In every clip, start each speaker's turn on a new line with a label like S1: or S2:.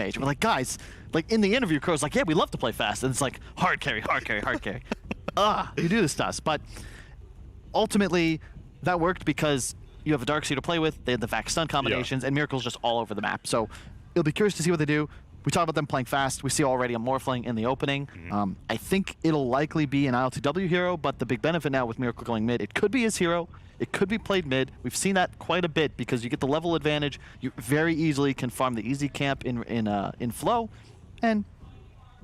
S1: stage. And we're like, guys, like in the interview, Crow's like, yeah, we love to play fast. And it's like, hard carry, hard carry, hard carry. You do this to us. But ultimately, that worked because you have a Darkseer to play with. They had the Vac stun combinations, and Miracle's just all over the map. So it'll be curious to see what they do. We talked about them playing fast. We see already a Morphling in the opening. I think it'll likely be an ILTW hero, but the big benefit now with Miracle going mid, it could be his hero. It could be played mid. We've seen that quite a bit because you get the level advantage. You very easily can farm the easy camp in flow, and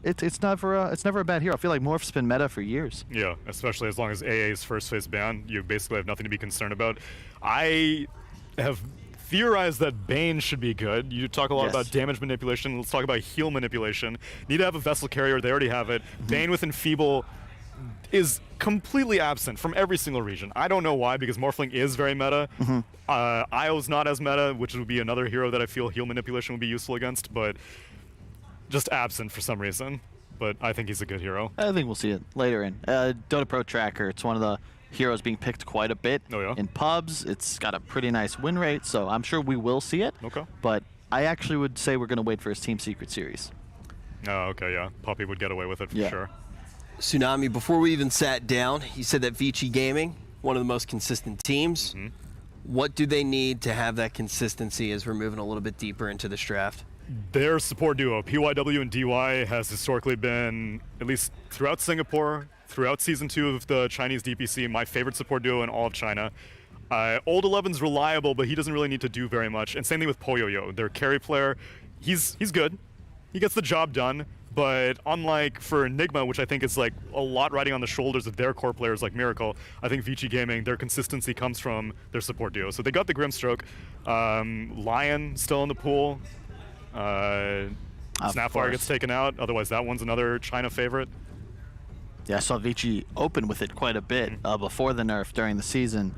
S1: it's never a bad hero. I feel like Morph's been meta for years.
S2: Yeah, especially as long as AA's first phase ban, you basically have nothing to be concerned about. I have theorized that Bane should be good. You talk a lot about damage manipulation. Let's talk about heal manipulation. Need to have a vessel carrier. They already have it. Bane with Enfeeble is completely absent from every single region. I don't know why, because Morphling is very meta. Io's not as meta, which would be another hero that I feel heal manipulation would be useful against, but just absent for some reason. But I think he's a good hero.
S1: I think we'll see it later in. Dota Pro Tracker, it's one of the heroes being picked quite a bit in pubs. It's got a pretty nice win rate, so I'm sure we will see it. But I actually would say we're going to wait for his Team Secret series.
S2: Oh, okay, yeah. Puppy would get away with it for sure.
S3: Tsunami, before we even sat down, you said that Vici Gaming, one of the most consistent teams. What do they need to have that consistency as we're moving a little bit deeper into this draft?
S2: Their support duo, PYW and DY, has historically been, at least throughout Singapore, throughout Season 2 of the Chinese DPC, my favorite support duo in all of China. Old 11's reliable, but he doesn't really need to do very much. And same thing with Poyoyo, their carry player. He's good. He gets the job done. But unlike for Nigma, which I think is like a lot riding on the shoulders of their core players like Miracle, I think Vici Gaming, their consistency comes from their support duo. So they got the Grimstroke. Lion still in the pool. Snapfire gets taken out. Otherwise, that one's another China favorite.
S1: Yeah, I saw Vici open with it quite a bit before the nerf during the season.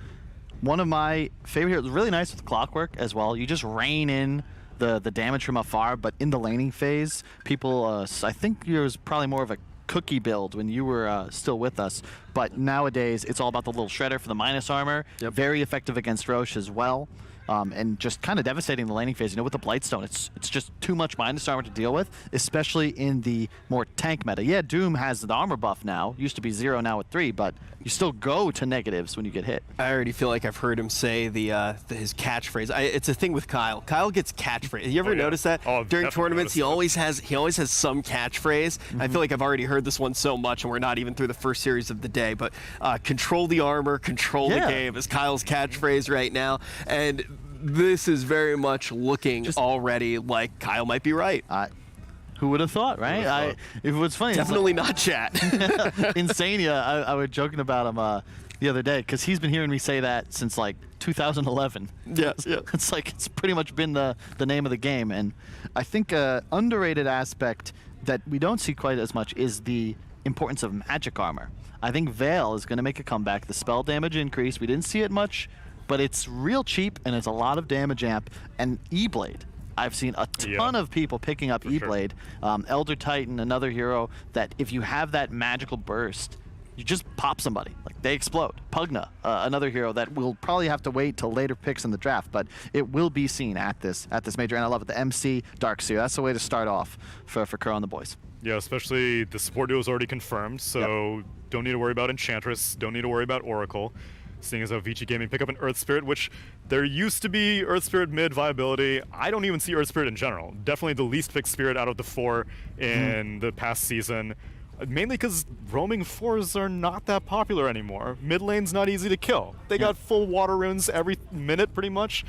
S1: One of my favorite heroes, really nice with Clockwork as well. You just rein in the damage from afar, but in the laning phase, people, I think it was probably more of a cookie build when you were still with us, but nowadays it's all about the little shredder for the minus armor. Very effective against Roche as well. And just kind of devastating the laning phase. You know, with the Blightstone, it's just too much minus armor to deal with, especially in the more tank meta. Yeah, Doom has the armor buff now. Used to be 0, now at 3, but you still go to negatives when you get hit.
S3: I already feel like I've heard him say his catchphrase. It's a thing with Kyle. Kyle gets catchphase. You ever notice that? During tournaments, he always has some catchphrase. I feel like I've already heard this one so much, and we're not even through the first series of the day. But control the armor, control the game is Kyle's catchphrase right now. And this is very much looking already like Kyle might be right.
S1: Who would have thought, right? It was funny.
S3: Definitely not chat.
S1: Insania, I was joking about him the other day because he's been hearing me say that since like 2011. It's like it's pretty much been the name of the game. And I think an underrated aspect that we don't see quite as much is the importance of magic armor. I think Veil is going to make a comeback. The spell damage increase, we didn't see it much, but it's real cheap and it's a lot of damage amp. And E-Blade, I've seen a ton of people picking up E-Blade. Elder Titan, another hero that if you have that magical burst, you just pop somebody, like they explode. Pugna, another hero that will probably have to wait till later picks in the draft, but it will be seen at this major. And I love it, the MC Darkseer. That's the way to start off for Crow and the boys.
S2: Yeah, especially the support duo is already confirmed, so don't need to worry about Enchantress, don't need to worry about Oracle. Seeing as how Vici Gaming pick up an Earth Spirit, which there used to be Earth Spirit mid viability. I don't even see Earth Spirit in general. Definitely the least picked Spirit out of the 4 in the past season. Mainly because roaming 4s are not that popular anymore. Mid lane's not easy to kill. They got full water runes every minute pretty much.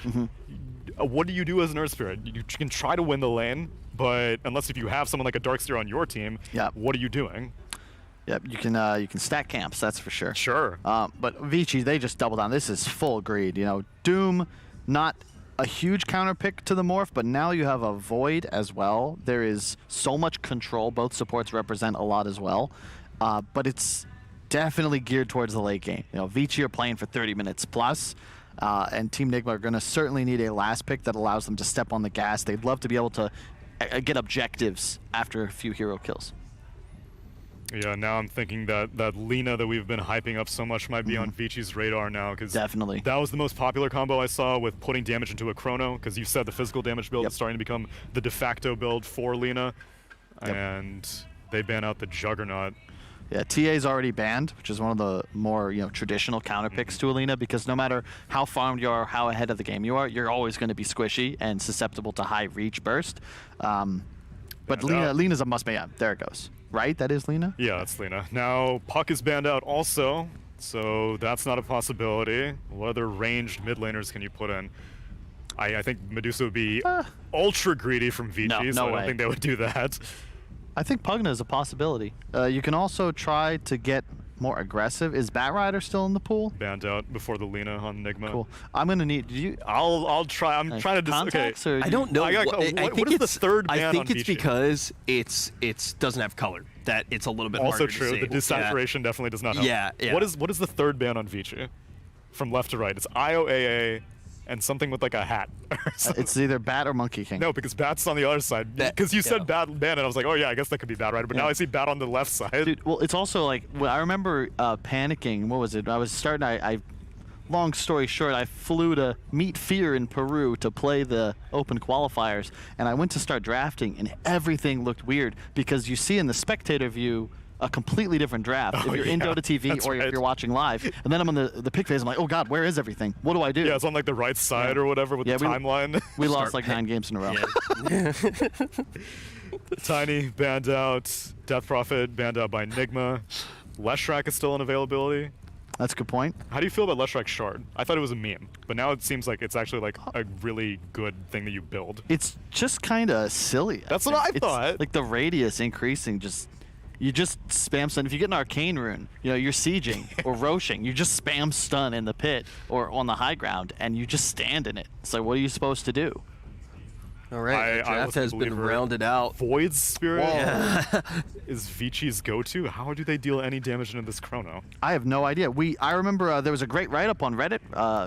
S2: What do you do as an Earth Spirit? You can try to win the lane, but unless if you have someone like a Darkseer on your team, what are you doing?
S1: Yep, you can stack camps, that's for sure.
S2: Sure.
S1: But Vici, they just double down. This is full greed. You know, Doom, not a huge counter pick to the morph, but now you have a Void as well. There is so much control. Both supports represent a lot as well. But it's definitely geared towards the late game. You know, Vici are playing for 30 minutes plus, and Team Nigma are going to certainly need a last pick that allows them to step on the gas. They'd love to be able to get objectives after a few hero kills.
S2: Yeah, now I'm thinking that Lina that we've been hyping up so much might be on Vichi's radar now, because
S1: definitely
S2: that was the most popular combo I saw with putting damage into a chrono, because you said the physical damage build is starting to become the de facto build for Lina, and they ban out the Juggernaut.
S1: Yeah, TA's already banned, which is one of the more traditional counter picks to Alina, because no matter how farmed you are, how ahead of the game you are, you're always going to be squishy and susceptible to high reach burst. But Lina's a must. Yeah, there it goes. Right, that is Lina?
S2: Yeah, that's Lina. Now, Puck is banned out also, so that's not a possibility. What other ranged mid laners can you put in? I think Medusa would be ultra greedy from Vici, so I don't think they would do that.
S1: I think Pugna is a possibility. You can also try to get more aggressive. Is Batrider still in the pool?
S2: Banned out before the Lina on Nigma.
S1: Cool. I'm gonna need you.
S2: I'll try. I'm trying to. Okay.
S3: I don't know.
S2: What is the third ban on
S3: I think it's
S2: Vici?
S3: because it doesn't have color. That it's a little bit
S2: also
S3: harder
S2: true.
S3: to see.
S2: The desaturation definitely does not help.
S3: Yeah.
S2: What is the third ban on Vici? From left to right, it's IOAA. And something with like a hat.
S1: It's either Bat or Monkey King.
S2: No, because Bat's on the other side. Because you said Bat ban, and I was like, oh yeah, I guess that could be Batrider. But now I see Bat on the left side.
S1: Dude, well, it's also like, I remember panicking. What was it? I was starting, long story short, I flew to meet Fear in Peru to play the open qualifiers. And I went to start drafting, and everything looked weird. Because you see in the spectator view, a completely different draft if you're in Dota TV or if you're watching live. And then I'm on the pick phase. I'm like, oh God, where is everything? What do I do?
S2: Yeah, it's on like the right side or whatever with the timeline.
S1: We lost like 9 games in a row.
S3: Yeah.
S2: Tiny banned out. Death Prophet banned out by Nigma. Leshrac is still on availability.
S1: That's a good point.
S2: How do you feel about Leshrac Shard? I thought it was a meme, but now it seems like it's actually like a really good thing that you build.
S1: It's just kind of silly.
S2: That's what I thought.
S1: Like the radius increasing you just spam stun. If you get an arcane rune, you're sieging or roshing, you just spam stun in the pit or on the high ground, and you just stand in it. So what are you supposed to do?
S3: All right, the draft has been rounded out.
S2: Void Spirit is Vici's go-to. How do they deal any damage into this chrono?
S1: I have no idea. I remember there was a great write-up on Reddit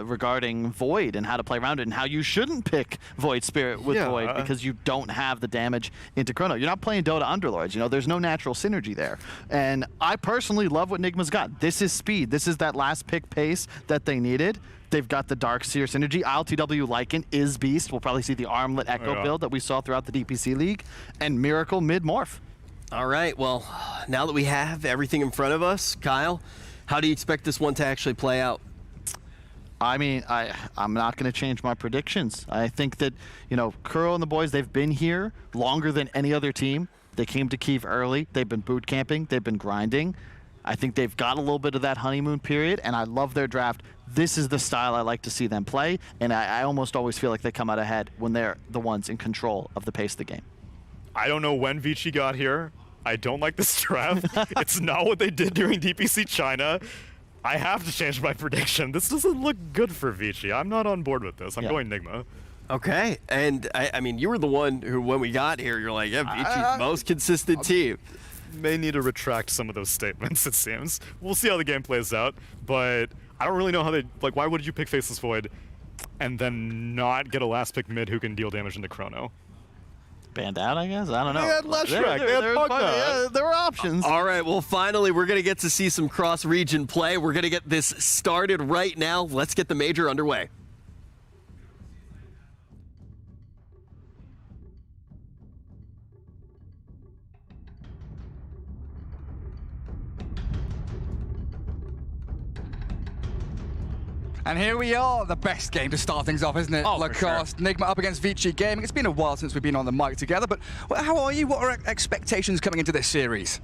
S1: regarding Void and how to play around it and how you shouldn't pick Void Spirit with Void because you don't have the damage into chrono. You're not playing Dota Underlords. There's no natural synergy there. And I personally love what Nigma's got. This is speed. This is that last pick pace that they needed. They've got the Dark Seer synergy. ILTW Lycan is Beast. We'll probably see the Armlet Echo build that we saw throughout the DPC League. And Miracle mid-morph.
S3: All right, well, now that we have everything in front of us, Kyle, how do you expect this one to actually play out?
S1: I mean, I'm not going to change my predictions. I think that, Curl and the boys, they've been here longer than any other team. They came to Kyiv early. They've been boot camping. They've been grinding. I think they've got a little bit of that honeymoon period, and I love their draft. This is the style I like to see them play, and I almost always feel like they come out ahead when they're the ones in control of the pace of the game.
S2: I don't know when Vici got here. I don't like this draft. It's not what they did during DPC China. I have to change my prediction. This doesn't look good for Vici. I'm not on board with this. I'm going Nigma.
S3: Okay, and I mean, you were the one who, when we got here, you're like, Vici's most consistent team.
S2: May need to retract some of those statements, it seems. We'll see how the game plays out, but I don't really know how why would you pick Faceless Void and then not get a last pick mid who can deal damage into chrono?
S1: Banned out, I guess? I don't know.
S2: They had Leshrac, they had Pugna.
S1: There were options.
S3: All right, well, finally, we're going to get to see some cross-region play. We're going to get this started right now. Let's get the major underway.
S4: And here we are, the best game to start things off, isn't it?
S5: Oh,
S4: Lacoste, Nigma up against Vici Gaming. It's been a while since we've been on the mic together, but how are you? What are expectations coming into this series?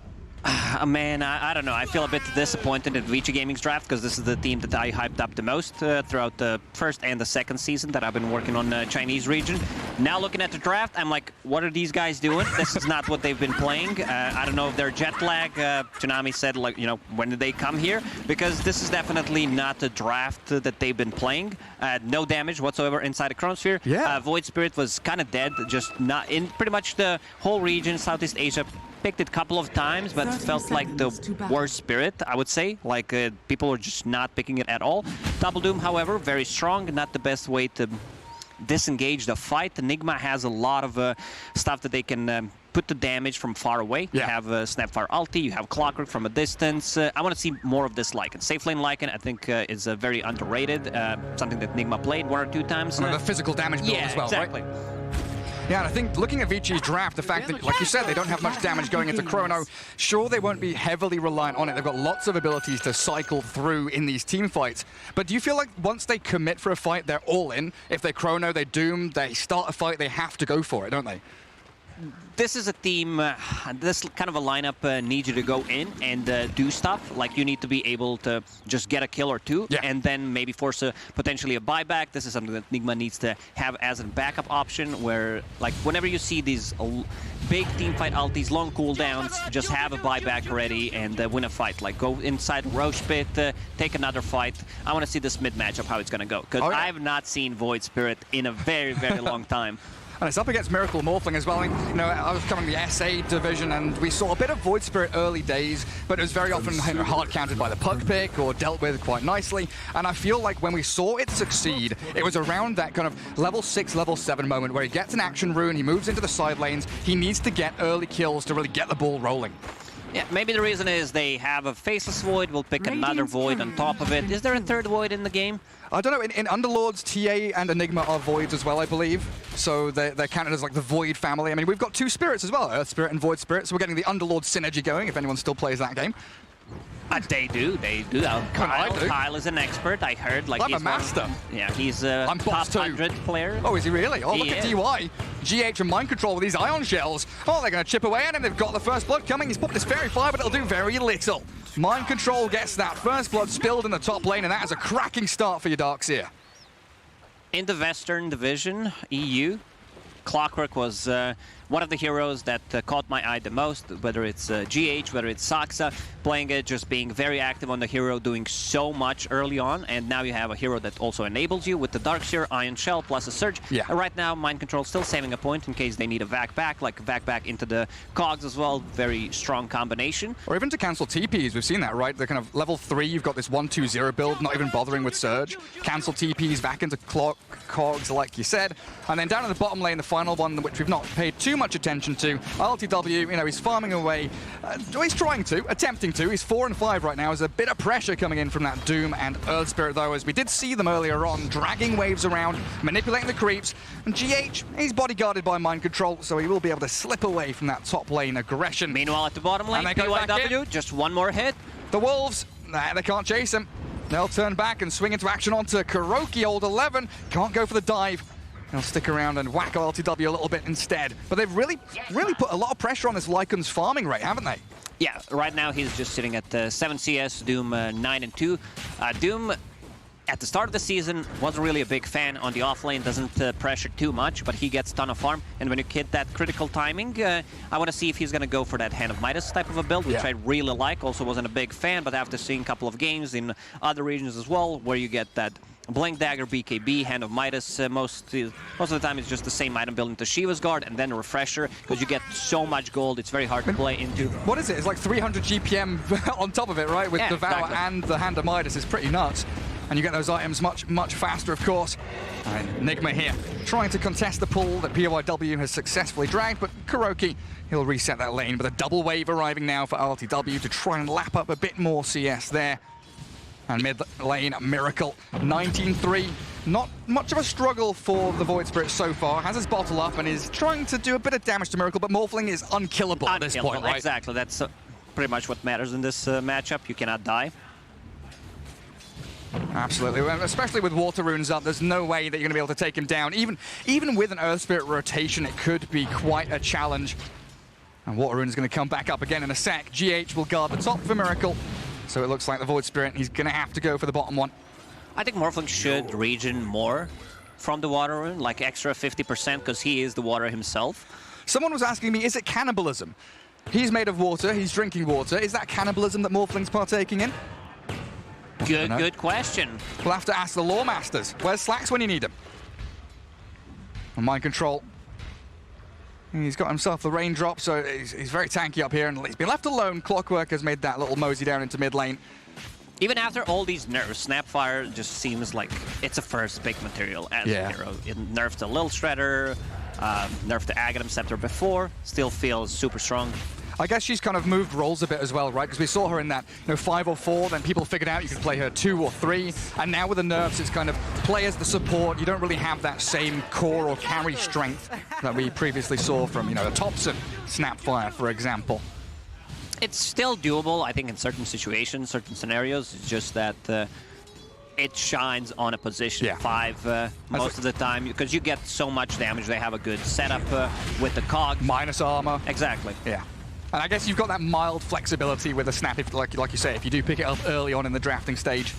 S5: Man, I don't know. I feel a bit disappointed at Vici Gaming's draft because this is the team that I hyped up the most throughout the first and the second season that I've been working on the Chinese region. Now looking at the draft, I'm like, what are these guys doing? This is not what they've been playing. I don't know if they're jet lag. Tsunami said, like, when did they come here? Because this is definitely not the draft that they've been playing. No damage whatsoever inside the Chronosphere.
S4: Yeah.
S5: Void Spirit was kind of dead, just not in pretty much the whole region, Southeast Asia. Picked it a couple of times, but felt like the worst spirit, I would say. Like, people were just not picking it at all. Double Doom, however, very strong. Not the best way to disengage the fight. Nigma has a lot of stuff that they can put the damage from far away. You have Snapfire ulti, you have Clockwork from a distance. I want to see more of this Lycan. Safe lane Lycan, I think, is very underrated. Something that Nigma played 1 or 2 times.
S4: The physical damage build as well,
S5: exactly.
S4: Right? Yeah, and I think looking at Vichi's draft, the fact that, like you said, they don't have much damage going into Chrono, sure, they won't be heavily reliant on it. They've got lots of abilities to cycle through in these team fights. But do you feel like once they commit for a fight, they're all in? If they're Chrono, they Doom, they start a fight, they have to go for it, don't they?
S5: This is a team, this kind of a lineup needs you to go in and do stuff. Like, you need to be able to just get a kill or 2 and then maybe force potentially a buyback. This is something that Nigma needs to have as a backup option, where, like, whenever you see these big team fight ultis, long cooldowns, just have a buyback ready and win a fight. Like, go inside Roche Pit, take another fight. I want to see this mid matchup, how it's going to go, because I have not seen Void Spirit in a very, very long time.
S4: And it's up against Miracle Morphling as well. I mean, you know, I was coming the SA division and we saw a bit of Void Spirit early days, but it was very often hard countered by the puck pick or dealt with quite nicely. And I feel like when we saw it succeed, it was around that kind of level 6, level 7 moment where he gets an action rune, he moves into the side lanes, he needs to get early kills to really get the ball rolling.
S5: Yeah, maybe the reason is they have a Faceless Void, we'll pick another Void on top of it. Is there a third Void in the game?
S4: I don't know, in Underlords, TA and Enigma are Voids as well, I believe. So they're counted as like the Void family. I mean, we've got 2 spirits as well, Earth Spirit and Void Spirit, so we're getting the Underlord synergy going, if anyone still plays that game.
S5: They do. Kyle is an expert, I heard. Like,
S4: I'm a master.
S5: He's a top 100 player.
S4: Oh, is he really? Oh, look at DY. GH and Mind Control with these ion shells. Oh, they're going to chip away at him. They've got the first blood coming. He's put this Fairy Fire, but it'll do very little. Mind Control gets that first blood spilled in the top lane, and that is a cracking start for your Darkseer.
S5: In the Western Division, EU, Clockwork was one of the heroes that caught my eye the most, whether it's GH, whether it's Saxa, playing it, just being very active on the hero, doing so much early on, and now you have a hero that also enables you with the Darkseer, Ion Shell, plus a Surge. Right now, Mind Control still saving a point in case they need a vac back, like vac back into the cogs as well, very strong combination.
S4: Or even to cancel TPs, we've seen that, right? The kind of level 3, you've got this 1-2-0 build, not even bothering with Surge. Cancel TPs back into cogs, like you said. And then down in the bottom lane, the final one, which we've not paid too much attention to, LTW, you know, he's farming away. He's trying to, attempting to. He's 4 and 5 right now. There's a bit of pressure coming in from that Doom and Earth Spirit, though, as we did see them earlier on, dragging waves around, manipulating the creeps. And GH, he's bodyguarded by Mind Control, so he will be able to slip away from that top lane aggression.
S5: Meanwhile, at the bottom lane, BYW, just one more hit.
S4: The Wolves, they can't chase him. They'll turn back and swing into action onto Kuroki, old 11. Can't go for the dive. They'll stick around and whack LTW a little bit instead. But they've really put a lot of pressure on this Lycan's farming rate, haven't they?
S5: Yeah, right now he's just sitting at 7 CS, Doom 9 and 2. Doom, at the start of the season, wasn't really a big fan on the offlane, doesn't pressure too much, but he gets a ton of farm. And when you hit that critical timing, I want to see if he's going to go for that Hand of Midas type of a build, which I really like. Also wasn't a big fan, but after seeing a couple of games in other regions as well, where you get that Blink Dagger, BKB, Hand of Midas, most of the time it's just the same item built into Shiva's Guard, and then a Refresher, because you get so much gold, it's very hard to play into.
S4: What is it? It's like 300 GPM on top of it, right? With Devour and the Hand of Midas, it's pretty nuts. And you get those items much faster, of course. And Nigma here, trying to contest the pull that BYW has successfully dragged, but Kuroki, he'll reset that lane with a double wave arriving now for LTW to try and lap up a bit more CS there. And mid lane, Miracle, 19-3. Not much of a struggle for the Void Spirit so far. Has his bottle up and is trying to do a bit of damage to Miracle, but Morphling is unkillable at this point, right?
S5: Exactly, that's pretty much what matters in this matchup. You cannot die.
S4: Absolutely, especially with Water Runes up, there's no way that you're going to be able to take him down. Even with an Earth Spirit rotation, it could be quite a challenge. And Water Rune is going to come back up again in a sec. GH will guard the top for Miracle. So it looks like the Void Spirit, he's going to have to go for the bottom one.
S5: I think Morphling should regen more from the Water Rune, like extra 50%, because he is the water himself.
S4: Someone was asking me, is it cannibalism? He's made of water, he's drinking water. Is that cannibalism that Morphling's partaking in?
S5: Good question.
S4: We'll have to ask the Lore Masters. Where's Slacks when you need him? And Mind Control. He's got himself the raindrop, so he's very tanky up here, and he's been left alone. Clockwork has made that little mosey down into mid lane.
S5: Even after all these nerfs, Snapfire just seems like it's a first pick material as a hero. It nerfed the Lil Shredder, nerfed the Aghanim Scepter before, still feels super strong.
S4: I guess she's kind of moved roles a bit as well, right? Because we saw her in that 5 or 4, then people figured out you could play her 2 or 3, and now with the nerfs, it's kind of play as the support. You don't really have that same core or carry strength that we previously saw from, the Thompson Snapfire, for example.
S5: It's still doable, I think, in certain situations, certain scenarios. It's just that it shines on a position 5 most of the time, because you get so much damage. They have a good setup with the cog.
S4: Minus armor.
S5: Exactly.
S4: Yeah. And I guess you've got that mild flexibility with the snap, if, like you say, if you do pick it up early on in the drafting stage.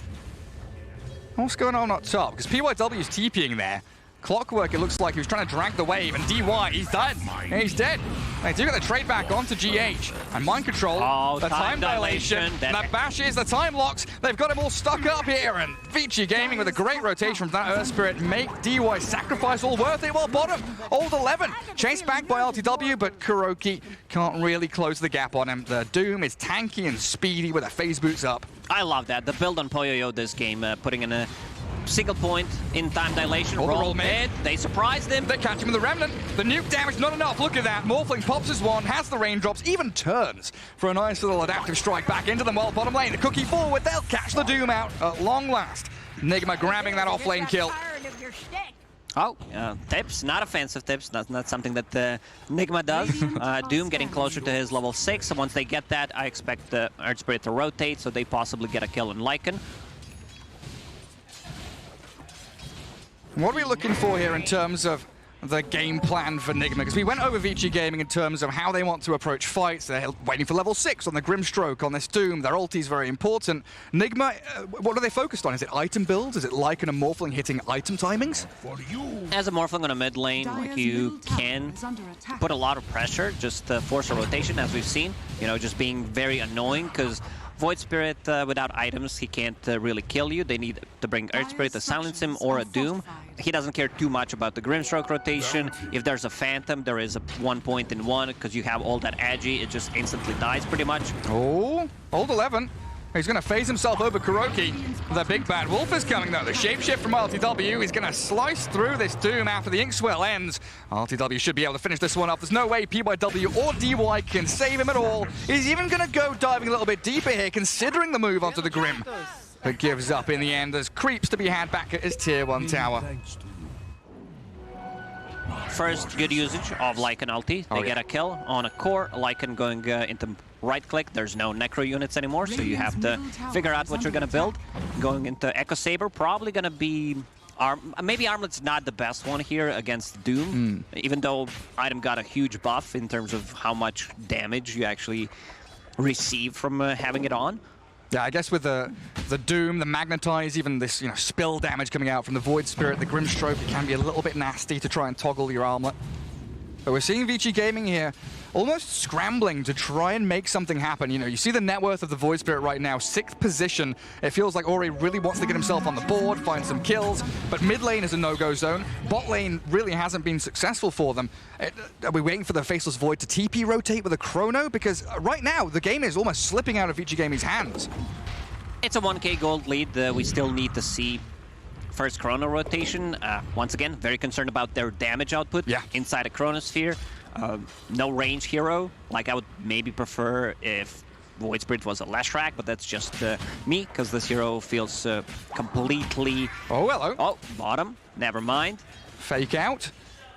S4: What's going on up top? Because PYW is TPing there. Clockwork, it looks like he was trying to drag the wave, and DY, he's dead. He's dead. They do get the trade back onto GH. And mind control, the time dilation, the bashes, the time locks. They've got him all stuck up here, and Vici Gaming with a great rotation from that Earth Spirit make DY sacrifice all worth it. Well, bottom, Old 11, chased back by LTW, but Kuroki can't really close the gap on him. The Doom is tanky and speedy with a phase boots up.
S5: I love that. The build on Poyoyo this game, putting in a single point in time dilation, roll mid. They surprised him.
S4: They catch him with the Remnant. The nuke damage, not enough. Look at that. Morphling pops his one, has the raindrops, even turns for a nice little adaptive strike back into them. Well, bottom lane, the cookie forward. They'll catch the Doom out at long last. Nigma grabbing that off-lane kill.
S5: Oh, tips, not offensive tips. That's not something that Nigma does. Doom getting closer to his level 6. So once they get that, I expect the Earth Spirit to rotate, so they possibly get a kill on Lycan.
S4: What are we looking for here in terms of the game plan for Nigma? Because we went over Vici Gaming in terms of how they want to approach fights. They're waiting for level 6 on the Grimstroke, on this Doom. Their ulti is very important. Nigma, what are they focused on? Is it item builds? Is it Lycan and Morphling hitting item timings?
S5: As a Morphling on a mid lane, like you can put a lot of pressure, just force a rotation, as we've seen. Just being very annoying, because Void Spirit without items, he can't really kill you. They need to bring Earth Spirit to silence him, or a Doom. He doesn't care too much about the Grimstroke rotation. If there's a Phantom, there is a 1 point in 1, because you have all that agi, it just instantly dies pretty much.
S4: Oh, Old 11. He's going to phase himself over Kuroki. The big bad wolf is coming, though. The shapeshift from LTW. He's going to slice through this Doom after the Inkswell ends. LTW should be able to finish this one up. There's no way PYW or DY can save him at all. He's even going to go diving a little bit deeper here, considering the move onto the Grim. But gives up in the end. There's creeps to be had back at his tier 1 tower.
S5: First good usage of Lycan ulti. They get a kill on a core. Lycan going into right click. There's no necro units anymore, so you have to figure out what you're going to build. Going into Echo Saber, probably going to be... maybe Armlet's not the best one here against Doom, even though item got a huge buff in terms of how much damage you actually receive from having it on.
S4: Yeah, I guess with the Doom, the Magnetize, even this spill damage coming out from the Void Spirit, the Grimstroke, it can be a little bit nasty to try and toggle your armlet. But we're seeing Vici Gaming here almost scrambling to try and make something happen. You see the net worth of the Void Spirit right now, 6th position. It feels like Ori really wants to get himself on the board, find some kills, but mid lane is a no-go zone. Bot lane really hasn't been successful for them. Are we waiting for the Faceless Void to TP rotate with a Chrono? Because right now, the game is almost slipping out of Vici Gaming's hands.
S5: It's a 1k gold lead. We still need to see first Chrono rotation. Once again, very concerned about their damage output inside a Chronosphere. No range hero. Like, I would maybe prefer if Void Spirit was a Leshrac, but that's just me, because this hero feels completely...
S4: Oh, hello.
S5: Oh, bottom. Never mind.
S4: Fake out.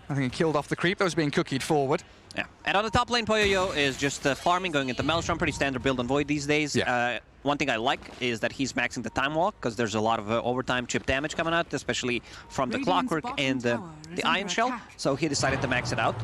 S4: I think he killed off the creep that was being cookied forward.
S5: Yeah. And on the top lane, Poyoyo is just farming, going into Maelstrom, pretty standard build on Void these days.
S4: Yeah.
S5: One thing I like is that he's maxing the Time Walk, because there's a lot of overtime chip damage coming out, especially from the Clockwork and the Iron Shell, so he decided to max it out.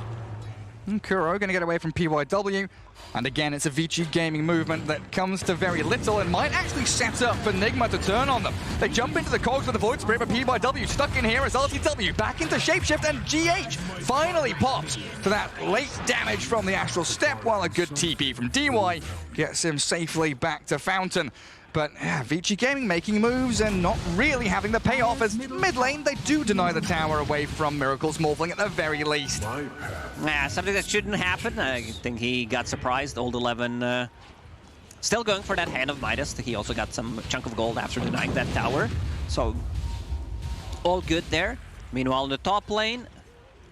S4: And Kuro going to get away from PYW. And again, it's a Vici Gaming movement that comes to very little and might actually set up for Nigma to turn on them. They jump into the cogs with the Void Spirit, but PYW stuck in here as LTW back into Shapeshift, and GH finally pops to that late damage from the Astral Step, while a good TP from DY gets him safely back to Fountain. But Vici Gaming making moves and not really having the payoff, as mid lane they do deny the tower away from Miracle's Morphling at the very least.
S5: Something that shouldn't happen. I think he got surprised. Old 11 Still going for that Hand of Midas. He also got some chunk of gold after denying that tower. So, all good there. Meanwhile, in the top lane,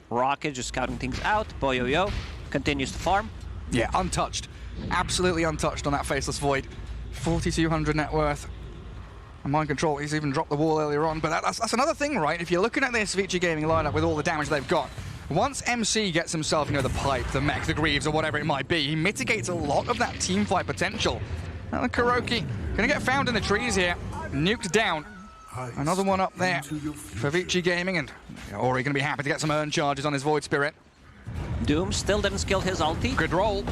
S5: Rocket just scouting things out. Boyoyo continues to farm.
S4: Yeah, untouched. Absolutely untouched on that Faceless Void. 4,200 net worth. And Mind Control, he's even dropped the wall earlier on. But that's another thing, right? If you're looking at this Vici Gaming lineup with all the damage they've got, once MC gets himself, you know, the Pipe, the Mech, the Greaves, or whatever it might be, he mitigates a lot of that team fight potential. Now the Kuroki gonna get found in the trees here. Nuked down. Another one up there for Vici Gaming, and Ori gonna be happy to get some earn charges on his Void Spirit.
S5: Doom still didn't skill his ulti.
S4: Good roll.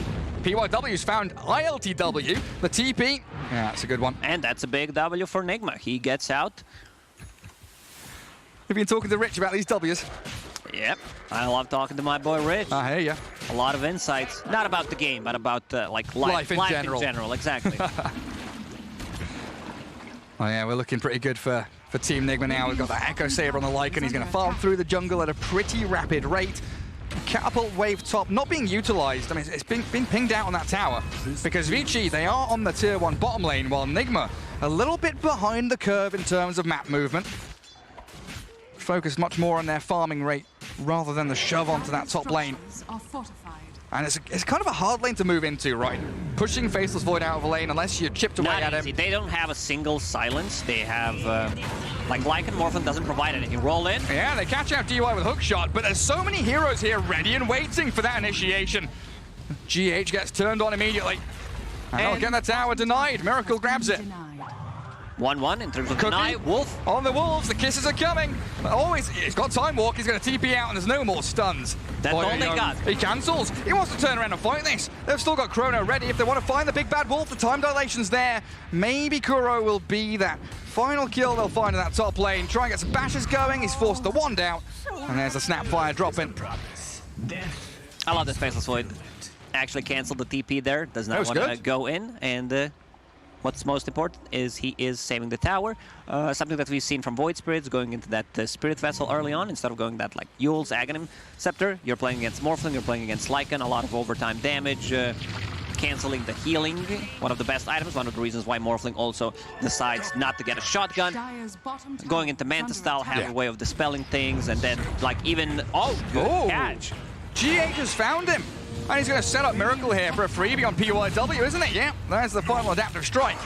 S4: PYW's found ILTW, the TP. Yeah, that's a good one.
S5: And that's a big W for Nigma. He gets out.
S4: We've been talking to Rich about these W's.
S5: Yep, I love talking to my boy Rich.
S4: I hear ya.
S5: A lot of insights, not about the game, but about like life
S4: in general.
S5: Exactly.
S4: Oh yeah, we're looking pretty good for Team Nigma now. We've got that Echo Saber on the Lycan. He's going to farm through the jungle at a pretty rapid rate. Catapult wave top not being utilized. I mean, it's been pinged out on that tower because Vici, they are on the tier 1 bottom lane, while Nigma a little bit behind the curve in terms of map movement. Focused much more on their farming rate rather than the shove onto that top lane. And it's kind of a hard lane to move into, right? Pushing Faceless Void out of the lane unless you're chipped away at him.
S5: They don't have a single silence. They have, like Lycan Morphin doesn't provide anything. Roll in.
S4: Yeah, they catch out DY with hookshot, but there's so many heroes here ready and waiting for that initiation. GH gets turned on immediately. And again, the tower denied. Miracle grabs it.
S5: 1-1 in terms of deny. Wolf.
S4: On the Wolves, the kisses are coming. Oh, he's got Time Walk, he's going to TP out, and there's no more stuns.
S5: That's all they got.
S4: He cancels. He wants to turn around and fight this. They've still got Chrono ready. If they want to find the big bad wolf, the time dilation's there. Maybe Kuro will be that final kill they'll find in that top lane. Try and get some bashes going. He's forced the wand out. And there's a Snapfire dropping.
S5: I love this Faceless Void. Actually canceled the TP there. Does not want to go in. And what's most important is he is saving the tower. Something that we've seen from Void Spirits, going into that Spirit Vessel early on, instead of going that like Yule's Aghanim Scepter. You're playing against Morphling, you're playing against Lycan, a lot of overtime damage, canceling the healing, one of the best items, one of the reasons why Morphling also decides not to get a shotgun. Going into Manta style, having a way of dispelling things, and then like even, good catch.
S4: GH has found him. And he's going to set up Miracle here for a freebie on PYW, isn't it? Yeah, there's the final adaptive strike.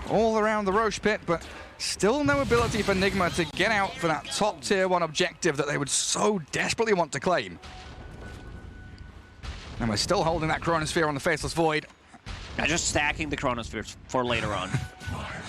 S4: All around the Roche pit, but still no ability for Nigma to get out for that top tier 1 objective that they would so desperately want to claim. And we're still holding that Chronosphere on the Faceless Void.
S5: Just stacking the Chronospheres for later on.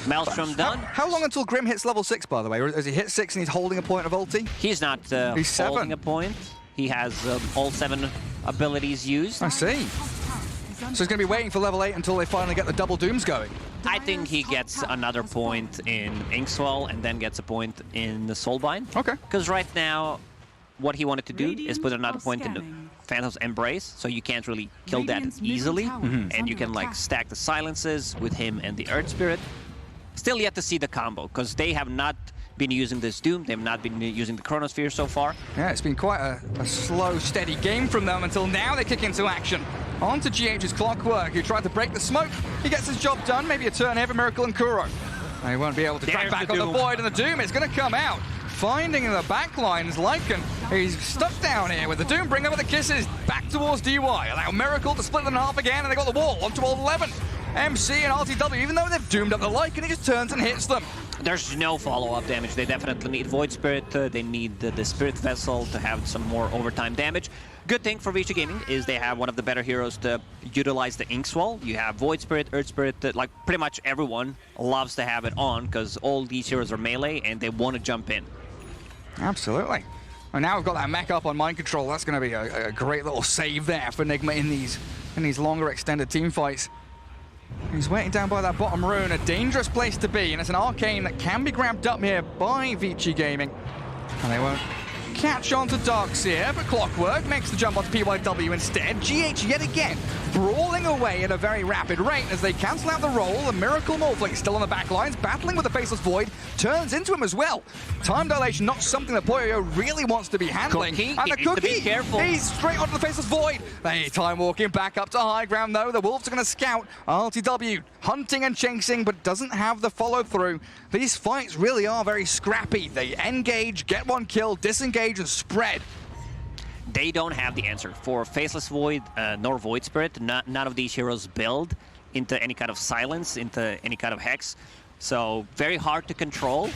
S5: Maelstrom done.
S4: How long until Grim hits level 6, by the way? Or has he hit 6 and he's holding a point of ulti?
S5: He's not
S4: he's
S5: holding a point. He has all 7 abilities used.
S4: I see. So he's going to be waiting for level 8 until they finally get the double dooms going.
S5: I think he gets another point in Inkswell and then gets a point in the Soulbind.
S4: Okay.
S5: Because right now, what he wanted to do is put another point in the Phantom's Embrace, so you can't really kill that easily. And you can like stack the silences with him and the Earth Spirit. Still yet to see the combo, because they have not been using this Doom, they've not been using the Chronosphere so far. Yeah,
S4: it's been quite a slow, steady game from them until now they kick into action. On to GH's Clockwork, who tried to break the smoke. He gets his job done, maybe a turn here for Miracle and Kuro. They won't be able to track back on the Void, and the Doom is going to come out. Finding in the back lines, Lycan, he's stuck down here with the Doom, bring over the kisses, back towards DY. Allow Miracle to split them in half again, and they got the wall onto all 11. MC and RTW, even though they've doomed up the Lycan, he just turns and hits them.
S5: There's no follow-up damage. They definitely need Void Spirit. They need the Spirit Vessel to have some more overtime damage. Good thing for Vici Gaming is they have one of the better heroes to utilize the Inkswell. You have Void Spirit, Earth Spirit, like pretty much everyone loves to have it on because all these heroes are melee and they want to jump in.
S4: Absolutely. And now we've got that mech up on Mind Control. That's going to be a great little save there for Nigma in these longer extended team fights. He's waiting down by that bottom rune, a dangerous place to be, and it's an arcane that can be grabbed up here by Vici Gaming. And they won't catch onto Darkseer, but Clockwork makes the jump onto PYW instead. GH yet again brawling away at a very rapid rate as they cancel out the roll. The Miracle Morphling still on the back lines, battling with the Faceless Void, turns into him as well. Time dilation, not something that Boyo really wants to be handling.
S5: Cookie,
S4: and the
S5: he needs to be
S4: Cookie,
S5: careful.
S4: he's straight onto the Faceless Void. They time walking back up to high ground though. The Wolves are going to scout. RTW hunting and chasing, but doesn't have the follow through. These fights really are very scrappy. They engage, get one kill, disengage and spread.
S5: They don't have the answer for Faceless Void nor Void Spirit. None of these heroes build into any kind of silence, into any kind of hex. So very hard to control.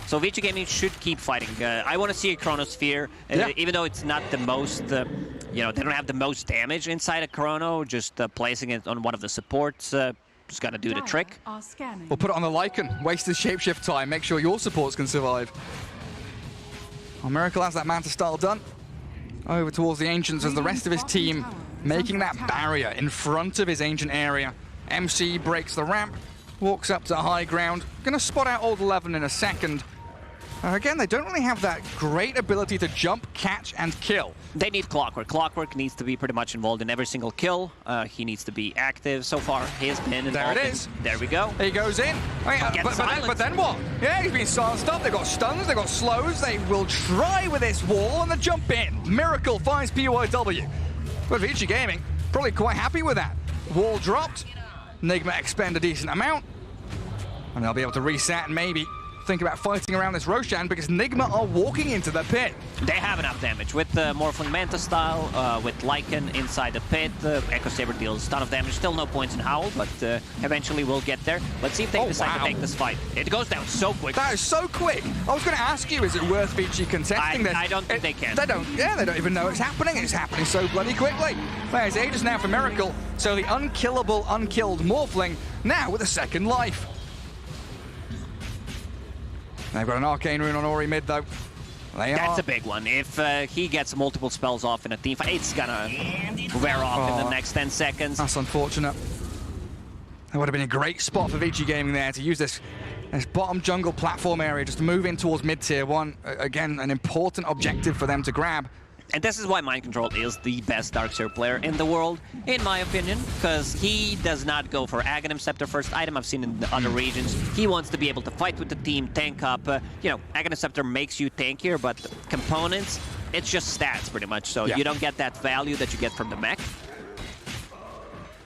S5: So VG Gaming should keep fighting. I want to see a Chronosphere, even though it's not the most, you know, they don't have the most damage inside a Chrono. Just placing it on one of the supports is gonna do the trick.
S4: We'll put it on the Lycan. Waste the shapeshift time. Make sure your supports can survive. Well, Miracle has that Manta style done. Over towards the Ancients as the rest of his team making that barrier in front of his Ancient area. MC breaks the ramp, walks up to high ground. Gonna spot out Old 11 in a second. Again, they don't really have that great ability to jump, catch, and kill.
S5: They need Clockwork. Clockwork needs to be pretty much involved in every single kill. He needs to be active. So far, he has been involved.
S4: There it is.
S5: There we go.
S4: He goes in. But then what? Yeah, he's been silenced up. They've got stuns, they've got slows. They will try with this wall and the jump in. Miracle finds PYW. But VG Gaming, probably quite happy with that. Wall dropped. Nigma expend a decent amount. And they'll be able to reset and maybe think about fighting around this Roshan because Nigma are walking into the pit.
S5: They have enough damage with the Morphling Manta style, with Lycan inside the pit. Echo Saber deals a ton of damage. Still no points in Howl, but eventually we'll get there. Let's see if they decide to take this fight. It goes down so quick.
S4: That is so quick. I was going to ask you, is it worth VG contesting this?
S5: I don't think they can.
S4: They don't. Yeah, they don't even know it's happening. It's happening so bloody quickly. There's ages now for Miracle. So the unkillable, unkilled Morphling now with a second life. They've got an Arcane Rune on Ori mid, though.
S5: That's a big one. If he gets multiple spells off in a team fight, it's gonna wear off in the next 10 seconds.
S4: That's unfortunate. That would have been a great spot for VG Gaming there to use this bottom jungle platform area, just to move in towards mid-tier 1. Again, an important objective for them to grab.
S5: And this is why Mind Control is the best Darkseer player in the world, in my opinion, because he does not go for Aghanim Scepter first item I've seen in the other regions. He wants to be able to fight with the team, tank up. You know, Aghanim Scepter makes you tankier, but components, it's just stats pretty much, so you don't get that value that you get from the mech.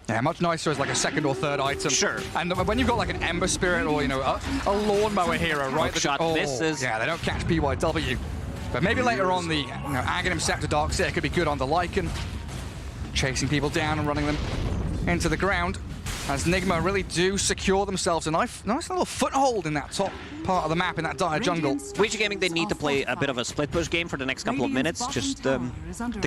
S4: Yeah, much nicer as like a second or third item.
S5: Sure.
S4: And when you've got like an Ember Spirit or, you know, a Lawnmower hero, right?
S5: Shot misses.
S4: Yeah, they don't catch PYW. But maybe later on the Aghanim Scepter Darkseer could be good on the Lycan. Chasing people down and running them into the ground. As Nigma really do secure themselves a nice little foothold in that top part of the map, in that dire jungle.
S5: VG Gaming, they need to play a bit of a split push game for the next couple of minutes, just to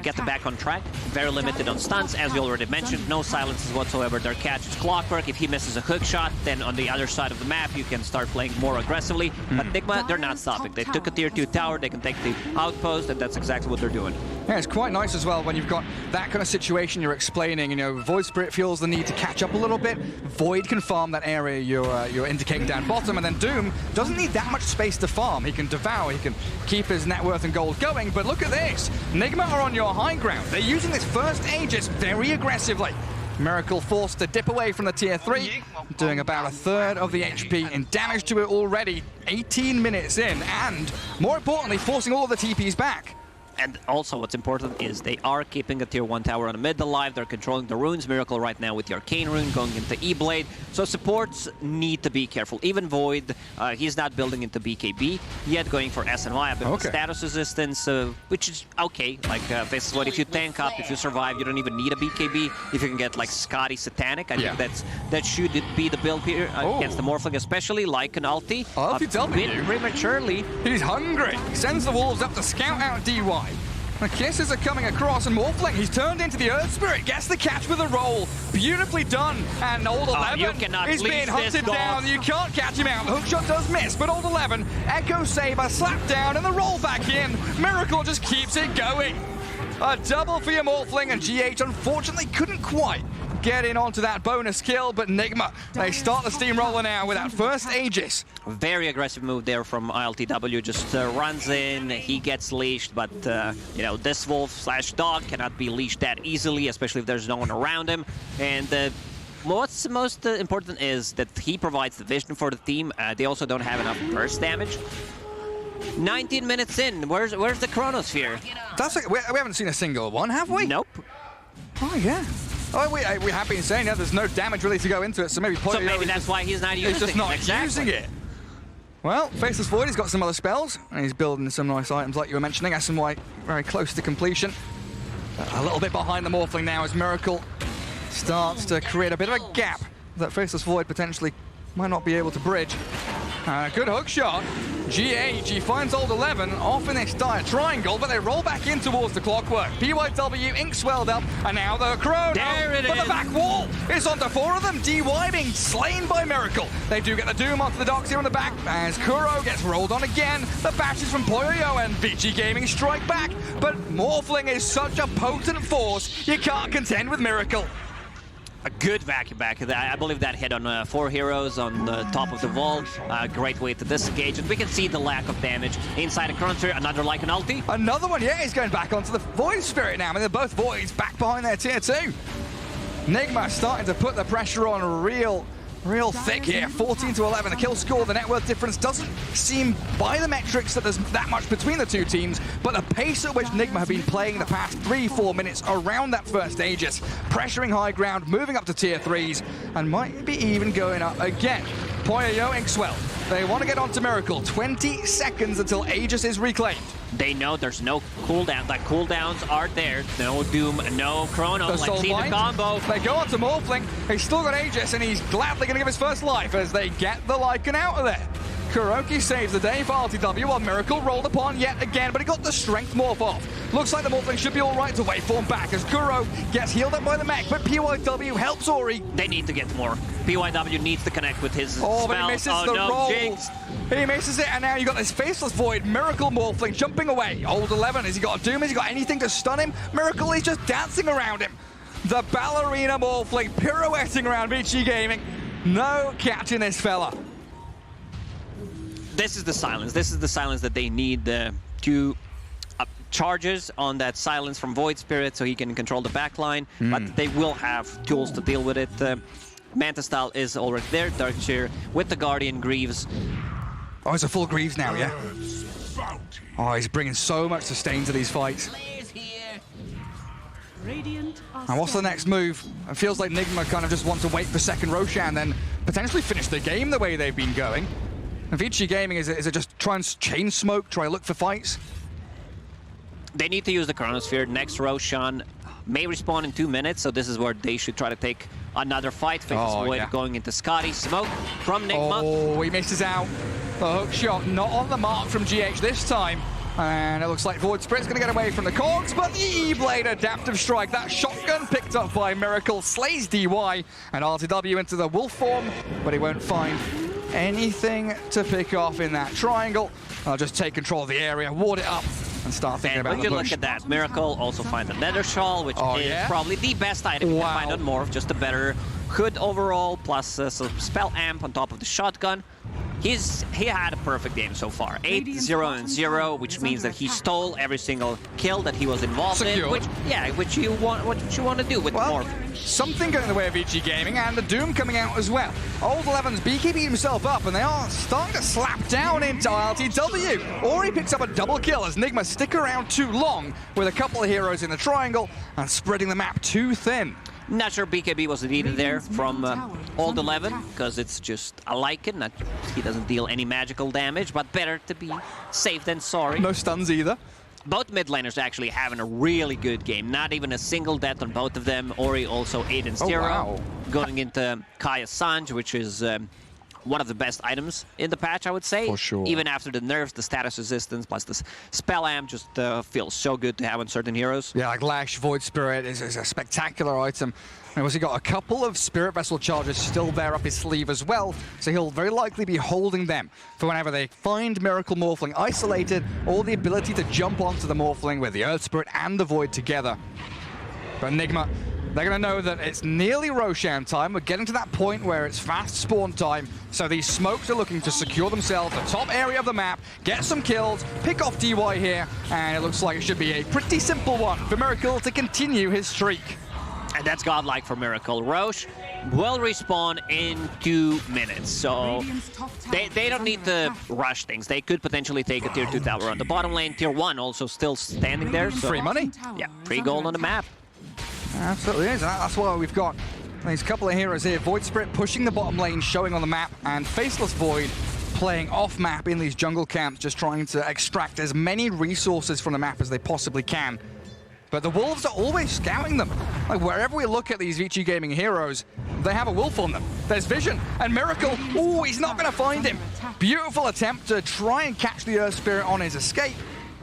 S5: get them back on track. Very limited on stunts, as we already mentioned. No silences whatsoever. Their catch is Clockwork. If he misses a hook shot, then on the other side of the map, you can start playing more aggressively. But Nigma, they're not stopping. They took a tier 2 tower, they can take the outpost, and that's exactly what they're doing.
S4: Yeah, it's quite nice as well when you've got that kind of situation you're explaining. You know, Void Spirit feels the need to catch up a little bit. Void can farm that area you're indicating down bottom, and then Doom doesn't need that much space to farm. He can devour, he can keep his net worth and gold going, but look at this. Nigma are on your high ground. They're using this first Aegis very aggressively. Miracle forced to dip away from the tier 3, doing about a third of the HP in damage to it already, 18 minutes in, and more importantly, forcing all of the TPs back.
S5: And also what's important is they are keeping a tier 1 tower on the mid alive. They're controlling the runes. Miracle right now with the Arcane Rune going into E-Blade. So supports need to be careful. Even Void, he's not building into BKB yet, going for SNY, a bit of status resistance, which is okay. Like Faceless Void, if you tank up, if you survive, you don't even need a BKB. If you can get like Scotty Satanic, I think that should be the build here against the Morphling, especially like an ulti.
S4: A bit
S5: prematurely.
S4: He's hungry. He sends the wolves up to scout out DY. The kisses are coming across, and Morphling, he's turned into the Earth Spirit, gets the catch with a roll. Beautifully done, and Old 11 is being hunted down. You can't catch him out. The hookshot does miss, but Old 11, Echo Saber slapped down, and the roll back in. Miracle just keeps it going. A double for your Morphling, and GH unfortunately couldn't quite getting onto that bonus kill, but Nigma, they start the steamroller now with that first Aegis.
S5: Very aggressive move there from ILTW, just runs in, he gets leashed, but you know, this wolf/dog cannot be leashed that easily, especially if there's no one around him. And what's most important is that he provides the vision for the team. They also don't have enough burst damage. 19 minutes in, where's the Chronosphere?
S4: That's like, we haven't seen a single one, have we?
S5: Nope.
S4: Oh yeah. Oh, we have been saying that there's no damage really to go into it, so maybe
S5: So maybe that's why he's not using it.
S4: He's just not using it. Well, Faceless Void, he's got some other spells, and he's building some nice items like you were mentioning. SNY very close to completion. A little bit behind the Morphling now as Miracle starts to create a bit of a gap that Faceless Void potentially might not be able to bridge. Good hook shot. GH, finds Old 11 off in this dire triangle, but they roll back in towards the clockwork. PYW, ink swelled up, and now the Chrono.
S5: There it
S4: but
S5: is.
S4: the back wall is onto 4 of them. DY being slain by Miracle. They do get the Doom onto the docks here on the back as Kuro gets rolled on again. The bashes from Poyo and VG Gaming strike back, but Morphling is such a potent force, you can't contend with Miracle.
S5: A good vacuum back. I believe that hit on 4 heroes on the top of the wall. Great way to disengage. And we can see the lack of damage inside the Chronosphere. Another like an ulti.
S4: Another one, yeah, he's going back onto the Void Spirit now. I mean, they're both Voids back behind their tier 2. Nigma starting to put the pressure on real thick here. 14 to 11. The kill score, the net worth difference doesn't seem by the metrics that there's that much between the two teams, but the pace at which Nigma have been playing the past 3-4 minutes around that first Aegis, pressuring high ground, moving up to tier 3s, and might be even going up again. Poyo Inkswell. They want to get onto Miracle. 20 seconds until Aegis is reclaimed.
S5: They know there's no cooldown. Like, cooldowns are there. No Doom, no Chrono. Let's see the combo.
S4: They go on to Morphling. He's still got Aegis, and he's gladly going to give his first life as they get the Lycan out of there. Kuroki saves the day for RTW while Miracle rolled upon yet again, but he got the strength morph off. Looks like the Morphling should be all right to waveform back as Kuro gets healed up by the mech, but PYW helps Ori.
S5: They need to get more. PYW needs to connect with his spells.
S4: But he misses the roll. Jinx. He misses it, and now you got this Faceless Void, Miracle Morphling jumping away. Old 11, has he got a Doom? Has he got anything to stun him? Miracle is just dancing around him. The Ballerina Morphling pirouetting around VG Gaming. No catching this fella.
S5: This is the silence. This is the silence that they need to charges on that silence from Void Spirit so he can control the backline, but they will have tools to deal with it. Manta Style is already there. Darkshire with the Guardian Greaves.
S4: Oh, it's a full Greaves now, yeah? Oh, he's bringing so much sustain to these fights. And what's the next move? It feels like Nigma kind of just wants to wait for second Roshan, then potentially finish the game the way they've been going. And VG Gaming, is it just try and chain smoke, try look for fights?
S5: They need to use the Chronosphere. Next Roshan may respawn in 2 minutes, so this is where they should try to take another fight. Faceless Void going into Scotty. Smoke from Nigma.
S4: Oh, he misses out. The hook shot not on the mark from GH this time. And it looks like Void Spirit's going to get away from the Cogs, but the E-Blade Adaptive Strike, that shotgun picked up by Miracle, slays DY, and RTW into the wolf form, but he won't find anything to pick off in that triangle. I'll just take control of the area, ward it up, and start thinking about the push.
S5: Look at that. Miracle also finds a Nether Shawl, which is probably the best item you can find on Morph, just a better hood overall, plus some spell amp on top of the shotgun. He had a perfect game so far. 8-0-0, which means that he stole every single kill that he was involved in. Which you want to do with Morph.
S4: Something going in the way of VG Gaming, and the Doom coming out as well. Old 11's beekeeping himself up, and they are starting to slap down into RTW. Ori picks up a double kill as Nigma stick around too long with a couple of heroes in the triangle and spreading the map too thin.
S5: Not sure BKB was needed there from Old 11, because it's just a Lycan. He doesn't deal any magical damage, but better to be safe than sorry.
S4: No stuns either.
S5: Both mid laners actually having a really good game. Not even a single death on both of them. Ori also 8-0. Going into Kaya Sanj, which is one of the best items in the patch, I would say.
S4: For sure.
S5: Even after the nerfs, the status resistance plus the spell amp just feels so good to have on certain heroes.
S4: Yeah, like Lash, Void Spirit is a spectacular item. And he got a couple of Spirit Vessel charges still there up his sleeve as well, so he'll very likely be holding them for whenever they find Miracle Morphling isolated, or the ability to jump onto the Morphling with the Earth Spirit and the Void together. But Nigma They're going to know that it's nearly Roshan time. We're getting to that point where it's fast spawn time. So these smokes are looking to secure themselves the top area of the map, get some kills, pick off DY here, and it looks like it should be a pretty simple one for Miracle to continue his streak.
S5: And that's godlike for Miracle. Roche will respawn in 2 minutes, so they don't need to rush things. They could potentially take a tier 2 tower on the bottom lane. Tier 1 also still standing there. So
S4: free money.
S5: Yeah, free gold on the map.
S4: Absolutely is. That's why we've got these couple of heroes here. Void Spirit pushing the bottom lane, showing on the map, and Faceless Void playing off map in these jungle camps, just trying to extract as many resources from the map as they possibly can. But the Wolves are always scouting them. Like, wherever we look at these Vici Gaming heroes, they have a wolf on them. There's Vision, and Miracle, ooh, he's not going to find him. Beautiful attempt to try and catch the Earth Spirit on his escape,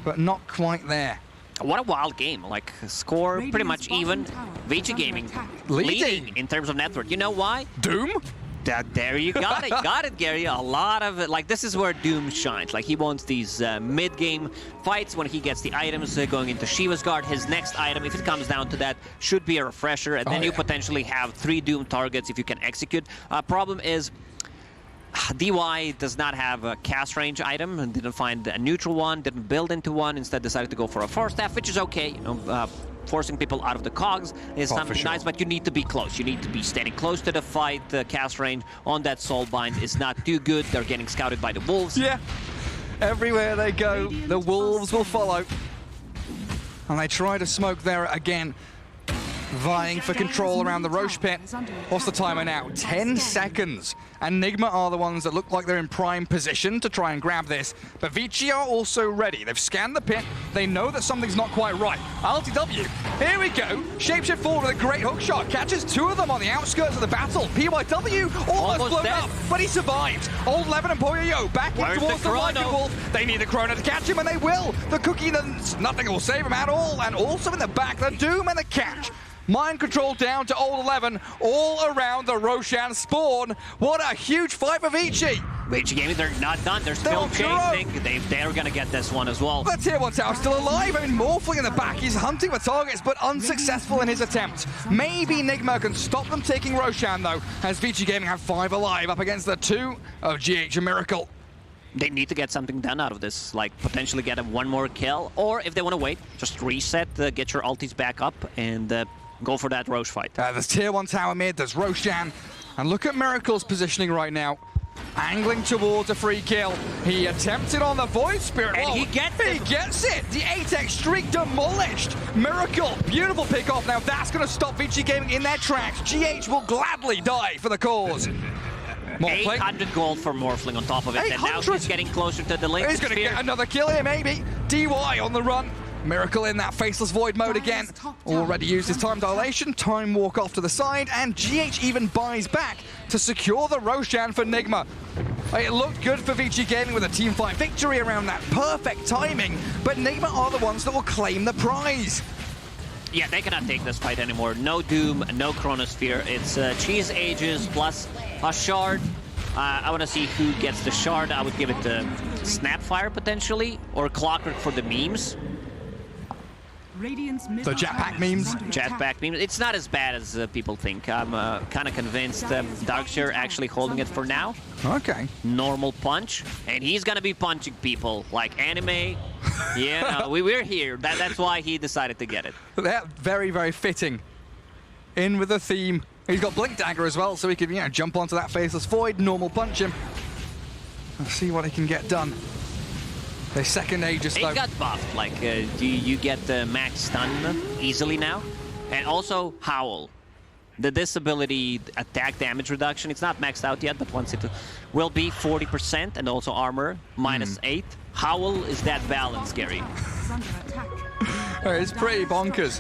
S4: but not quite there.
S5: What a wild game. Like, score pretty much even. Vici Gaming leading in terms of net worth. You know why?
S4: Doom?
S5: There you got it. Got it, Gary. A lot of it. Like, this is where Doom shines. Like, he wants these mid-game fights when he gets the items going into Sheeva's guard. His next item, if it comes down to that, should be a refresher. And then you potentially have 3 Doom targets if you can execute. Problem is, DY does not have a cast range item and didn't find a neutral one, didn't build into one, instead decided to go for a force staff, which is okay. You know, forcing people out of the cogs is something nice, but you need to be close. You need to be standing close to the fight. The cast range on that Soulbind is not too good. They're getting scouted by the Wolves.
S4: Yeah, everywhere they go, the Wolves will follow. And they try to smoke there again, vying for control around the Roche pit. What's the timer now? 10 seconds. And Nigma are the ones that look like they're in prime position to try and grab this. But Vici are also ready. They've scanned the pit. They know that something's not quite right. LTW, here we go. Shapeshift forward with a great hook shot. Catches 2 of them on the outskirts of the battle. PYW almost blown up, but he survives. Old Levin and Poyoyo back in towards the Lyngholt Wolf. They need the Chrono to catch him, and they will. The Cookie, nothing will save him at all. And also in the back, the Doom and the catch. Mind control down to Old 11, all around the Roshan spawn. What a huge fight for Vici.
S5: Vici Gaming, they're not done. They're still chasing. They're going to get this one as well.
S4: The tier 1 tower still alive. I mean, Morphling in the back. He's hunting for targets, but unsuccessful in his attempt. Maybe Nigma can stop them taking Roshan, though, as Vici Gaming have 5 alive up against the 2 of GH and Miracle.
S5: They need to get something done out of this, like potentially get one more kill, or if they want to wait, just reset, get your ultis back up, and go for that Roche fight.
S4: There's tier 1 tower mid, there's Roshan, and look at Miracle's positioning right now. Angling towards a free kill. He attempted on the Void Spirit.
S5: And he gets it.
S4: He gets it. The 8x streak demolished. Miracle, beautiful pick off. Now that's going to stop Vici Gaming in their tracks. GH will gladly die for the cause.
S5: 800 gold for Morphling on top of it. And now he's getting closer to the link.
S4: He's going to get another kill here, maybe. DY on the run. Miracle in that Faceless Void mode again. Already used his time dilation, time walk off to the side, and GH even buys back to secure the Roshan for Nigma. It looked good for Vici Gaming with a team fight victory around that perfect timing, but Nigma are the ones that will claim the prize.
S5: Yeah, they cannot take this fight anymore. No Doom, no Chronosphere. It's Cheese Ages plus a Shard. I want to see who gets the Shard. I would give it to Snapfire potentially, or Clockwork for the memes.
S4: The jetpack memes?
S5: Jetpack memes. It's not as bad as people think. I'm kind of convinced Darkshire actually holding it for now.
S4: Okay.
S5: Normal punch. And he's going to be punching people like anime. Yeah, no, we're here. That's why he decided to get it.
S4: That very, very fitting. In with the theme. He's got Blink Dagger as well, so he can, jump onto that Faceless Void, normal punch him. Let's see what he can get done. The second Aegis, though.
S5: He got buffed. Like, you get the max stun easily now. And also, Howl. The disability attack damage reduction, it's not maxed out yet, but once it will be 40%, and also armor, -8. Howl is that balance, Gary.
S4: It's pretty bonkers.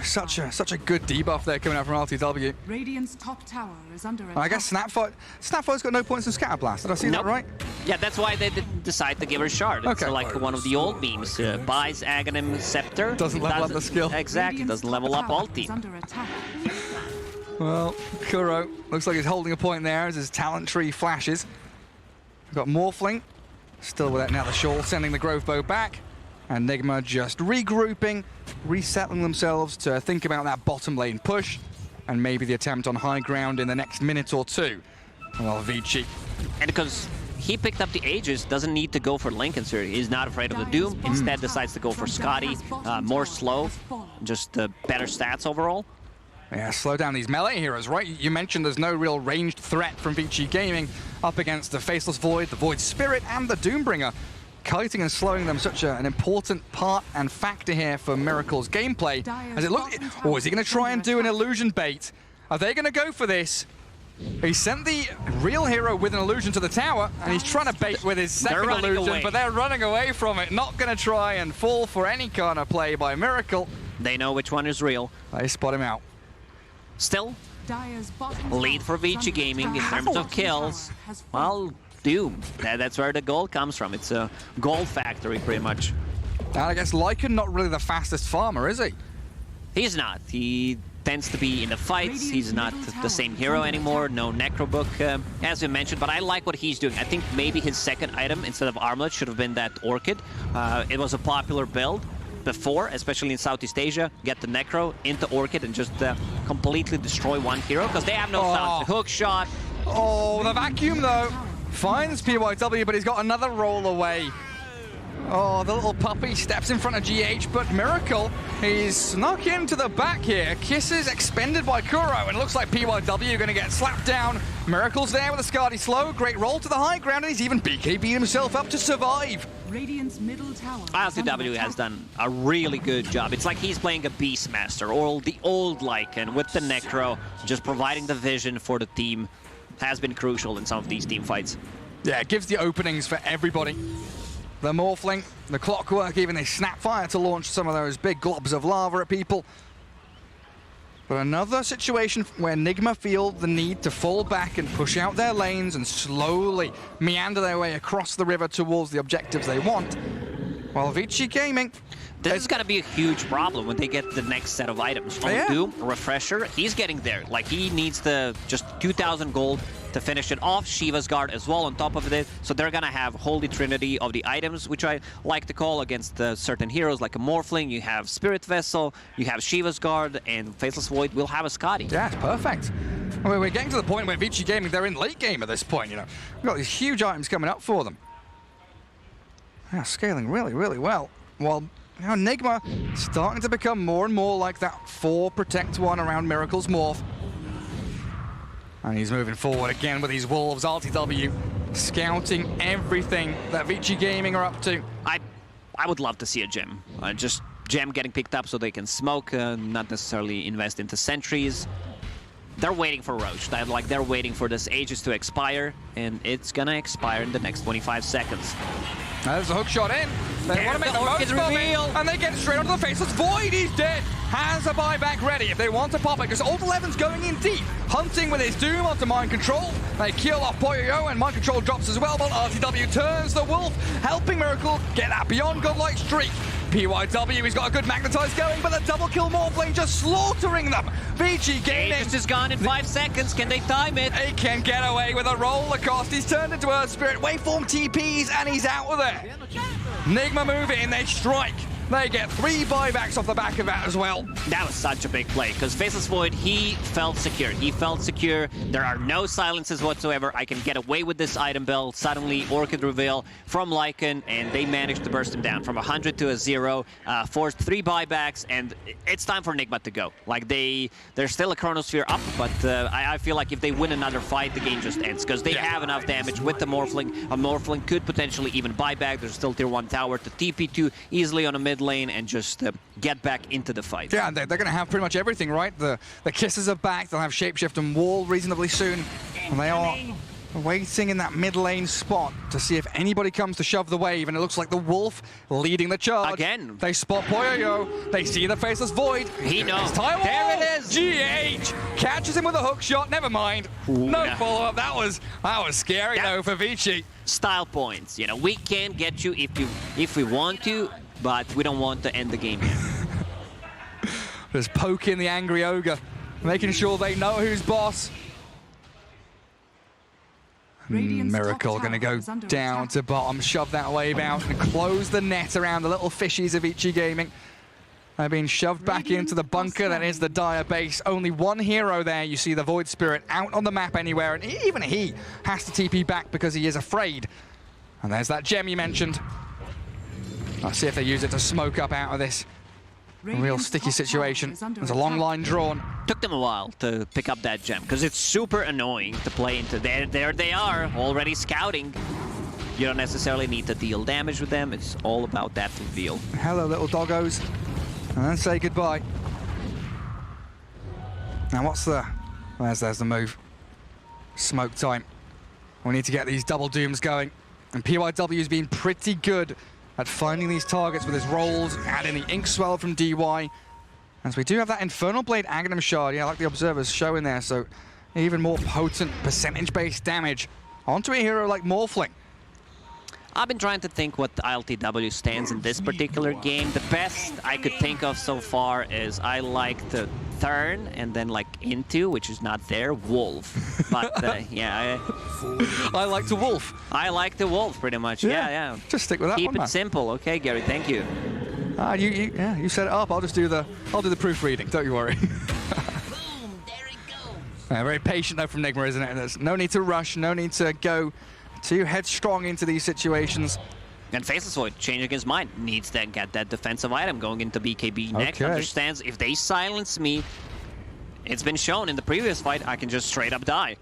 S4: Such a good debuff there coming out from LTW.
S6: Radiant's top tower is under attack.
S4: I guess Snapfire's got no points in Scatter Blast. Did I see that right?
S5: Yeah, that's why they didn't decide to give her Shard. It's like one of the old memes. Buys Aghanim Scepter.
S4: Doesn't level up the skill.
S5: Exactly, doesn't level up ulti.
S4: Well, Kuro looks like he's holding a point there as his talent tree flashes. We've got Morphling. Still with that now, the Shawl sending the Grove Bow back. And Nigma just regrouping, resettling themselves to think about that bottom lane push, and maybe the attempt on high ground in the next minute or two. Well, Vici.
S5: And because he picked up the Aegis, doesn't need to go for Lincoln here. He's not afraid of the Doom. Instead, decides to go for Scotty. More slow, just better stats overall.
S4: Yeah, slow down these melee heroes, right? You mentioned there's no real ranged threat from Vici Gaming up against the Faceless Void, the Void Spirit, and the Doombringer. Kiting and slowing them such an important part and factor here for Miracle's gameplay. As it looks, or is he going to try and do an illusion bait? Are they going to go for this? He sent the real hero with an illusion to the tower, and he's trying to bait with his second illusion, but they're running away from it. Not going to try and fall for any kind of play by Miracle.
S5: They know which one is real.
S4: They spot him out.
S5: Still, lead for Vici Gaming in terms of kills. Well, Doom. That's where the gold comes from. It's a gold factory, pretty much.
S4: And I guess Lycan not really the fastest farmer, is he?
S5: He's not. He tends to be in the fights. He's not the same hero anymore. No Necrobook, as we mentioned, but I like what he's doing. I think maybe his second item instead of Armlet should have been that Orchid. It was a popular build before, especially in Southeast Asia. Get the Necro into Orchid and just completely destroy one hero, because they have no sound. The hook shot.
S4: Oh, the vacuum though. Finds PYW, but he's got another roll away. Oh, the little puppy steps in front of GH, but Miracle, he's snuck into the back here. Kisses expended by Kuro, and it looks like PYW going to get slapped down. Miracle's there with a Skadi slow. Great roll to the high ground, and he's even BKB'd himself up to survive.
S6: Radiant's middle tower.
S5: ILCW has done a really good job. It's like he's playing a Beastmaster, or the old Lycan with the Necro, just providing the vision for the team. Has been crucial in some of these team fights.
S4: Yeah, it gives the openings for everybody. The Morphling, the Clockwork, even the Snapfire to launch some of those big globs of lava at people. But another situation where Nigma feel the need to fall back and push out their lanes and slowly meander their way across the river towards the objectives they want. While Vici Gaming...
S5: This is going to be a huge problem when they get the next set of items. From Doom, Refresher, he's getting there. Like, he needs the just 2,000 gold to finish it off. Shiva's Guard as well on top of it. So they're going to have Holy Trinity of the items, which I like to call against certain heroes like a Morphling. You have Spirit Vessel, you have Shiva's Guard, and Faceless Void will have a Scotty.
S4: Yeah, it's perfect. I mean, we're getting to the point where Vici Gaming, they're in late game at this point, you know. We've got these huge items coming up for them. Yeah, scaling really, really well. While now Nigma starting to become more and more like that 4 protect 1 around Miracle's Morph. And he's moving forward again with these Wolves, RTW, scouting everything that Vici Gaming are up to.
S5: I would love to see a gem. Just gem getting picked up so they can smoke, not necessarily invest into sentries. They're waiting for Roach. They're waiting for this Aegis to expire, and it's gonna expire in the next 25 seconds.
S4: There's a hook shot in. They want to make the most of it, and they get straight onto the Faceless Void. He's dead. Has a buyback ready if they want to pop it, because Old 11's going in deep, hunting with his Doom onto Mind Control. They kill off Poyo, and Mind Control drops as well, but RTW turns the Wolf, helping Miracle get that beyond godlike streak. PYW, he's got a good magnetize going, but the double kill Morphling just slaughtering them. Vici Gaming.
S5: Aegis is gone in 5 seconds. Can they time it?
S4: He can get away with a roller cost. He's turned into Earth Spirit. Waveform TPs, and he's out of there. Nigma move in, they strike. They get 3 buybacks off the back of that as well.
S5: That was such a big play, because Faceless Void, he felt secure. He felt secure. There are no silences whatsoever. I can get away with this item build. Suddenly, Orchid reveal from Lycan, and they managed to burst him down from 100 to a 0, forced 3 buybacks, and it's time for Nigma to go. Like, there's still a Chronosphere up, but I feel like if they win another fight, the game just ends, because they have enough damage with the Morphling. A Morphling could potentially even buy back. There's still tier 1 tower to TP2 easily on a mid lane and just get back into the fight.
S4: Yeah, they're going to have pretty much everything, right? The Kisses are back. They'll have Shapeshift and Wall reasonably soon. And they are waiting in that mid lane spot to see if anybody comes to shove the wave, and it looks like the Wolf leading the charge.
S5: Again.
S4: They spot Poyo. They see the Faceless Void.
S5: He knows.
S4: There
S5: it is.
S4: GH catches him with a hook shot. Never mind. No follow-up. That was scary though for Vici.
S5: Style points. You know, we can get you if we want to, but we don't want to end the game here.
S4: Just poking the angry ogre, making sure they know who's boss. Miracle going to go down to bottom, shove that wave out, and close the net around the little fishies of Vici Gaming. They're being shoved back into the bunker that is the Dire base. Only one hero there. You see the Void Spirit out on the map anywhere, and even he has to TP back because he is afraid. And there's that gem you mentioned. I'll see if they use it to smoke up out of this real sticky situation. There's a long line drawn.
S5: Took them a while to pick up that gem because it's super annoying to play into. There they are, already scouting. You don't necessarily need to deal damage with them. It's all about that reveal.
S4: Hello, little doggos. And then say goodbye. Now what's the... There's the move. Smoke time. We need to get these double dooms going. And PYW's been pretty good at finding these targets with his rolls, adding the ink swell from DY. As we do have that Infernal Blade Aghanim Shard, yeah, like the Observer's showing there, so even more potent percentage-based damage onto a hero like Morphling.
S5: I've been trying to think what ILTW stands in this particular game. The best I could think of so far is I like the Thurn and then like Into, which is not there, Wolf. But yeah.
S4: I like the Wolf.
S5: I like the Wolf pretty much, yeah.
S4: Just stick with that
S5: Keep
S4: one,
S5: it
S4: man.
S5: Simple, okay, Gary, thank you.
S4: You set it up, I'll do the proofreading, don't you worry.
S7: Boom, there it goes.
S4: Very patient though from Nigma, isn't it? There's no need to rush, no need to go too headstrong into these situations.
S5: And Faceless Void, changing his mind, needs to get that defensive item going into BKB next.
S4: Okay.
S5: Understands if they silence me, it's been shown in the previous fight, I can just straight up die.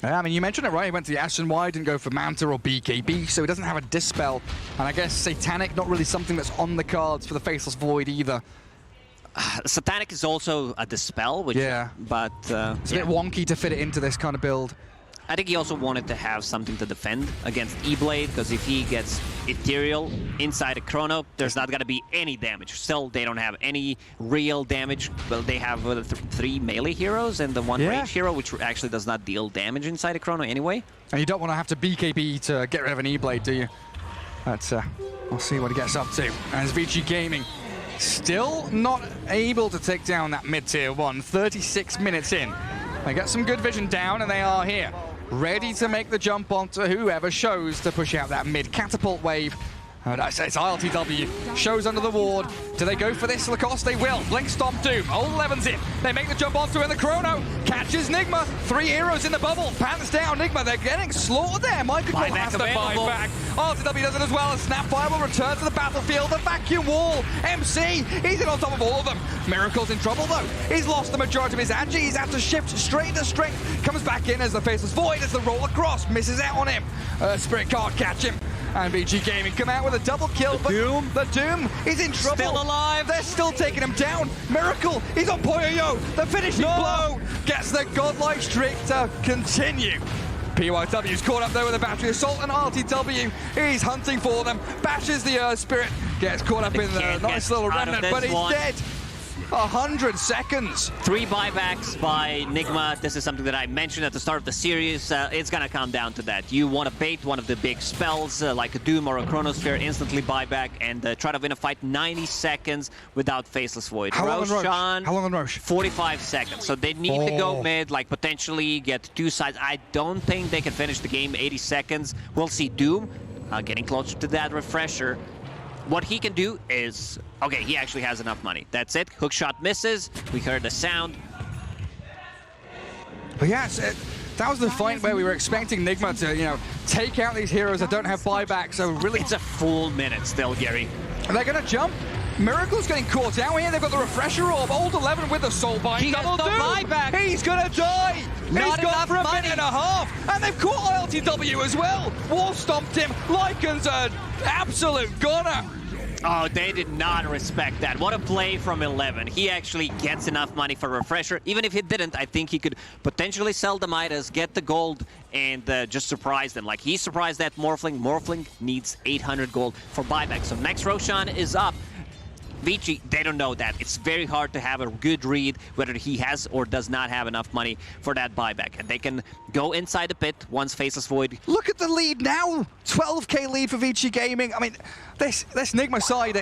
S4: Yeah, I mean, you mentioned it right, he went to the Ashen Y, didn't go for Manta or BKB, so he doesn't have a Dispel. And I guess Satanic, not really something that's on the cards for the Faceless Void either.
S5: Satanic is also a Dispel, which, but
S4: it's a bit wonky to fit it into this kind of build.
S5: I think he also wanted to have something to defend against E-Blade, because if he gets Ethereal inside a Chrono, there's not going to be any damage. Still, they don't have any real damage. Well, they have 3 melee heroes and the 1 range hero, which actually does not deal damage inside a Chrono anyway.
S4: And you don't want to have to BKB to get rid of an E-Blade, do you? But we'll see what he gets up to. As Vici Gaming still not able to take down that mid-tier 1, 36 minutes in. They get some good vision down, and they are here, ready to make the jump onto whoever shows to push out that mid-catapult wave. It's ILTW, shows under the ward. Do they go for this, Lacoste? They will. Blink Stomp Doom, Old 11's in. They make the jump onto it, and the Chrono catches Nigma. 3 heroes in the bubble, pants down Nigma. They're getting slaughtered there. Michael has to buy back. ILTW does it as well, and Snapfire will return to the battlefield. The vacuum wall, MC, he's in on top of all of them. Miracle's in trouble though. He's lost the majority of his Agi. He's had to shift straight into strength. Comes back in as the Faceless Void, as the roll across, misses out on him. Spirit can't catch him. And Vici Gaming come out with a double kill, but the Doom is in trouble.
S5: Still alive.
S4: They're still taking him down. Miracle, he's on Poyo. The finishing blow gets the godlike streak to continue. PYW's caught up there with a battery assault, and RTW is hunting for them. Bashes the Earth Spirit, gets caught up in the nice little remnant, but he's dead. 100 seconds.
S5: 3 buybacks by Nigma. This is something that I mentioned at the start of the series. It's gonna come down to that. You want to bait one of the big spells, like a Doom or a Chronosphere, instantly buyback, and try to win a fight 90 seconds without Faceless Void.
S4: How long on Roche?
S5: 45 seconds. So they need to go mid, like potentially get 2 sides. I don't think they can finish the game 80 seconds. We'll see Doom getting closer to that refresher. What he can do is, okay, he actually has enough money. That's it. Hookshot misses. We heard the sound.
S4: But yes, that was the fight where we were expecting Nigma to, take out these heroes that don't have buyback. So really,
S5: it's a full minute still, Gary.
S4: They're gonna jump. Miracle's getting caught out here. They've got the refresher orb. Old 11 with the soul bind.
S5: He
S4: Double
S5: has no
S4: Doom.
S5: buyback.
S4: He's gonna die.
S5: Not
S4: He's gone for a
S5: money.
S4: minute and a half, and they've caught ILTW as well. Wall stomped him. Lycan's an absolute goner.
S5: Oh, they did not respect that. What a play from 11. He actually gets enough money for refresher. Even if he didn't, I think he could potentially sell the Midas, get the gold, and just surprise them. Like he surprised that Morphling. Morphling needs 800 gold for buyback. So next Roshan is up. Vici, they don't know that. It's very hard to have a good read whether he has or does not have enough money for that buyback. And they can go inside the pit once Faceless Void.
S4: Look at the lead now. 12k lead for Vici Gaming. I mean, this Nigma side,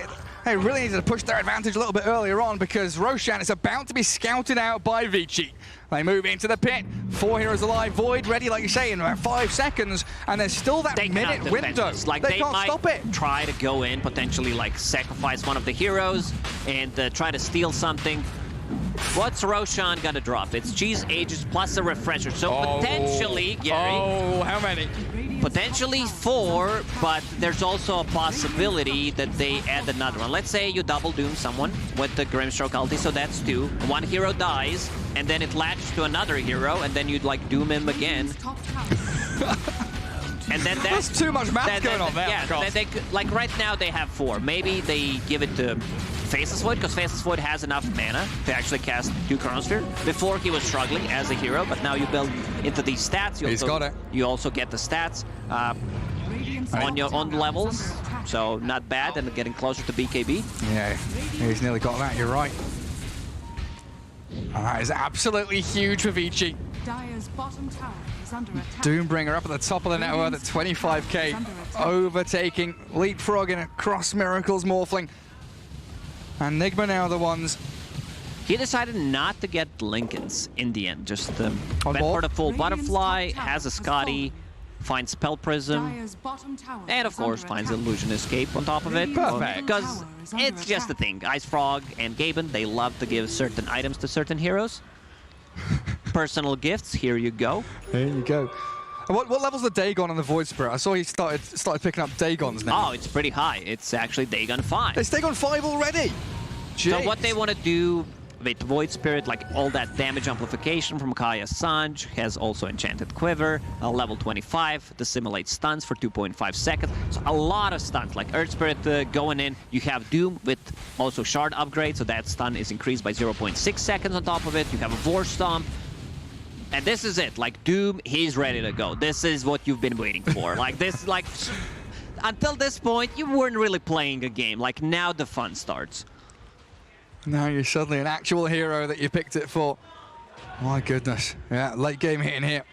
S4: They really needed to push their advantage a little bit earlier on because Roshan is about to be scouted out by Vici. They move into the pit. 4 heroes alive. Void ready, like you say, in about 5 seconds. And there's still that minute window.
S5: Like
S4: they can't
S5: might
S4: stop it.
S5: Try to go in, potentially like sacrifice one of the heroes and try to steal something. What's Roshan gonna drop? It's Cheese Ages plus a refresher. So potentially, Gary.
S4: Oh, how many?
S5: Potentially 4, but there's also a possibility that they add another one. Let's say you double doom someone with the Grimstroke ulti, so that's 2. 1 hero dies, and then it latches to another hero, and then you'd like doom him again. And then
S4: that's too much math going on there.
S5: Yeah, like right now they have 4. Maybe they give it to Faceless Void, because Faceless Void has enough mana to actually cast 2 Chronosphere. Before he was struggling as a hero, but now you build into these stats. You also get the stats on your own levels, so not bad, and getting closer to BKB.
S4: Yeah, he's nearly got that, you're right. That is absolutely huge for Vici.
S6: Dire's bottom tower is under attack.
S4: Doombringer up at the top of the net worth at 25k, overtaking, leapfrogging across Miracle's Morphling. And Nigma now the ones.
S5: He decided not to get Lincolns in the end, just went for the full Butterfly, has a Scotty, finds Spell Prism, and of course finds Illusion Escape on top of it.
S4: Perfect.
S5: Because it's just the thing. Ice Frog and Gaben, they love to give certain items to certain heroes. Personal gifts, here you go.
S4: There you go. What level's the Dagon on the Void Spirit? I saw he started picking up Dagons now.
S5: Oh, it's pretty high. It's actually Dagon 5.
S4: It's Dagon 5 already? Jeez.
S5: So what they want to do with Void Spirit, like all that damage amplification from Kaya's Sanj, has also Enchanted Quiver, level 25, to simulate stuns for 2.5 seconds. So a lot of stuns, like Earth Spirit going in. You have Doom with also Shard upgrade, so that stun is increased by 0.6 seconds on top of it. You have a Vor Stomp. And this is it, like Doom, he's ready to go. This is what you've been waiting for. Like this, like, until this point, you weren't really playing a game. Like now the fun starts.
S4: Now you're suddenly an actual hero that you picked it for. My goodness. Yeah, late game hitting here.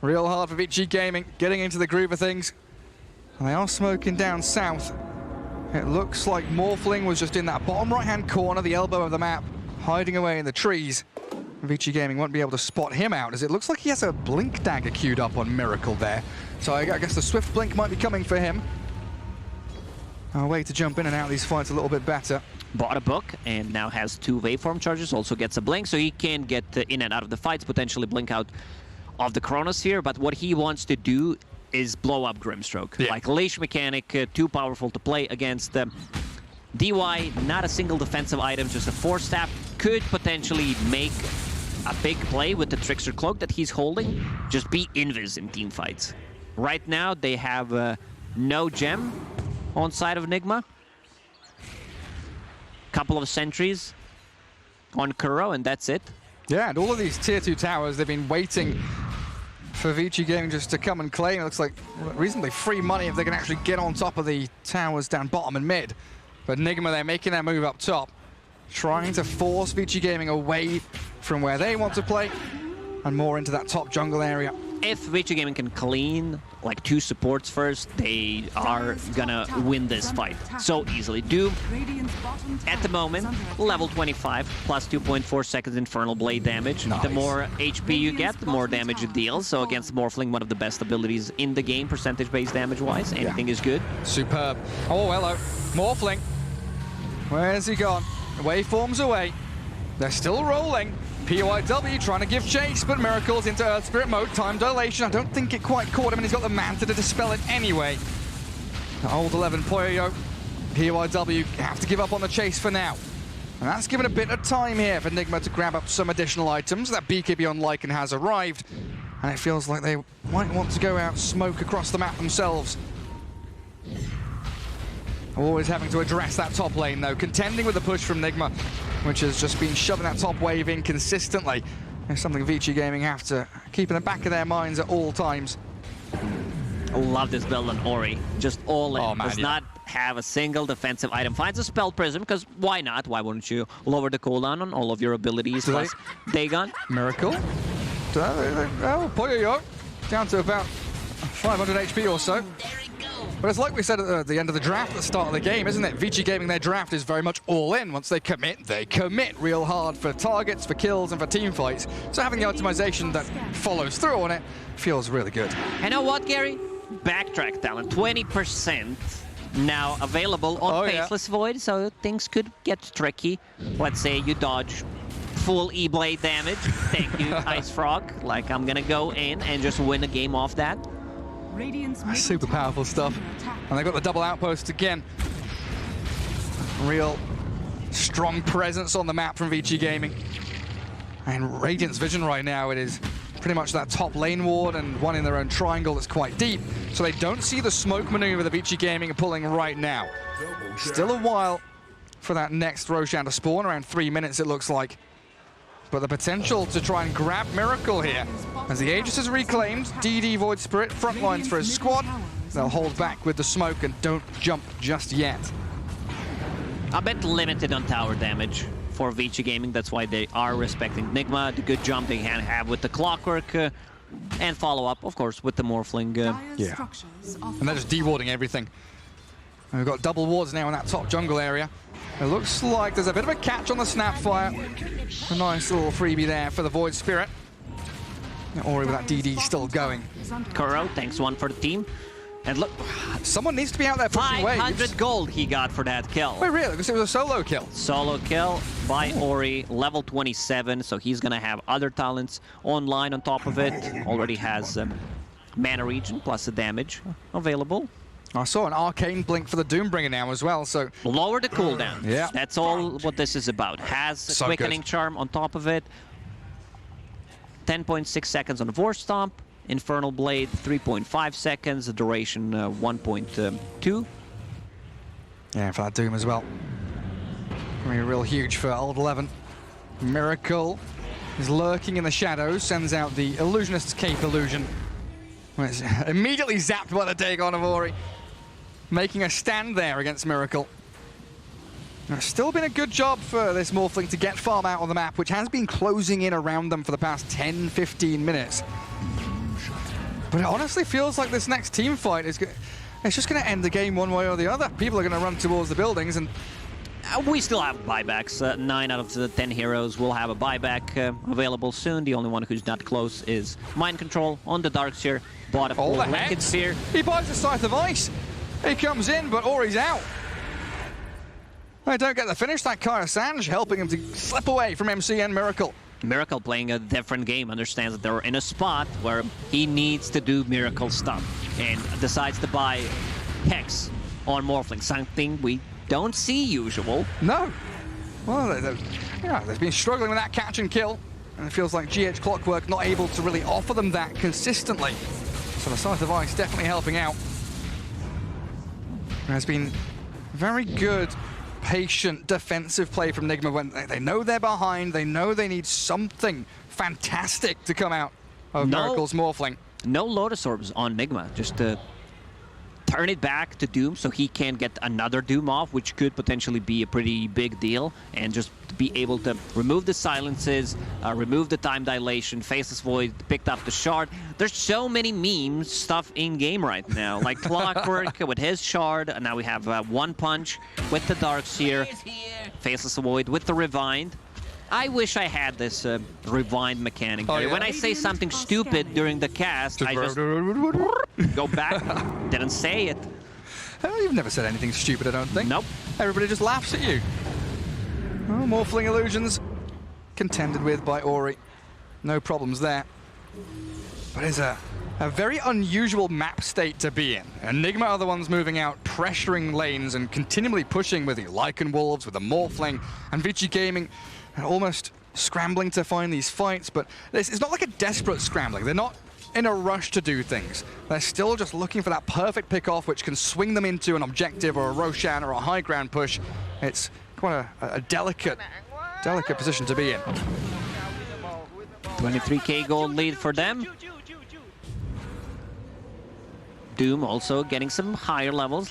S4: Real hard for Vici Gaming, getting into the groove of things. And they are smoking down south. It looks like Morphling was just in that bottom right-hand corner, the elbow of the map, hiding away in the trees. Vici Gaming won't be able to spot him out, as it looks like he has a Blink Dagger queued up on Miracle there. So I guess the Swift Blink might be coming for him. A way to jump in and out of these fights a little bit better.
S5: Bought a book and now has 2 waveform charges, also gets a blink, so he can get in and out of the fights, potentially blink out of the Chronosphere, but what he wants to do is blow up Grimstroke. Yeah. Like Leash mechanic, too powerful to play against DY, not a single defensive item, just a Force Staff, could potentially make a big play with the Trickster Cloak that he's holding, just be invis in team fights. Right now they have no gem on side of Nigma. Couple of sentries on Kuro, and that's it.
S4: Yeah, and all of these tier 2 towers, they've been waiting for Vici Gaming just to come and claim. It looks like reasonably free money if they can actually get on top of the towers down bottom and mid. But Nigma, they're making their move up top, trying to force Vici Gaming away from where they want to play and more into that top jungle area.
S5: If Vici Gaming can clean like 2 supports first, they are gonna win this fight so easily. Doom, at the moment, level 25, plus 2.4 seconds Infernal Blade damage. Nice. The more HP you get, the more damage it deals. So against Morphling, one of the best abilities in the game, percentage-based damage-wise. Anything is good.
S4: Superb. Oh, hello. Morphling. Where's he gone? Waveforms away. They're still rolling. PYW trying to give chase, but Miracle's into Earth Spirit mode. Time dilation. I don't think it quite caught him, and he's got the Manta to dispel it anyway. The old 11 Poyo. PYW have to give up on the chase for now. And that's given a bit of time here for Nigma to grab up some additional items. That BKB on Lycan has arrived, and it feels like they might want to go out, smoke across the map themselves. Always having to address that top lane, though. Contending with the push from Nigma, which has just been shoving that top wave in consistently. It's something Vici Gaming have to keep in the back of their minds at all times.
S5: I love this build on Ori. Just all in.
S4: Oh, man,
S5: does not have a single defensive item. Finds a Spell Prism, because why not? Why wouldn't you lower the cooldown on all of your abilities plus Dagon?
S4: Miracle. Oh, Poyo down to about 500 HP or so. But it's like we said at the end of the draft at the start of the game, isn't it? Vici Gaming, their draft is very much all in. Once they commit real hard for targets, for kills, and for team fights. So having the optimization that follows through on it feels really good.
S5: You know what, Gary? Backtrack talent, 20% now available on Faceless Void, so things could get tricky. Let's say you dodge full E-Blade damage. Thank you, Ice Frog. Like, I'm gonna go in and just win a game off that.
S4: Super powerful stuff. And they've got the double outpost again. Real strong presence on the map from Vici Gaming. And Radiant's vision right now, it is pretty much that top lane ward and one in their own triangle that's quite deep. So they don't see the smoke maneuver that Vici Gaming are pulling right now. Still a while for that next Roshan to spawn, around 3 minutes it looks like. But the potential to try and grab Miracle here. As the Aegis is reclaimed, DD Void Spirit front lines for his squad. They'll hold back with the smoke and don't jump just yet.
S5: A bit limited on tower damage for Vici Gaming. That's why they are respecting Nigma, the good jump they can have with the clockwork, and follow up, of course, with the Morphling.
S4: And they're just de-warding everything. And we've got double wards now in that top jungle area. It looks like there's a bit of a catch on the Snapfire. A nice little freebie there for the Void Spirit. Ori with that DD still going.
S5: Kuro, thanks one for the team. And look,
S4: someone needs to be out there pushing waves.
S5: 500 gold he got for that kill.
S4: Wait, really? Because it was a solo kill.
S5: Solo kill by Ori, level 27, so he's gonna have other talents online on top of it. Already has mana regen plus the damage available.
S4: I saw an arcane blink for the Doombringer now as well, so...
S5: Lower the cooldown.
S4: Yeah.
S5: That's all what this is about. Has a quickening charm on top of it. 10.6 seconds on the Vorse Stomp. Infernal Blade, 3.5 seconds. The duration, 1.2.
S4: Yeah, for that Doom as well. I mean, real huge for Old 11. Miracle is lurking in the shadows, sends out the Illusionist's Cape Illusion. Well, it's immediately zapped by the Dagon of Ori. Making a stand there against Miracle. It's still been a good job for this Morphling to get farm out on the map, which has been closing in around them for the past 10-15 minutes. But it honestly feels like this next team fight is it's just going to end the game one way or the other. People are going to run towards the buildings, and
S5: we still have buybacks. 9 out of the 10 heroes will have a buyback available soon. The only one who's not close is Mind Control on the Darkseer. Bought a full Wicked Spear.
S4: He buys the Scythe of Ice. He comes in, but Ori's out. They don't get the finish. That Kaya Sanj helping him to slip away from MC and Miracle.
S5: Miracle playing a different game, understands that they're in a spot where he needs to do Miracle stuff and decides to buy Hex on Morphling, something we don't see usual.
S4: No. Well, they've been struggling with that catch and kill, and it feels like GH Clockwork not able to really offer them that consistently. So the Scythe of Ice definitely helping out. There's been very good, patient, defensive play from Nigma when they know they're behind, they know they need something fantastic to come out of Miracle's Morphling.
S5: No Lotus Orbs on Nigma, just to turn it back to Doom so he can get another Doom off, which could potentially be a pretty big deal, and just be able to remove the silences, remove the time dilation. Faceless Void picked up the shard. There's so many memes stuff in game right now, like Clockwork with his shard, and now we have One Punch with the Darkseer, Faceless Void with the Rewind. I wish I had this rewind mechanic. Oh, yeah? When I say something stupid during the cast, I just go back, didn't say it.
S4: You've never said anything stupid, I don't think.
S5: Nope.
S4: Everybody just laughs at you. Oh, Morphling Illusions contended with by Ori. No problems there. But it's a very unusual map state to be in. Enigma are the ones moving out, pressuring lanes and continually pushing with the Lycan Wolves, with the Morphling, and Vici Gaming almost scrambling to find these fights, but it's not like a desperate scrambling. They're not in a rush to do things. They're still just looking for that perfect pick-off which can swing them into an objective or a Roshan or a high ground push. It's quite a delicate position to be in.
S5: 23k gold lead for them. Doom also getting some higher levels,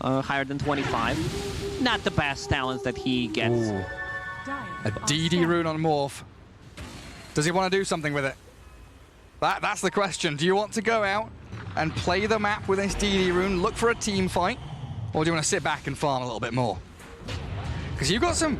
S5: higher than 25. Not the best talents that he gets.
S4: Ooh. A DD rune on Morph. Does he want to do something with it? That's the question. Do you want to go out and play the map with this DD rune, look for a team fight, or do you want to sit back and farm a little bit more? Because you've got some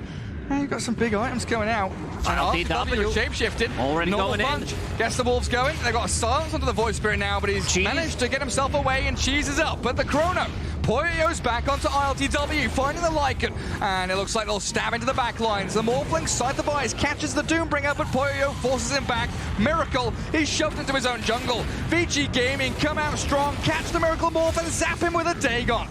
S4: big items coming out. And RTW shapeshifted.
S5: Already
S4: Normal
S5: going
S4: punch.
S5: in.
S4: Gets the wolves going. They've got a silence onto the Void Spirit now, but he's managed to get himself away and cheeses up. But the chrono. Poyo's back onto ILTW, finding the Lycan, and it looks like they'll stab into the back lines. The Morphling side the buys, catches the Doombringer, but Poyo forces him back. Miracle, he's shoved into his own jungle. VG Gaming come out strong, catch the Miracle Morph and zap him with a Dagon.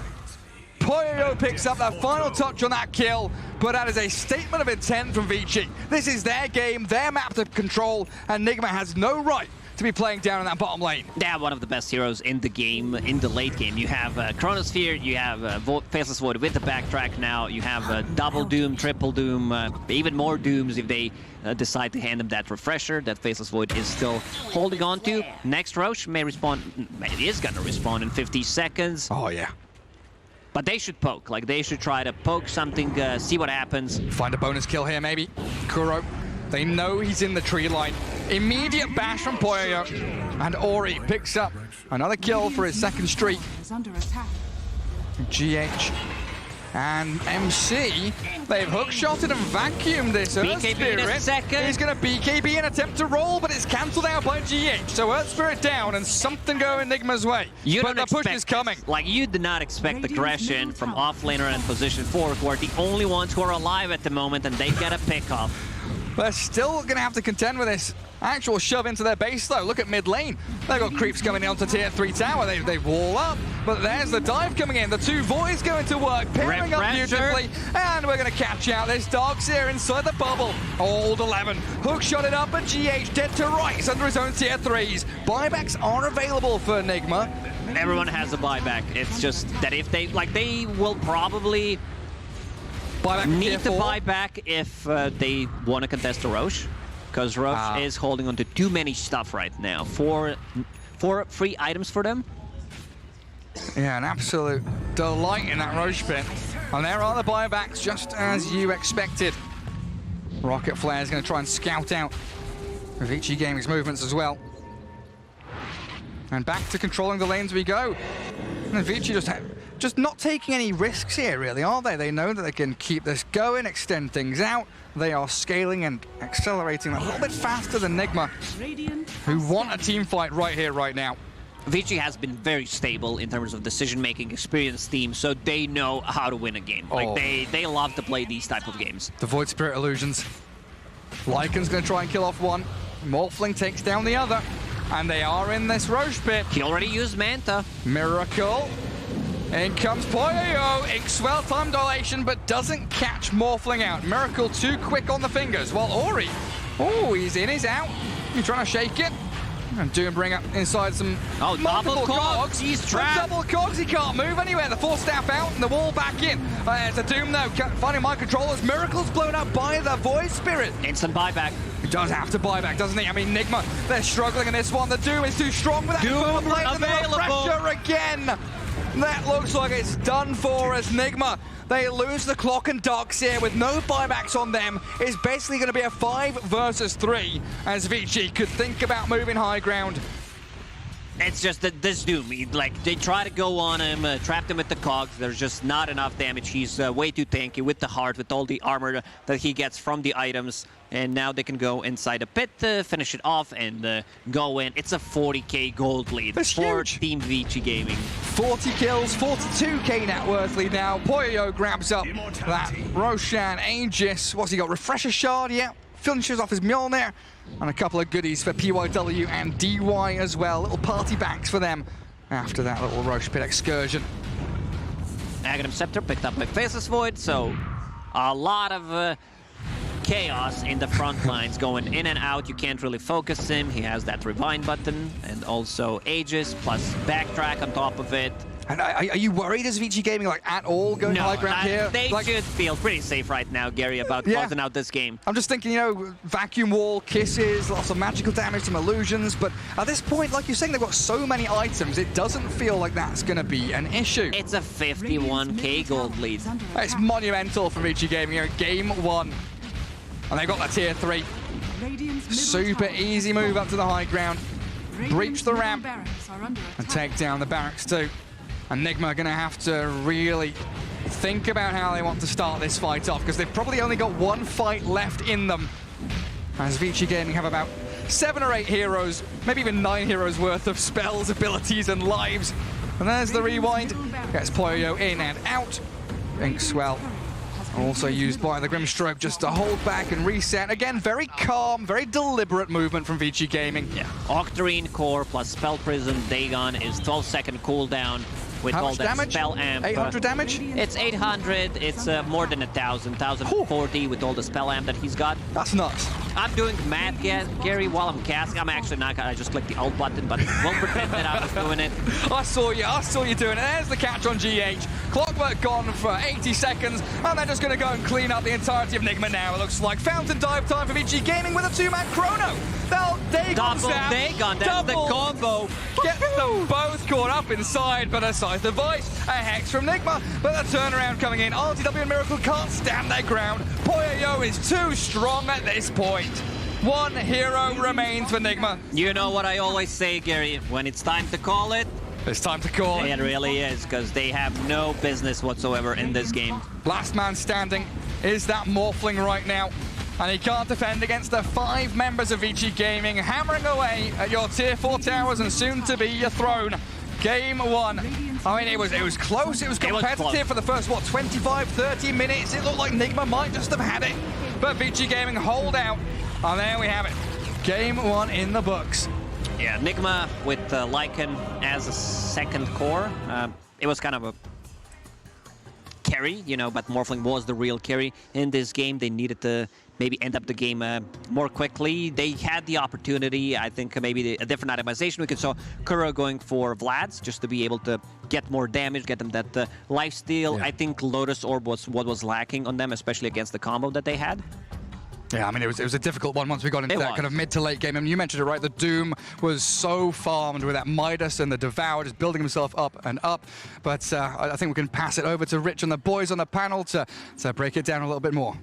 S4: Poyo picks up that final touch on that kill, but that is a statement of intent from Vici. This is their game, their map to control, and Nigma has no right to be playing down in that bottom lane.
S5: Yeah, one of the best heroes in the game, in the late game. You have Chronosphere, you have Faceless Void with the backtrack now, you have double Doom, triple Doom, even more Dooms if they decide to hand them that refresher that Faceless Void is still holding on to. Next Roche may respawn, it is gonna respawn in 50 seconds.
S4: Oh yeah.
S5: But they should poke, like they should try to poke something, see what happens.
S4: Find a bonus kill here maybe. Kuro, they know he's in the tree line. Immediate bash from Poyo, and Ori picks up another kill for his second streak.
S6: Is under attack.
S4: GH and MC, they've hookshotted and vacuumed this Earth
S5: BKB
S4: Spirit.
S5: in a second.
S4: He's going to BKB and attempt to roll, but it's cancelled out by GH. So Earth Spirit down and something going Nigma's way. But the push is coming.
S5: Like, you did not expect aggression from offlaner and position 4, who are the only ones who are alive at the moment, and they get a pick off.
S4: They're still going to have to contend with this actual shove into their base, though. Look at mid lane. They've got creeps coming in onto tier 3 tower. They wall up, but there's the dive coming in. The two Voids going to work, pairing up beautifully, and we're going to catch out this Darkseer inside the bubble. Old 11. Hook shot it up, and GH dead to rights under his own tier 3s. Buybacks are available for Nigma.
S5: Everyone has a buyback. It's just that if they, like, they will probably need to buy back if they want to contest a Roche, because Roche is holding on to too many stuff right now. Four free items for them.
S4: Yeah, an absolute delight in that Roche pit. And there are the buybacks, just as you expected. Rocket Flare is going to try and scout out Vici Gaming's movements as well. And back to controlling the lanes we go. And Vici just not taking any risks here, really, are they? They know that they can keep this going, extend things out. They are scaling and accelerating a little bit faster than Nigma, who want a team fight right here, right now.
S5: Vici has been very stable in terms of decision-making, experienced team, so they know how to win a game. Like, they love to play these type of games.
S4: The Void Spirit illusions. Lycan's going to try and kill off one. Morphling takes down the other. And they are in this Roche pit.
S5: He already used Manta.
S4: Miracle. In comes Poyo. Inkswell time dilation, but doesn't catch Morphling out. Miracle too quick on the fingers. While Ori, he's in, he's out. He's trying to shake it. And Doombringer inside some
S5: double cogs. He's trapped.
S4: Double cogs, he can't move anywhere. The force staff out and the wall back in. It's a Doom though, finding my controllers. Miracle's blown up by the Void Spirit.
S5: Instant buyback.
S4: He does have to buy back, doesn't he? I mean, Nigma, they're struggling in this one. The Doom is too strong with that Doom blade and the refresher again. That looks like it's done for as Nigma. They lose the clock and Darkseer with no buybacks on them. It's basically going to be a 5 versus 3 as Vici could think about moving high ground.
S5: It's just that this Doom, they try to go on him, trap him with the cogs. There's just not enough damage. He's way too tanky with the heart, with all the armor that he gets from the items. And now they can go inside a pit, finish it off, and go in. It's a 40k gold lead for Team Vici Gaming.
S4: 40 kills, 42k net worth lead now. Poyo grabs up that Roshan Aegis. What's he got? Refresher Shard, yeah. Finishes off his Mjolnir. And a couple of goodies for PYW and DY as well. Little party backs for them after that little Roche pit excursion.
S5: Aghanim Scepter picked up by Faceless Void, so a lot of chaos in the front lines, going in and out. You can't really focus him. He has that rewind button and also Aegis plus backtrack on top of it.
S4: And are you worried as Vici Gaming at all going high ground here?
S5: They should feel pretty safe right now, Gary, about closing out this game.
S4: I'm just thinking, vacuum wall, kisses, lots of magical damage, some illusions, but at this point, like you're saying, they've got so many items, it doesn't feel like that's going to be an issue.
S5: It's a 51k gold lead.
S4: It's monumental for Vici Gaming here, game 1. And they've got that tier 3. Super easy move up to the high ground. breach the ramp
S6: barracks are under
S4: and
S6: attack.
S4: take down the barracks too. And Nigma are going to have to really think about how they want to start this fight off, because they've probably only got one fight left in them. As Vici Gaming have about 7 or 8 heroes, maybe even 9 heroes worth of spells, abilities, and lives. And there's the rewind. Gets Poyo in and out. Inkswell also used by the Grimstroke just to hold back and reset. Again, very calm, very deliberate movement from Vici Gaming.
S5: Yeah, Octarine Core plus Spell Prism Dagon is 12-second cooldown with
S4: How
S5: all
S4: much
S5: that
S4: damage?
S5: spell amp.
S4: 800 damage?
S5: It's 800, it's more than 1,040 with all the spell amp that he's got.
S4: That's nuts.
S5: I'm doing math, Gary, while I'm casting. I'm actually not, I just clicked the alt button, but won't pretend that I was doing it.
S4: I saw you doing it. There's the catch on GH. Clockwork gone for 80 seconds, and they're just going to go and clean up the entirety of Nigma now. It looks like fountain dive time for Vici Gaming with a 2-man chrono. Dagon's
S5: Double
S4: down.
S5: Dagon, that's the combo.
S4: Get them both caught up inside, but a scythe device, a hex from Nigma, but the turnaround coming in. RTW and Miracle can't stand their ground. Poyo is too strong at this point. One hero remains for Nigma.
S5: You know what I always say, Gary, when it's time to call it,
S4: It's time to call it.
S5: it really is, because they have no business whatsoever in this game.
S4: Last man standing is that Morphling right now. And he can't defend against the 5 members of Vici Gaming, hammering away at your tier 4 towers and soon to be your throne. Game 1. I mean, it was close, it was competitive for the first, 25, 30 minutes. It looked like Nigma might just have had it. But Vici Gaming hold out, and there we have it. Game 1 in the books.
S5: Yeah, Nigma with Lycan as a second core. It was kind of a carry, you know, but Morphling was the real carry in this game. They needed to maybe end up the game more quickly. They had the opportunity, I think maybe a different itemization. We could saw Kuro going for Vlad's just to be able to get more damage, get them that lifesteal.
S4: Yeah.
S5: I think Lotus Orb was what was lacking on them, especially against the combo that they had.
S4: Yeah, I mean, it was a difficult one once we got into that kind of mid to late game. I mean, you mentioned it, right? The Doom was so farmed with that Midas and the Devour just building himself up and up. But I think we can pass it over to Rich and the boys on the panel to break it down a little bit more.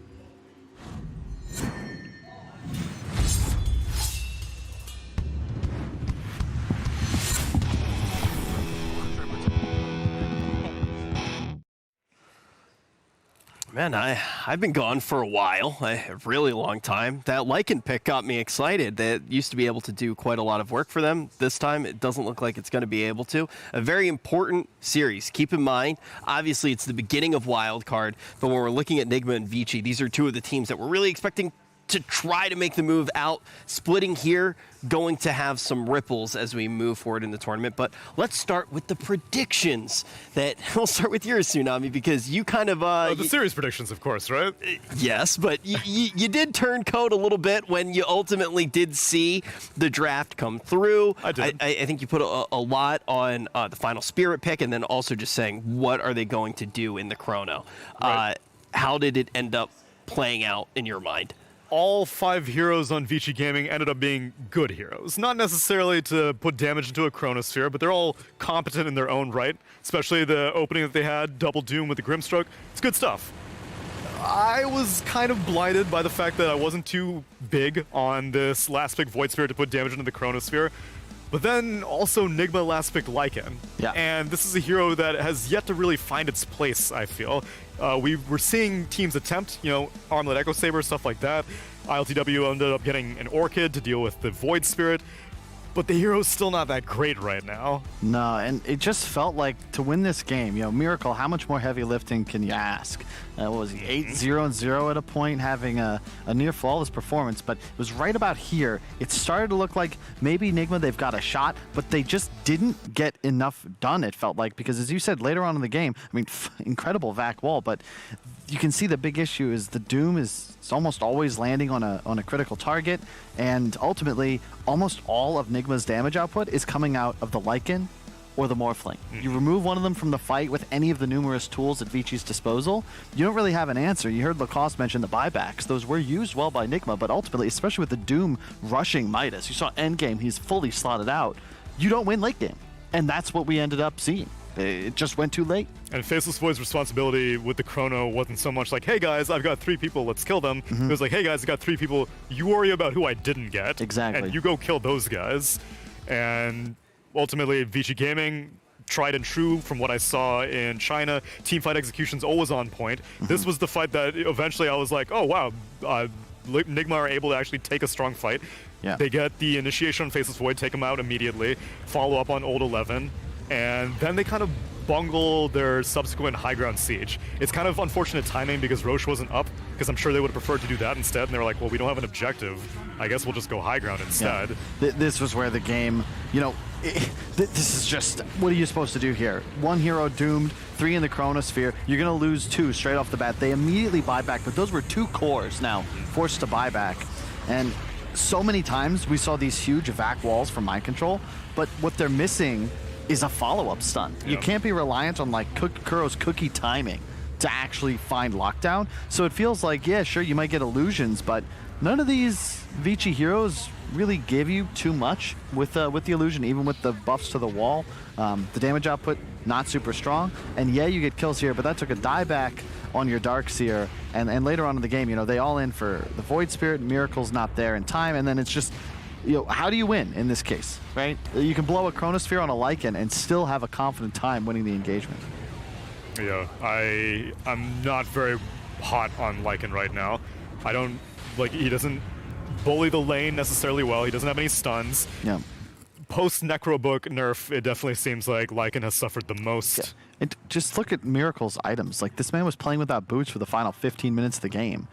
S3: Man, I've been gone for a while, a really long time. That Lycan pick got me excited. That used to be able to do quite a lot of work for them. This time, it doesn't look like it's going to be able to. A very important series. Keep in mind, obviously, it's the beginning of WildCard, but when we're looking at Nigma and Vici, these are two of the teams that we're really expecting to try to make the move out. Splitting here, going to have some ripples as we move forward in the tournament. But let's start with the predictions. We'll start with yours, Tsunami, because you kind of...
S2: the series predictions, of course, right?
S3: Yes, but you did turn code a little bit when you ultimately did see the draft come through.
S2: I did.
S3: I think you put a lot on the final Spirit pick, and then also just saying, what are they going to do in the chrono?
S2: Right.
S3: How did it end up playing out in your mind?
S2: All 5 heroes on Vici Gaming ended up being good heroes. Not necessarily to put damage into a Chronosphere, but they're all competent in their own right, especially the opening that they had, Double Doom with the Grimstroke. It's good stuff. I was kind of blinded by the fact that I wasn't too big on this last pick Void Spirit to put damage into the Chronosphere. But then also Nigma last picked Lycan.
S1: Yeah.
S2: And this is a hero that has yet to really find its place, I feel. We're seeing teams attempt, Armlet Echo Saber, stuff like that. ILTW ended up getting an Orchid to deal with the Void Spirit. But the hero's still not that great right now.
S1: No, and it just felt like to win this game, Miracle, how much more heavy lifting can you ask? What was he, 8-0-0 at a point, having a near flawless performance, but it was right about here. It started to look like maybe Nigma, they've got a shot, but they just didn't get enough done, it felt like, because as you said, later on in the game, I mean, incredible vac wall, but you can see the big issue is the Doom is almost always landing on a critical target, and ultimately, almost all of Nigma's damage output is coming out of the Lycan or the Morphling. You remove one of them from the fight with any of the numerous tools at Vici's disposal, you don't really have an answer. You heard Lacoste mention the buybacks. Those were used well by Nigma, but ultimately, especially with the Doom rushing Midas, you saw endgame, he's fully slotted out. You don't win late game, and that's what we ended up seeing. It just went too late.
S2: And Faceless Void's responsibility with the Chrono wasn't so much like, hey guys, I've got 3 people, let's kill them. It was like, hey guys, I've got 3 people, you worry about who I didn't get.
S1: Exactly.
S2: And you go kill those guys. And ultimately, Vici Gaming, tried and true from what I saw in China, teamfight execution's always on point. This was the fight that eventually I was like, oh wow, Nigma are able to actually take a strong fight.
S1: Yeah.
S2: They get the initiation on Faceless Void, take them out immediately, follow up on Old 11, and then they kind of bungle their subsequent high ground siege. It's kind of unfortunate timing because Roche wasn't up, because I'm sure they would have preferred to do that instead, and they were like, well, we don't have an objective. I guess we'll just go high ground instead.
S1: Yeah. This was where the game, you know, this is just, what are you supposed to do here? One hero doomed, 3 in the Chronosphere. You're going to lose 2 straight off the bat. They immediately buy back, but those were 2 cores now forced to buy back. And so many times we saw these huge evac walls from Mind Control, but what they're missing is a follow-up stun. You can't be reliant on like Kuro's cookie timing to actually find lockdown. So it feels like, yeah, sure, you might get illusions, but none of these Vici heroes really give you too much with the illusion, even with the buffs to the wall. The damage output, not super strong. And yeah, you get kills here, but that took a dieback on your Darkseer. And later on in the game, you know, they all in for the Void Spirit, Miracle's not there in time, and then it's just, you know, how do you win in this case, right? You can blow a Chronosphere on a Lycan and still have a confident time winning the engagement.
S2: Yeah, I'm not very hot on Lycan right now. I don't, like, he doesn't bully the lane necessarily well. He doesn't have any stuns.
S1: Yeah.
S2: Post-Necrobook nerf, it definitely seems like Lycan has suffered the most.
S1: Yeah. And just look at Miracle's items. Like, this man was playing without boots for the final 15 minutes of the game.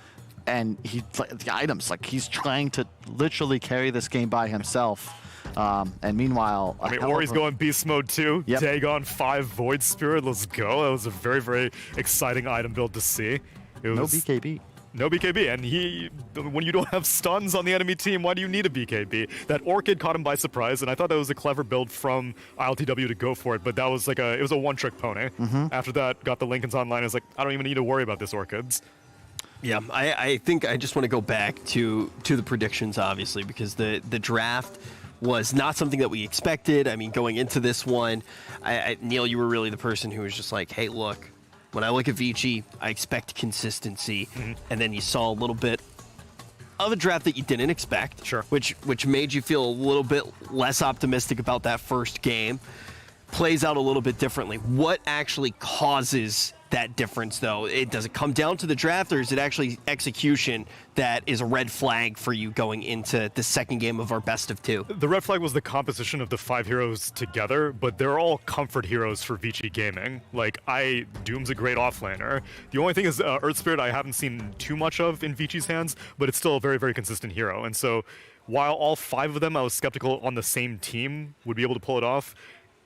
S1: And the items, like, he's trying to literally carry this game by himself. And meanwhile,
S2: I mean, Ori's going beast mode too.
S1: Yep.
S2: Dagon 5 Void Spirit. Let's go. That was a very, very exciting item build to see. It was,
S1: no BKB.
S2: No BKB, and when you don't have stuns on the enemy team, why do you need a BKB? That Orchid caught him by surprise, and I thought that was a clever build from ILTW to go for it, but that was like it was a one-trick pony. After that, got the Lincolns online, I was like, I don't even need to worry about this Orchids.
S3: Yeah, I think I just want to go back to the predictions, obviously, because the draft was not something that we expected. I mean, going into this one, Neil, you were really the person who was just like, hey, look, when I look at Vici, I expect consistency, and then you saw a little bit of a draft that you didn't expect, which made you feel a little bit less optimistic about that first game. Plays out a little bit differently. What actually causes that difference, though? Does it come down to the draft, or is it actually execution that is a red flag for you going into the second game of our best of 2?
S2: The red flag was the composition of the 5 heroes together, but they're all comfort heroes for Vici Gaming. Like, Doom's a great offlaner. The only thing is Earth Spirit I haven't seen too much of in Vici's hands, but it's still a very, very consistent hero. And so while all 5 of them I was skeptical on the same team would be able to pull it off,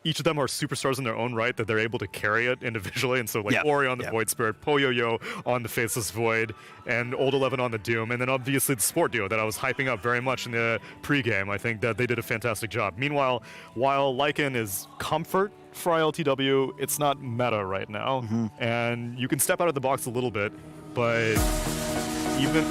S2: each of them are superstars in their own right, that they're able to carry it individually. And so, like, Ori on the Void Spirit, Poyo-Yo on the Faceless Void, and Old 11 on the Doom. And then obviously the support duo that I was hyping up very much in the pregame. I think that they did a fantastic job. Meanwhile, while Lycan is comfort for ILTW, it's not meta right now. And you can step out of the box a little bit, but even...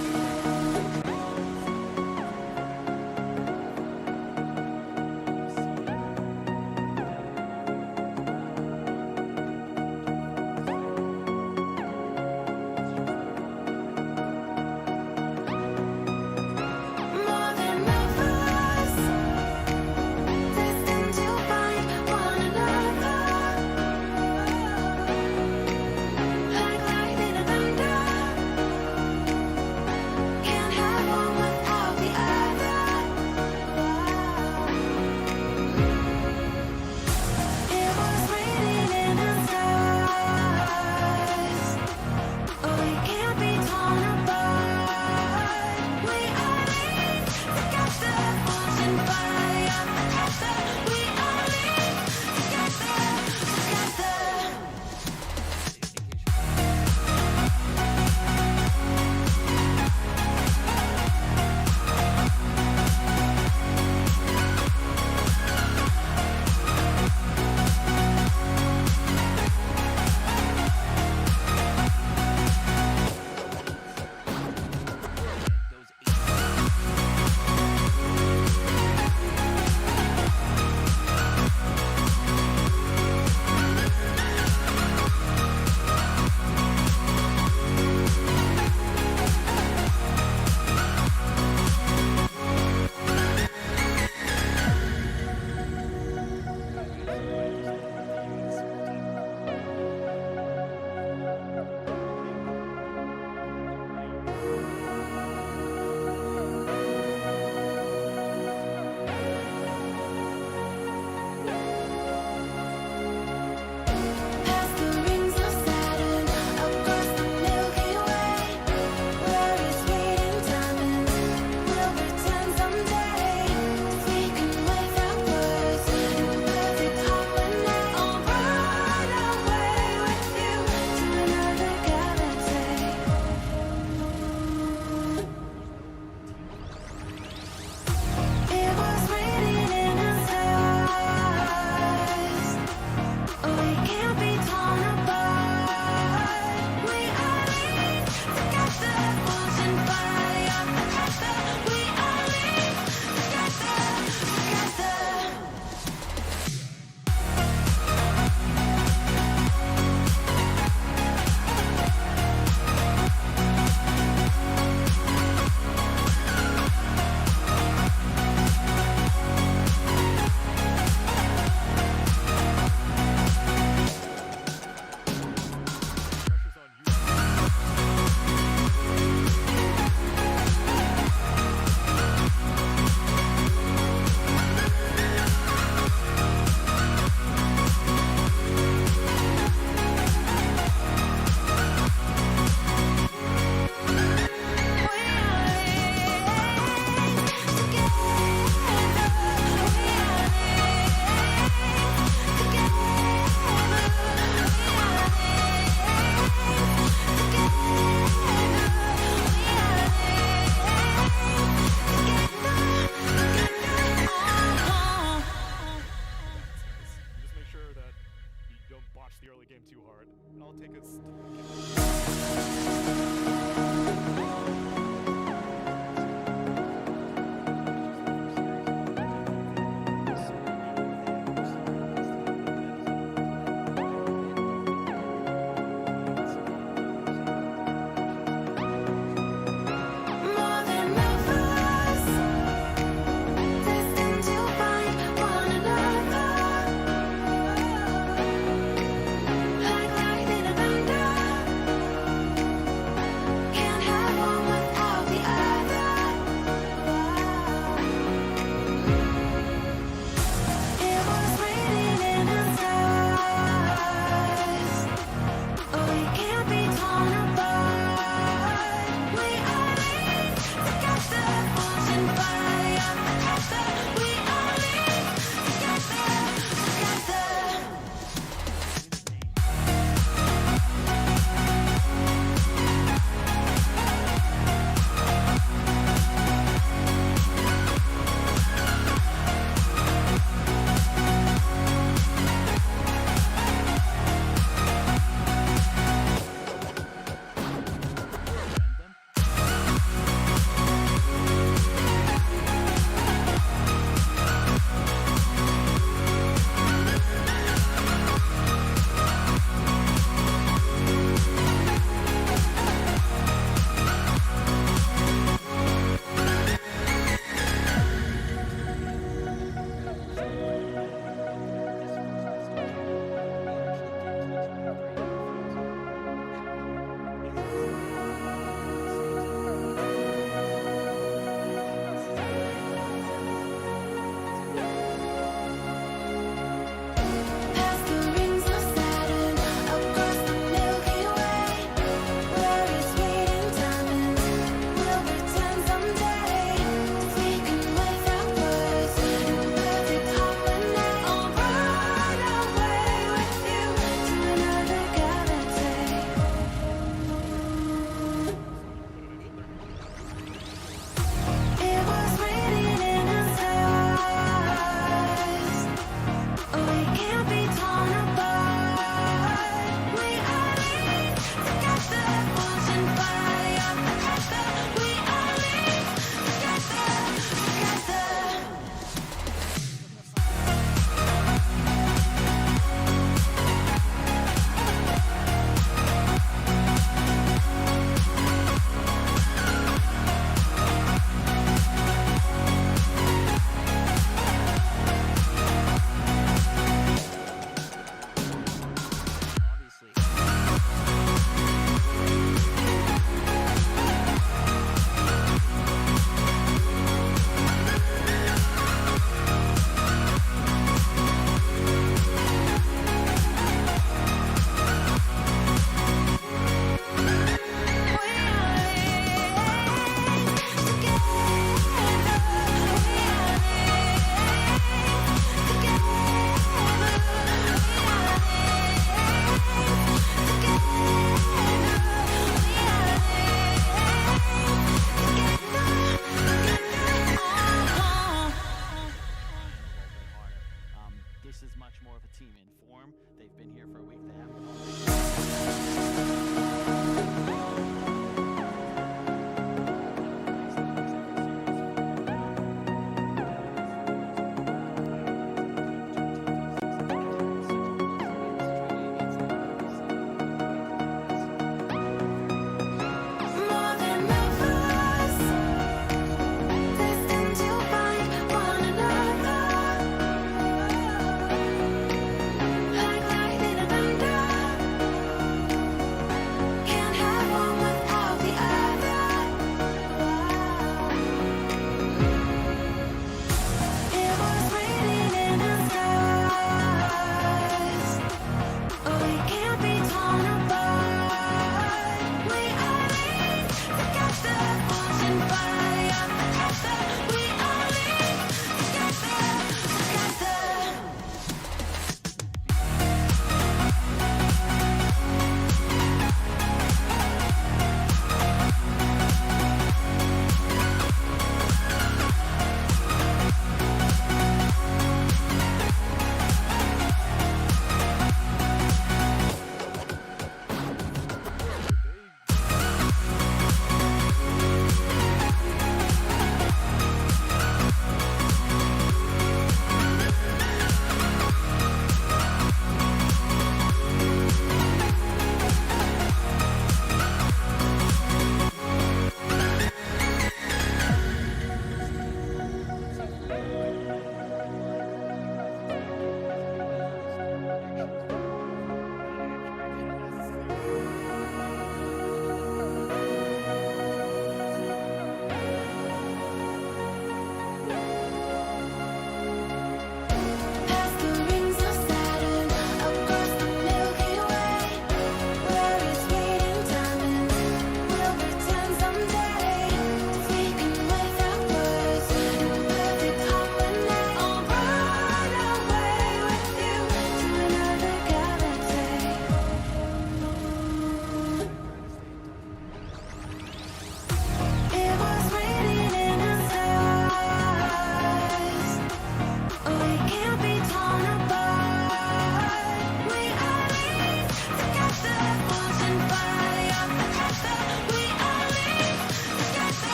S2: game too hard. I'll take a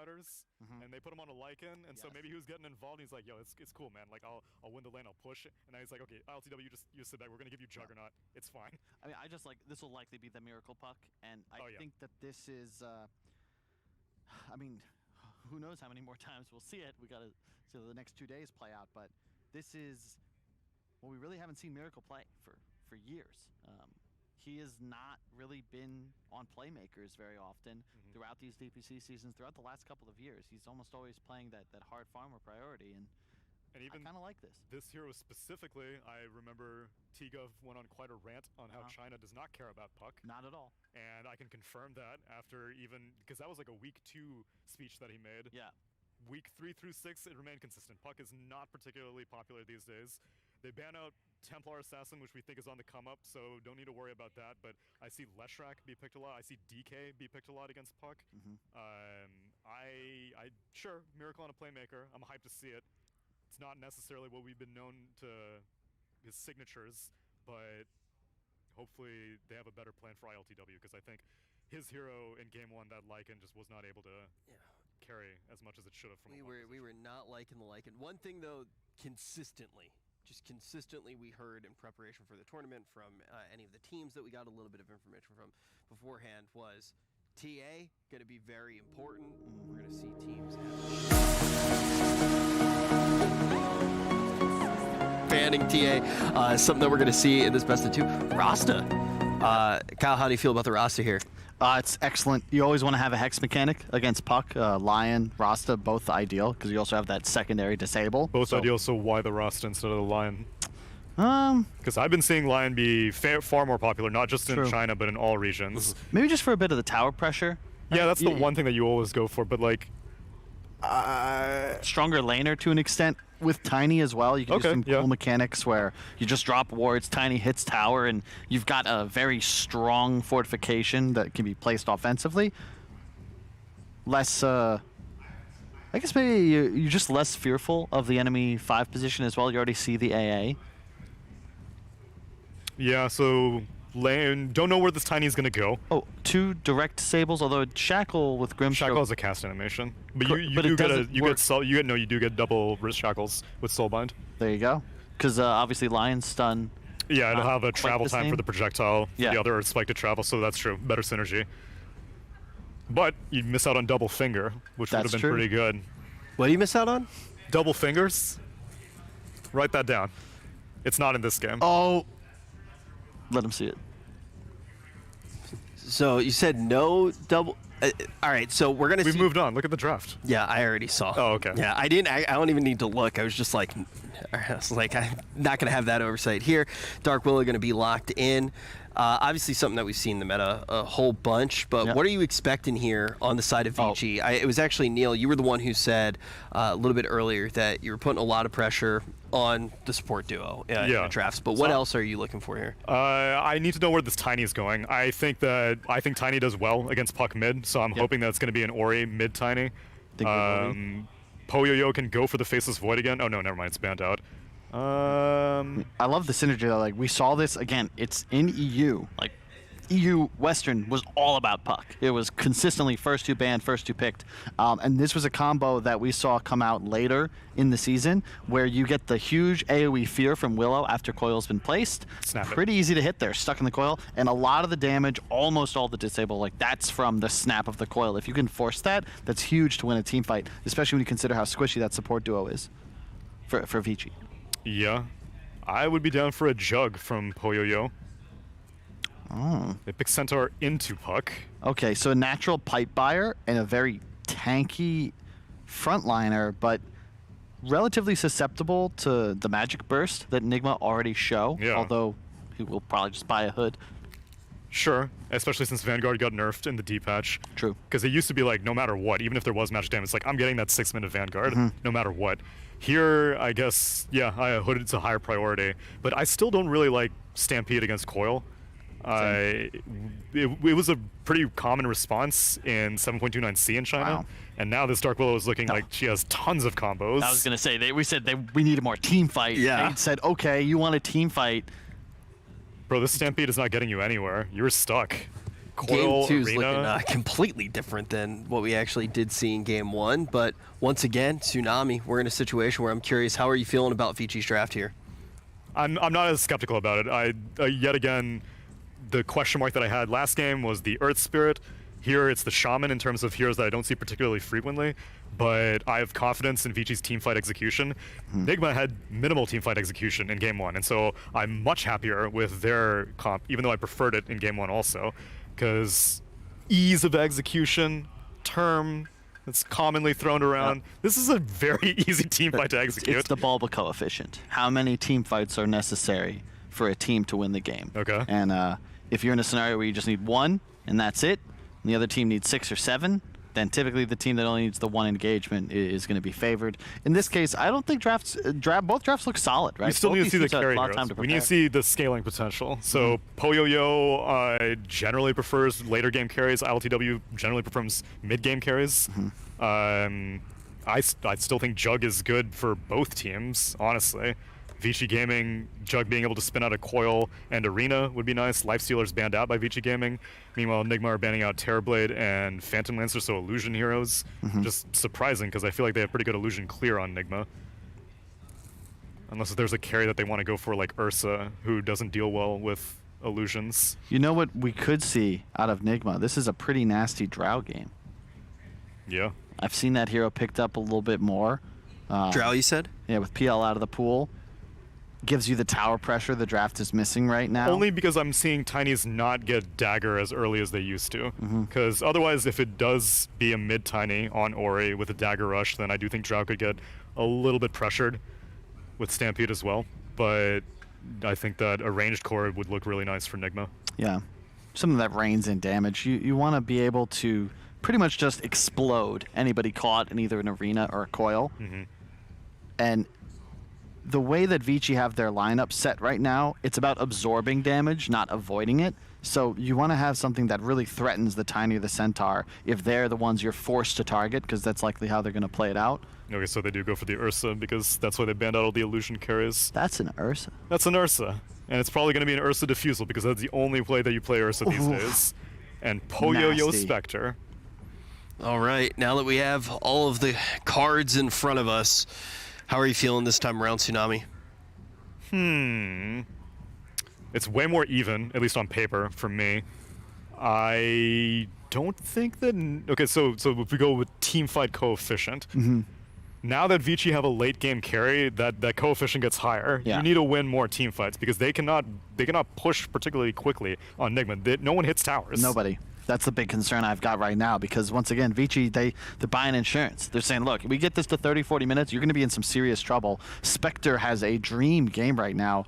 S2: fighters, and they put him on a Lycan, and so maybe he was getting involved. And he's like, "Yo, it's cool, man. Like, I'll win the lane, I'll push." And now he's like, "Okay, LTW, you sit back. We're gonna give you Juggernaut. It's fine."
S1: I mean, I just like this will likely be the miracle puck, and I think that this is. I mean, who knows how many more times we'll see it? We gotta see the next 2 days play out, but this is. Well, we really haven't seen Miracle play for years. He has not really been on playmakers very often throughout these DPC seasons, throughout the last couple of years. He's almost always playing that hard farmer priority, and even I kind of like this.
S2: This hero specifically, I remember T-Gov went on quite a rant on how China does not care about puck.
S1: Not at all.
S2: And I can confirm that after because that was like a week 2 speech that he made.
S1: Yeah.
S2: Week 3 through 6, it remained consistent. Puck is not particularly popular these days. They ban out Templar Assassin, which we think is on the come up, so don't need to worry about that. But I see Leshrak be picked a lot. I see DK be picked a lot against Puck. Sure, Miracle on a playmaker. I'm hyped to see it. It's not necessarily what we've been known to his signatures, but hopefully they have a better plan for ILTW, because I think his hero in game 1, that Lycan, just was not able to carry as much as it should have from
S3: we were not liking the Lycan. One thing though, consistently we heard in preparation for the tournament from any of the teams that we got a little bit of information from beforehand was TA going to be very important. We're going to see teams banning TA, something that we're going to see in this best of 2. Rasta. Kyle, how do you feel about the Rasta here?
S1: It's excellent. You always want to have a hex mechanic against Puck. Lion, Rasta, both ideal, because you also have that secondary disable.
S2: Both ideal, so why the Rasta instead of the Lion? Because I've been seeing Lion be far more popular, not just in China, but in all regions.
S1: Maybe just for a bit of the tower pressure.
S2: Yeah, that's the one thing that you always go for, but like...
S1: stronger laner to an extent. With Tiny as well, you can do some cool mechanics where you just drop wards, Tiny hits tower, and you've got a very strong fortification that can be placed offensively. Less, I guess maybe you're just less fearful of the enemy 5 position as well. You already see the AA.
S2: Yeah, so lane, don't know where this Tiny is going to go.
S1: Oh, 2 direct disables, although Shackle with Grim
S2: Shackle has a cast animation. But you do get double wrist shackles with Soulbind.
S1: There you go. Because obviously Lion's stun.
S2: Yeah, it'll have a travel time for the projectile.
S1: Yeah.
S2: The other spike to travel, so that's true. Better synergy. But you'd miss out on double finger, which would have been pretty good.
S3: What do you miss out on?
S2: Double fingers. Write that down. It's not in this game.
S1: Oh. Let him see it.
S3: So you said no double. All right, so we're gonna.
S2: We've moved on. Look at the draft.
S3: Yeah, I already saw.
S2: Oh, okay.
S3: Yeah, I didn't. I don't even need to look. I was just like, I'm not gonna have that oversight here. Dark Willow gonna be locked in. Obviously, something that we've seen in the meta a whole bunch. But what are you expecting here on the side of Vici? It was actually Neil. You were the one who said a little bit earlier that you were putting a lot of pressure on the support duo in the drafts. But what else are you looking for here? I
S2: need to know where this Tiny is going. I think Tiny does well against Puck mid, so I'm hoping that it's going to be an Ori mid Tiny. Poyoyo can go for the Faceless Void again. Oh no, never mind. It's banned out.
S1: I love the synergy though. Like we saw this again. It's in EU. Like EU Western was all about Puck. It was consistently first 2 banned, first 2 picked. And this was a combo that we saw come out later in the season where you get the huge AoE fear from Willow after coil's been placed. Pretty easy to hit there, stuck in the coil. And a lot of the damage, almost all the disable, like that's from the snap of the coil. If you can force that, that's huge to win a team fight, especially when you consider how squishy that support duo is for Vici.
S2: Yeah. I would be down for a jug from Poyoyo.
S1: Oh.
S2: They pick Centaur into Puck.
S1: Okay, so a natural pipe buyer and a very tanky frontliner, but relatively susceptible to the magic burst that Nigma already show, although he will probably just buy a hood.
S2: Sure, especially since Vanguard got nerfed in the D-patch.
S1: True.
S2: Because it used to be like, no matter what, even if there was magic damage, it's like, I'm getting that 6-minute Vanguard, no matter what. Here, I guess, hood is a higher priority, but I still don't really like Stampede against Coil. It was a pretty common response in 7.29C in China, and now this Dark Willow is looking like she has tons of combos.
S1: I was going to say, we said we need a more team fight.
S3: Yeah.
S1: They said, okay, you want a team fight.
S2: Bro, this Stampede is not getting you anywhere. You're stuck. Coil,
S3: Game 2's
S2: Arena.
S3: looking completely different than what we actually did see in Game 1. But once again, Tsunami, we're in a situation where I'm curious, how are you feeling about Vichi's draft here?
S2: I'm not as skeptical about it. Yet again, the question mark that I had last game was the Earth Spirit. Here it's the Shaman in terms of heroes that I don't see particularly frequently, but I have confidence in Vichi's teamfight execution. Nigma had minimal teamfight execution in Game 1, and so I'm much happier with their comp, even though I preferred it in Game 1 also, because ease of execution, term, it's commonly thrown around. This is a very easy teamfight to execute.
S1: It's the Bulba coefficient. How many team fights are necessary for a team to win the game?
S2: Okay.
S1: And if you're in a scenario where you just need one and that's it, and the other team needs 6 or 7, then typically the team that only needs the one engagement is going to be favored. In this case, I don't think both drafts look solid, right?
S2: We still
S1: Both
S2: need to
S1: these
S2: see the
S1: teams have
S2: carry
S1: a lot of
S2: heroes.
S1: time to
S2: We need to
S1: prepare.
S2: see the scaling potential. So Poyoyo generally prefers later game carries. ILTW generally prefers mid game carries. I still think Jug is good for both teams, honestly. Vici Gaming, Jug being able to spin out a Coil and Arena would be nice. Lifestealer's banned out by Vici Gaming. Meanwhile, Nigma are banning out Terrorblade and Phantom Lancer, so Illusion heroes. Just surprising, because I feel like they have pretty good Illusion clear on Nigma. Unless there's a carry that they want to go for, like Ursa, who doesn't deal well with Illusions.
S1: You know what we could see out of Nigma? This is a pretty nasty Drow game.
S2: Yeah.
S1: I've seen that hero picked up a little bit more.
S3: Drow, you said?
S1: Yeah, with PL out of the pool. Gives you the tower pressure the draft is missing right now.
S2: Only because I'm seeing Tinies not get Dagger as early as they used to. Because otherwise, if it does be a mid-Tiny on Ori with a Dagger Rush, then I do think Drow could get a little bit pressured with Stampede as well. But I think that a ranged core would look really nice for Nigma.
S1: Yeah. Something that rains in damage. You want to be able to pretty much just explode anybody caught in either an Arena or a Coil. And the way that Vici have their lineup set right now, it's about absorbing damage, not avoiding it. So you want to have something that really threatens the Tiny or the Centaur if they're the ones you're forced to target, because that's likely how they're going to play it out.
S2: Okay, so they do go for the Ursa, because that's why they banned out all the Illusion carries.
S1: That's an Ursa.
S2: That's an Ursa. And it's probably going to be an Ursa Diffusal, because that's the only play that you play Ursa these days. And Poyoyo
S1: Nasty.
S2: Spectre.
S3: All right, now that we have all of the cards in front of us, how are you feeling this time around, Tsunami?
S2: It's way more even, at least on paper, for me. I don't think that... Okay, so if we go with teamfight coefficient, now that Vici have a late game carry, that coefficient gets higher.
S1: Yeah.
S2: You need to win more teamfights, because they cannot push particularly quickly on Nigma. No one hits towers.
S1: Nobody. That's the big concern I've got right now, because once again, Vici, they're buying insurance. They're saying, look, we get this to 30, 40 minutes, you're going to be in some serious trouble. Spectre has a dream game right now.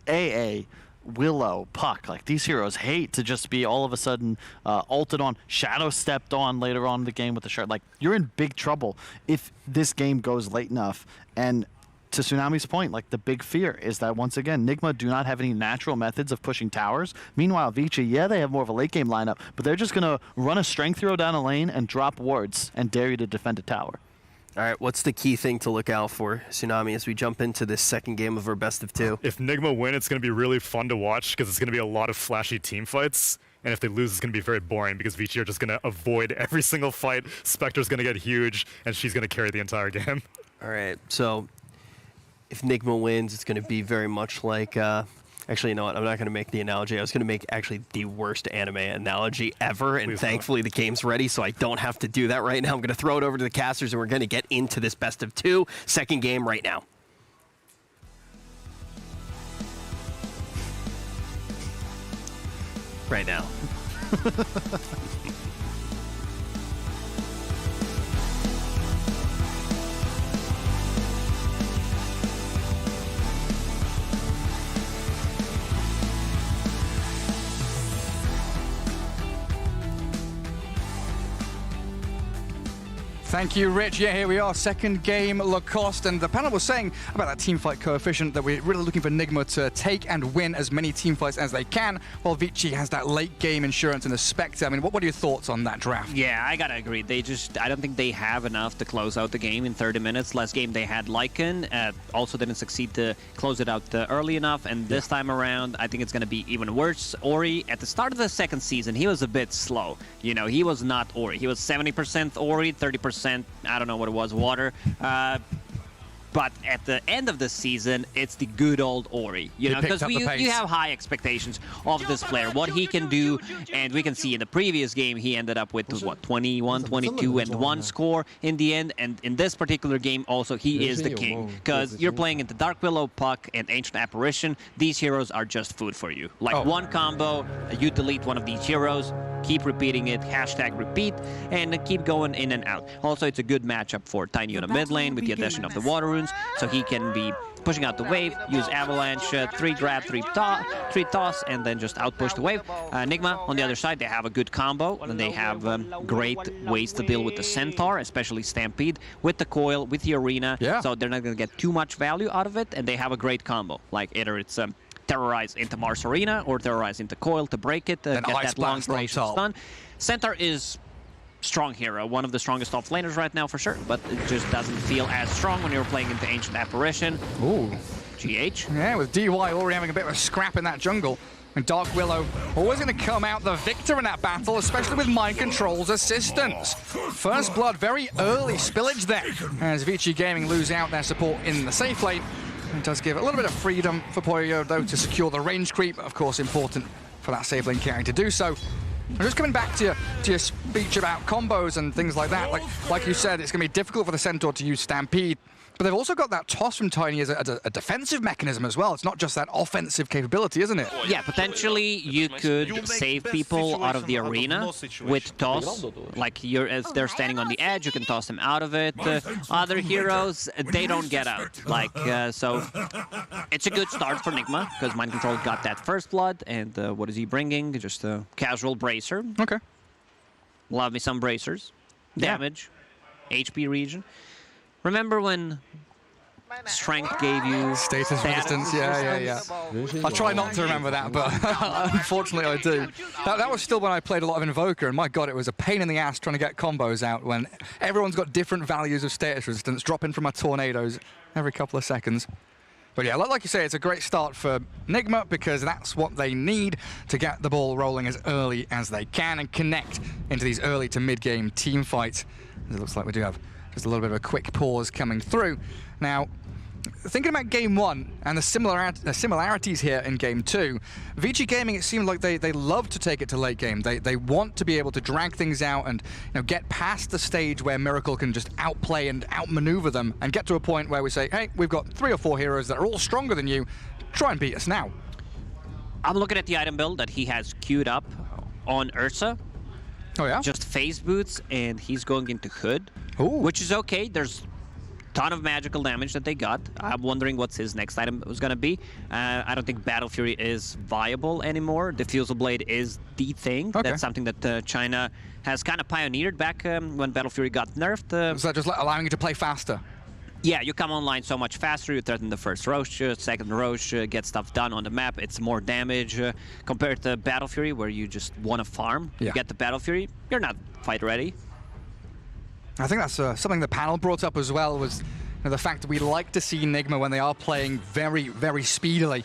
S1: AA, Willow, Puck, like these heroes hate to just be all of a sudden ulted on, shadow stepped on later on in the game with the shard. Like, you're in big trouble if this game goes late enough. And to Tsunami's point, like, the big fear is that, once again, Nigma do not have any natural methods of pushing towers. Meanwhile, Vici, yeah, they have more of a late game lineup, but they're just going to run a strength hero down a lane and drop wards and dare you to defend a tower.
S3: All right, what's the key thing to look out for, Tsunami, as we jump into this second game of our best of 2?
S2: If Nigma win, it's going to be really fun to watch, because it's going to be a lot of flashy team fights. And if they lose, it's going to be very boring, because Vici are just going to avoid every single fight. Spectre's going to get huge, and she's going to carry the entire game.
S3: All right, so if Nigma wins, it's going to be very much like... actually, you know what? I'm not going to make the analogy. I was going to make actually the worst anime analogy ever, and
S2: Please
S3: thankfully the game's ready, so I don't have to do that right now. I'm going to throw it over to the casters, and we're going to get into this best of 2 second game right now. Right now.
S4: Thank you, Rich. Yeah, here we are, second game, Lacoste, and the panel was saying about that teamfight coefficient that we're really looking for Nigma to take and win as many teamfights as they can, while Vici has that late game insurance and the Spectre. I mean, what are your thoughts on that draft?
S5: Yeah, I gotta agree. I don't think they have enough to close out the game in 30 minutes. Last game they had Lycan, also didn't succeed to close it out early enough, and this time around, I think it's gonna be even worse. Ori, at the start of the second season, he was a bit slow. You know, he was not Ori. He was 70% Ori, 30%, I don't know what it was, water. But at the end of the season, it's the good old Ori. You know, because you have high expectations of this player, what he can do, and we can see in the previous game he ended up with what, 21, 22, and 1 score in the end. And in this particular game, also he is the king, because you're playing into Dark Willow, Puck, and Ancient Apparition. These heroes are just food for you. Like one combo, you delete one of these heroes, keep repeating it, hashtag repeat, and keep going in and out. Also, it's a good matchup for Tiny on the mid lane with the addition of the water runes, so he can be pushing out the wave, use Avalanche, 3 grab, 3 toss, and then just outpush the wave. Nigma, on the other side, they have a good combo, and they have great ways to deal with the Centaur, especially Stampede, with the Coil, with the Arena, so they're not going to get too much value out of it, and they have a great combo. Like, either it's Terrorize into Mars Arena, or Terrorize into Coil to break it, get that long duration stun. Centaur is strong hero, one of the strongest offlaners right now for sure, but it just doesn't feel as strong when you're playing into Ancient Apparition.
S4: Ooh.
S5: GH.
S4: Yeah, with DY already having a bit of a scrap in that jungle. And Dark Willow always going to come out the victor in that battle, especially with Mind Control's assistance. First blood, very early spillage there, as Vici Gaming lose out their support in the safe lane. It does give a little bit of freedom for Poyo, though, to secure the range creep. Of course, important for that safe lane carry to do so. I'm just coming back to your speech about combos and things like that. Like you said, it's going to be difficult for the Centaur to use Stampede, but they've also got that toss from Tiny as a defensive mechanism as well. It's not just that offensive capability, isn't it?
S5: Yeah, potentially you could save people out of the arena with toss. Like, if they're standing on the edge, you can toss them out of it. Other heroes, they don't get out. Like, so it's a good start for Nigma, because Mind Control got that first blood, and what is he bringing? Just a casual bracer.
S4: Okay.
S5: Love me some bracers. Damage, HP regen. Remember when strength gave you
S4: status resistance? Yeah. I try not to remember that, but unfortunately I do. That was still when I played a lot of Invoker, and my god, it was a pain in the ass trying to get combos out when everyone's got different values of status resistance, dropping from my tornadoes every couple of seconds. But yeah, like you say, it's a great start for Nigma, because that's what they need to get the ball rolling as early as they can and connect into these early to mid-game team fights. It looks like we do have just a little bit of a quick pause coming through. Now, thinking about Game 1 and the similarities here in Game 2, Vici Gaming, it seemed like they love to take it to late game. They want to be able to drag things out and get past the stage where Miracle can just outplay and outmaneuver them and get to a point where we say, hey, we've got 3 or 4 heroes that are all stronger than you. Try and beat us now.
S5: I'm looking at the item build that he has queued up on Ursa.
S4: Oh yeah?
S5: Just phase boots, and he's going into Hood, which is okay. There's ton of magical damage that they got. I'm wondering what's his next item was going to be. I don't think Battle Fury is viable anymore. Diffusal Blade is the thing. Okay. That's something that China has kind of pioneered back when Battle Fury got nerfed.
S4: Is that just allowing you to play faster?
S5: Yeah, you come online so much faster, you threaten the first Roche, second Roche, get stuff done on the map. It's more damage compared to Battle Fury, where you just want to farm. You get the Battle Fury, you're not fight ready.
S4: I think that's something the panel brought up as well, was the fact that we like to see Nigma when they are playing very, very speedily.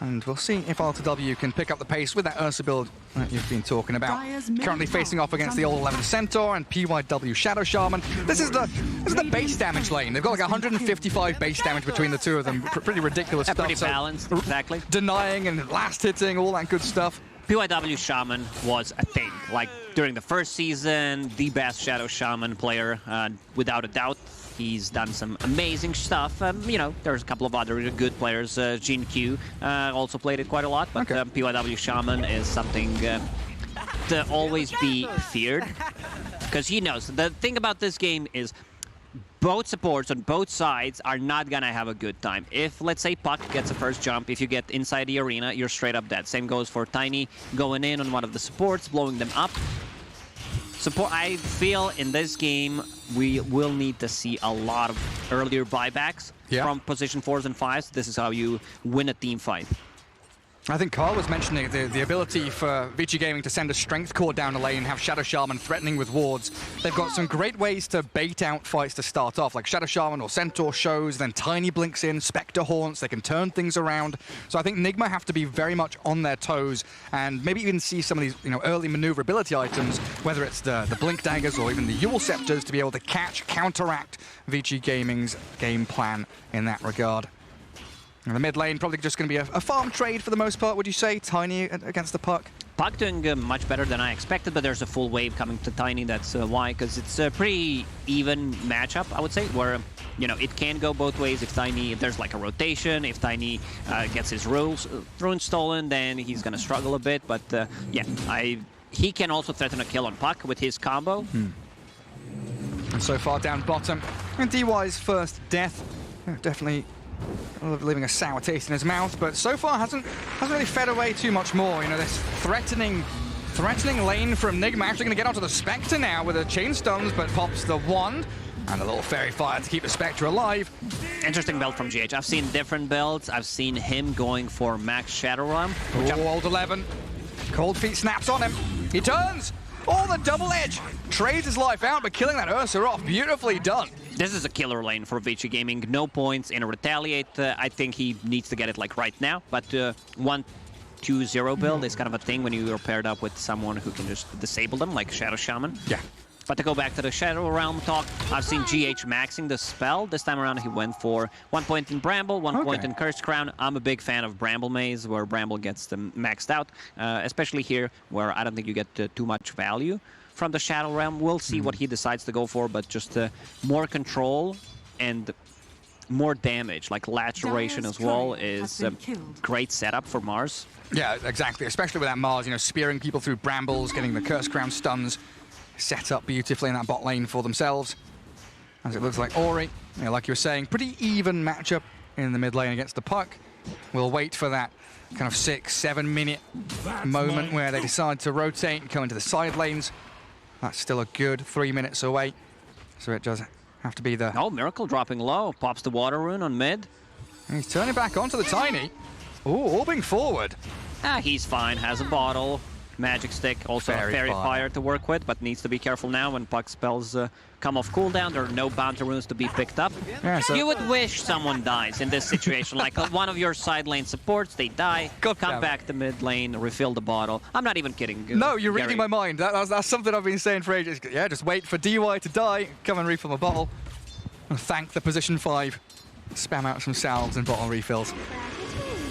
S4: And we'll see if R2W can pick up the pace with that Ursa build that you've been talking about. Currently facing off against the old 11 Centaur and PYW Shadow Shaman. This is the base damage lane. They've got like 155 base damage between the two of them. Pretty ridiculous stuff.
S5: Pretty balanced, exactly.
S4: Denying and last hitting, all that good stuff.
S5: PYW Shaman was a thing. Like, during the first season, the best Shadow Shaman player, without a doubt. He's done some amazing stuff. There's a couple of other really good players. Jin Q also played it quite a lot, but PYW Shaman is something to always be feared, because he knows. The thing about this game is both supports on both sides are not gonna have a good time. If, let's say, Puck gets a first jump, if you get inside the arena, you're straight up dead. Same goes for Tiny going in on one of the supports, blowing them up. Support. I feel in this game we will need to see a lot of earlier buybacks from position 4s and 5s. This is how you win a team fight.
S4: I think Carl was mentioning the ability for Vici Gaming to send a strength core down the lane and have Shadow Shaman threatening with wards. They've got some great ways to bait out fights to start off, like Shadow Shaman or Centaur shows, then Tiny blinks in, Spectre haunts, they can turn things around. So I think Nigma have to be very much on their toes and maybe even see some of these early maneuverability items, whether it's the Blink Daggers or even the Yule Scepters, to be able to counteract Vici Gaming's game plan in that regard. And the mid lane probably just going to be a farm trade for the most part, would you say? Tiny against the Puck?
S5: Puck doing much better than I expected, but there's a full wave coming to Tiny. That's why, because it's a pretty even matchup, I would say, where it can go both ways. If there's like a rotation, if Tiny gets his runes stolen, then he's going to struggle a bit. But yeah, he can also threaten a kill on Puck with his combo.
S4: And so far down bottom, and DY's first death, definitely leaving a sour taste in his mouth, but so far hasn't really fed away too much more. This threatening lane from Nigma, actually going to get onto the Spectre now with a chain stuns, but pops the wand and a little fairy fire to keep the Spectre alive.
S5: Interesting build from GH. I've seen different builds. I've seen him going for max Shadow Realm.
S4: Old 11. Cold Feet snaps on him. He turns. Oh, the double edge. Trades his life out, but killing that Ursa off. Beautifully done.
S5: This is a killer lane for Vici Gaming. No points in a retaliate. I think he needs to get it like right now. But 1-2-0 build is kind of a thing when you are paired up with someone who can just disable them, like Shadow Shaman.
S4: Yeah.
S5: But to go back to the Shadow Realm talk, I've seen GH maxing the spell. This time around he went for 1 point in Bramble, 1 point in Cursed Crown. I'm a big fan of Bramble Maze, where Bramble gets them maxed out, especially here, where I don't think you get too much value from the Shadow Realm. We'll see what he decides to go for, but just more control and more damage, like laceration as well, is a great setup for Mars.
S4: Yeah, exactly, especially with that Mars, spearing people through brambles, getting the Curse Crown stuns set up beautifully in that bot lane for themselves. As it looks like Ori, like you were saying, pretty even matchup in the mid lane against the Puck. We'll wait for that kind of 6-7 minute moment where they decide to rotate and come into the side lanes. That's still a good 3 minutes away, so it does have to be the...
S5: Oh, Miracle dropping low, pops the water rune on mid.
S4: And he's turning back onto the Tiny. Ooh, orbing forward.
S5: He's fine, has a bottle. Magic Stick, also a Fairy Fire to work with, but needs to be careful now when Puck spells come off cooldown. There are no bounty runes to be picked up. Yeah, so you would wish someone dies in this situation, like one of your side lane supports, they die, come back to mid lane, refill the bottle. I'm not even kidding.
S4: No, you're reading my mind. That's something I've been saying for ages. Yeah, just wait for DY to die, come and refill the bottle. And thank the position 5. Spam out some salves and bottle refills.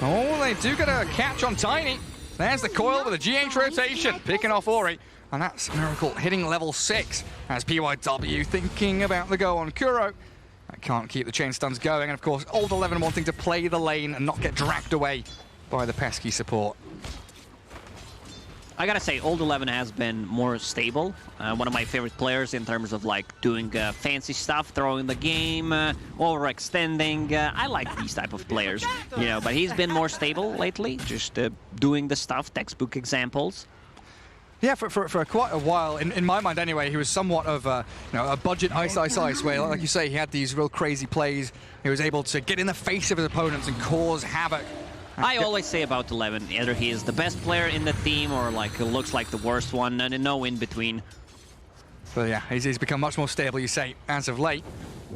S4: Oh, they do get a catch on Tiny. There's the coil with a GH rotation, picking off Ori. And that's Miracle hitting level 6 as PYW thinking about the go on Kuro. I can't keep the chain stuns going. And of course, Old 11 wanting to play the lane and not get dragged away by the pesky support.
S5: I gotta say, Old 11 has been more stable. One of my favorite players in terms of like doing fancy stuff, throwing the game, overextending. I like these type of players, but he's been more stable lately, just doing the stuff, textbook examples.
S4: Yeah, for quite a while, in my mind anyway, he was somewhat of a budget ice, where, like you say, he had these real crazy plays. He was able to get in the face of his opponents and cause havoc.
S5: I always say about 11, either he is the best player in the team or like looks like the worst one, and no in between.
S4: But yeah, he's become much more stable, you say, as of late.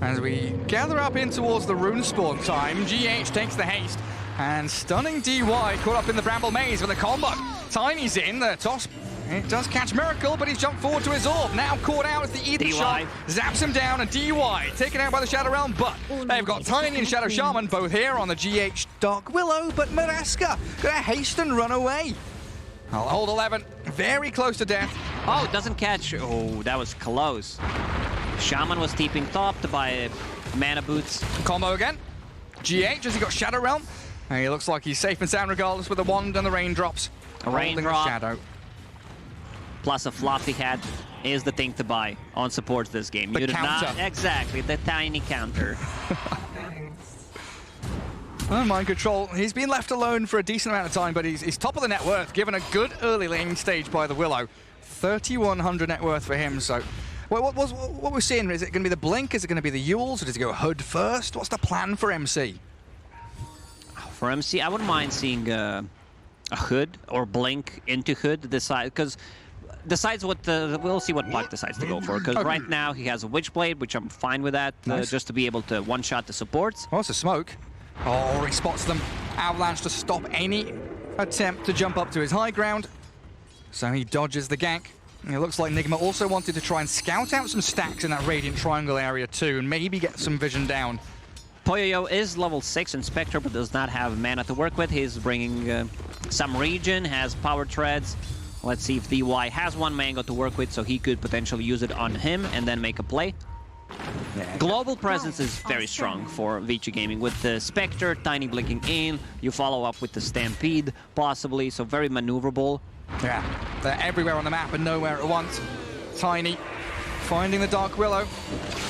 S4: As we gather up in towards the rune spawn time, GH takes the haste, and stunning DY caught up in the Bramble Maze with a combo. Tiny's in, the toss. It does catch Miracle, but he's jumped forward to his orb. Now caught out as the Ether shot zaps him down, and DY taken out by the Shadow Realm, but they've got Tiny and Shadow Shaman both here on the GH Dark Willow, but Maraska gonna haste and run away. I'll hold 11, very close to death.
S5: Oh, doesn't catch. Oh, that was close. Shaman was TPing top to buy mana boots.
S4: Combo again. GH as he got Shadow Realm, and he looks like he's safe and sound regardless with the wand and the raindrops.
S5: A raindrop.
S4: Shadow.
S5: Plus a floppy hat is the thing to buy on supports this game.
S4: The counter.
S5: Exactly, the tiny counter.
S4: Mind control. He's been left alone for a decent amount of time, but he's top of the net worth, given a good early lane stage by the Willow. 3,100 net worth for him. So, what we're seeing, is it going to be the Blink? Is it going to be the Yules? Or does it go Hood first? What's the plan for MC?
S5: For MC, I wouldn't mind seeing a Hood or Blink into Hood decide, because decides what we'll see what Puck decides to go for. Because right now he has a Witchblade, which I'm fine with that, just to be able to one-shot the supports.
S4: Oh, it's a smoke. Oh, he spots them. Avalanche to stop any attempt to jump up to his high ground. So he dodges the gank. And it looks like Nigma also wanted to try and scout out some stacks in that Radiant Triangle area too, and maybe get some vision down.
S5: Poyoyo is level 6 in Spectre, but does not have mana to work with. He's bringing some regen, has power treads. Let's see if DY has one mango to work with, so he could potentially use it on him and then make a play. Yeah. Global presence is very strong for Vici Gaming with the Spectre, Tiny blinking in. You follow up with the Stampede, possibly, so very maneuverable.
S4: Yeah, they're everywhere on the map and nowhere at once. Tiny finding the Dark Willow.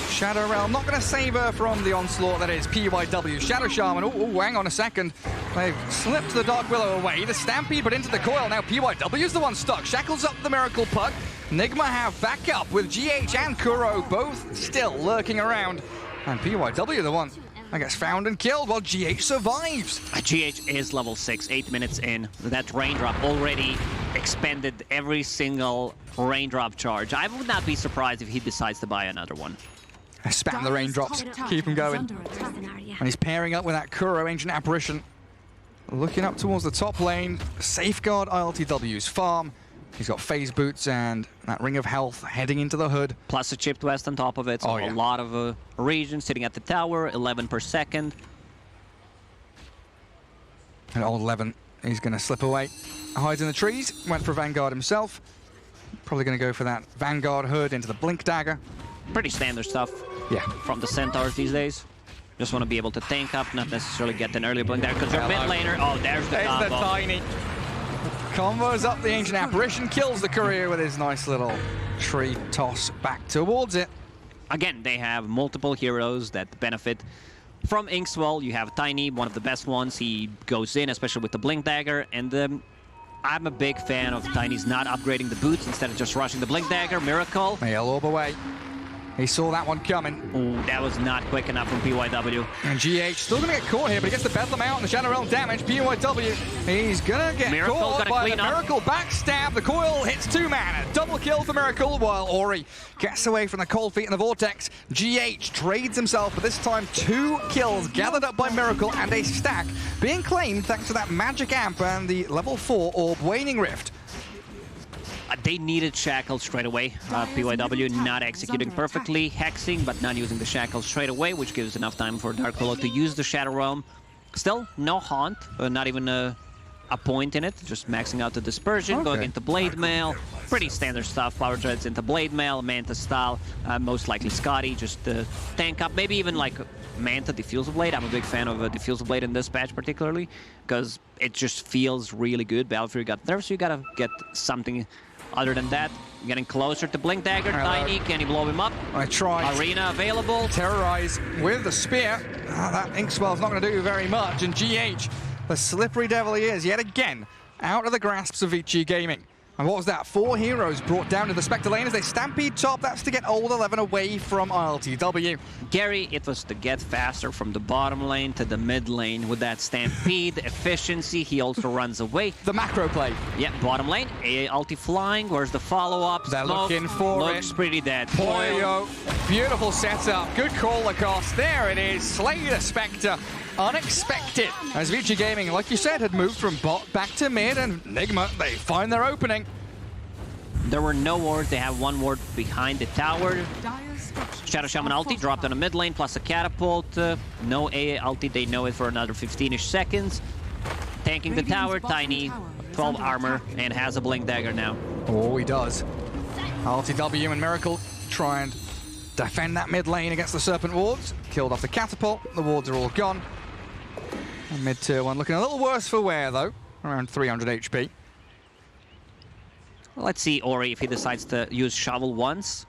S4: Shadow Realm not going to save her from the onslaught that is PYW. Shadow Shaman, oh, hang on a second. They've slipped the Dark Willow away. The Stampede, but into the coil. Now PYW's the one stuck. Shackles up the Miracle Puck. Nigma have backup with GH and Kuro both still lurking around. And PYW the one that gets found and killed while GH survives.
S5: GH is level 6, 8 minutes in. That raindrop already expended every single raindrop charge. I would not be surprised if he decides to buy another one.
S4: Spam the raindrops, keep him going. And he's pairing up with that Kuro Ancient Apparition. Looking up towards the top lane, safeguard ILTW's farm. He's got phase boots and that Ring of Health heading into the Hood.
S5: Plus a chipped west on top of it, so a lot of regen sitting at the tower, 11 per second.
S4: And old 11, he's going to slip away. Hides in the trees, went for Vanguard himself. Probably going to go for that Vanguard Hood into the Blink Dagger.
S5: Pretty standard stuff from the Centaurs these days. Just want to be able to tank up, not necessarily get an early Blink Dagger, because they're mid laner. Oh, there's the combo.
S4: The Tiny. Combos up the Ancient Apparition, kills the Courier with his nice little tree toss back towards it.
S5: Again, they have multiple heroes that benefit from Inkswell. You have Tiny, one of the best ones. He goes in, especially with the Blink Dagger, and I'm a big fan of Tiny's not upgrading the boots instead of just rushing the Blink Dagger. Miracle.
S4: He'll orb away. He saw that one coming.
S5: Ooh, that was not quick enough from PYW.
S4: And GH still going to get caught here, but he gets the Bedlam out and the Shadow Realm damage. PYW, he's going to get caught by the Miracle backstab. The coil hits 2 mana. Double kill for Miracle, while Ori gets away from the Cold Feet and the Vortex. GH trades himself, but this time 2 kills gathered up by Miracle and a stack being claimed thanks to that Magic Amp and the level 4 Orb Waning Rift.
S5: They needed Shackles straight away. PYW not executing perfectly, hexing, but not using the Shackles straight away, which gives enough time for Dark Willow to use the Shadow Realm. Still, no Haunt, not even a point in it, just maxing out the Dispersion, going into Blade Mail. Pretty standard stuff, Power Treads into Blade Mail, Manta style, most likely Scotty, just tank up, maybe even like Manta Diffusal Blade. I'm a big fan of a Diffusal Blade in this patch particularly, because it just feels really good. Battlefield got nerfed, so you gotta get something other than that. Getting closer to Blink Dagger. Tiny, can he blow him up?
S4: I tried.
S5: Arena available.
S4: Terrorize with the spear. That Inkswell's not going to do very much. And GH, the slippery devil he is, yet again, out of the grasps of Vici Gaming. And what was that? 4 heroes brought down to the Spectre lane as they stampede top. That's to get old 11 away from ILTW.
S5: Gary, it was to get faster from the bottom lane to the mid lane with that stampede efficiency. He also runs away.
S4: The macro play.
S5: Yeah, bottom lane. AA ulti flying. Where's the follow-up?
S4: They're looking for it.
S5: Looks pretty dead.
S4: Poyo. Beautiful setup. Good call, Lacoste. There it is. Slay the Spectre. Unexpected. As Vici Gaming, like you said, had moved from bot back to mid, and Nigma, they find their opening.
S5: There were no wards. They have 1 ward behind the tower. Shadow Shaman ulti dropped on a mid lane, plus a catapult. No AA ulti. They know it for another 15-ish seconds. Tanking the tower. Tiny, 12 armor, and has a Blink Dagger now.
S4: Oh, he does. ILTW and Miracle try and defend that mid lane against the Serpent wards. Killed off the catapult. The wards are all gone. And mid tier 1 looking a little worse for wear, though. Around 300 HP.
S5: Let's see Ori if he decides to use Shovel once.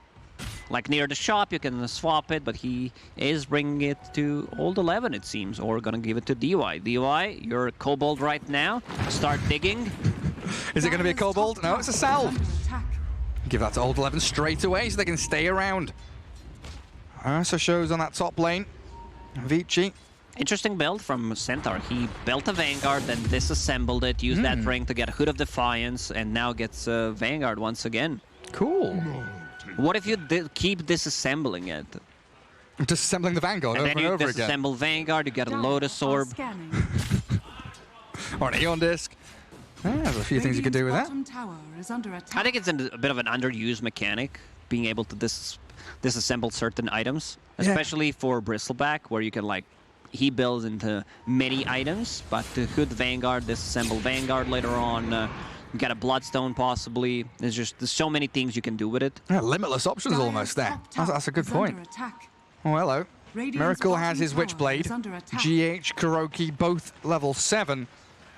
S5: Like near the shop, you can swap it, but he is bringing it to old 11, it seems, or gonna give it to DY. DY, you're a kobold right now. Start digging.
S4: Is it gonna be a kobold? No, it's a salve. Give that to Old 11 straight away so they can stay around. Ursa shows on that top lane. Vici.
S5: Interesting build from Centaur. He built a Vanguard, then disassembled it, used that ring to get Hood of Defiance, and now gets Vanguard once again.
S4: Cool.
S5: What if you keep disassembling it?
S4: Disassembling the Vanguard over and over
S5: then you
S4: again.
S5: disassemble Vanguard, you get a Lotus Orb.
S4: Or an Eon Disc. There's a few things you could do with that.
S5: I think it's a bit of an underused mechanic, being able to disassemble certain items, especially for Bristleback, where you can like, he builds into many items, but the Hood Vanguard, disassemble Vanguard later on, you got a Bloodstone possibly. There's so many things you can do with it.
S4: Yeah, limitless options almost there. That's a good point. Oh, hello. Miracle has his Witchblade. GH, Kuroki, both level 7.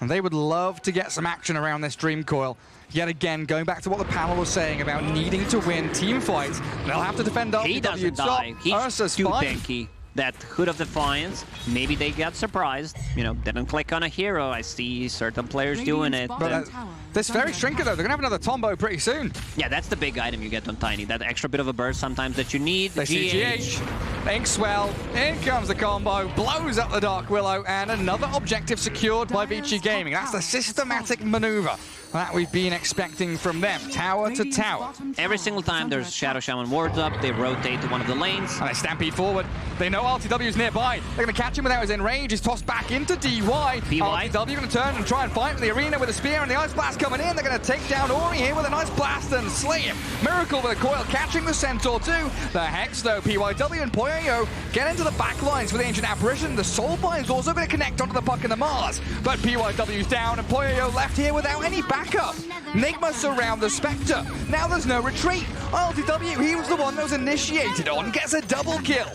S4: And they would love to get some action around this Dream Coil. Yet again, going back to what the panel was saying about needing to win team fights, they'll have to defend up.
S5: He doesn't die. He's
S4: Ursa's
S5: too
S4: fine.
S5: tanky. That Hood of Defiance, maybe they got surprised. You know, didn't click on a hero. I see certain players doing it.
S4: But this very Shrinker, though, they're going to have another Tombow pretty soon.
S5: Yeah, that's the big item you get on Tiny. That extra bit of a burst sometimes that you need.
S4: They see GH. Inkswell. In comes the combo. Blows up the Dark Willow. And another objective secured by Vici Gaming. That's the systematic maneuver that we've been expecting from them. Tower to tower.
S5: Every single time there's Shadow Shaman wards up, they rotate to one of the lanes.
S4: And they stampede forward. They know RTW's nearby. They're going to catch him without his enrage. He's tossed back into DY. RTW going to turn and try and fight in the arena with a spear and the Ice Blast coming in. They're going to take down Ori here with a nice blast and slay him. Miracle with a coil catching the Centaur too. The Hex though, PYW and Poyo get into the back lines for the Ancient Apparition. The Soulbind's also going to connect onto the puck and the Mars. But PYW's down and Poyo left here without any backup. Nigma surround the Spectre. Now there's no retreat. RTW, he was the one that was initiated on, gets a double kill.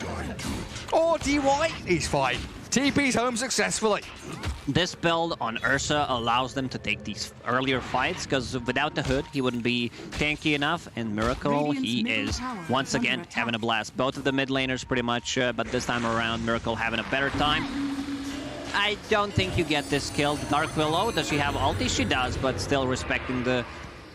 S4: Or DY, he's fine. TP's home successfully.
S5: This build on Ursa allows them to take these earlier fights, because without the Hood, he wouldn't be tanky enough. And Miracle, he is, once again, having a blast. Both of the mid laners pretty much, but this time around, Miracle having a better time. I don't think you get this kill. Dark Willow, does she have ulti? She does, but still respecting the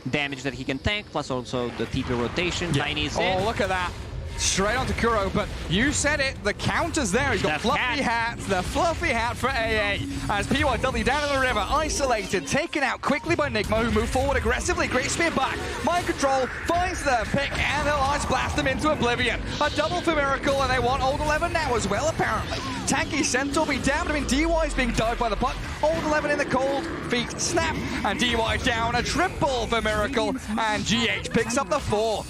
S5: damage that he can tank, plus also the TP rotation. Yeah. Tiny's in.
S4: Oh, look at that. Straight onto Kuro, but you said it, the counter's there. He's got fluffy hats, the fluffy hat for AA. As PYW down in the river, isolated, taken out quickly by Nigma, who moved forward aggressively. Great spear back. Mind control, finds the pick, and they'll Ice Blast him into oblivion. A double for Miracle, and they want Old 11 now as well, apparently. Tanky Centaur be damned. I mean, DY's being dived by the puck. Old 11 in the cold, feet snap, and DY down. A triple for Miracle, and GH picks up the 4.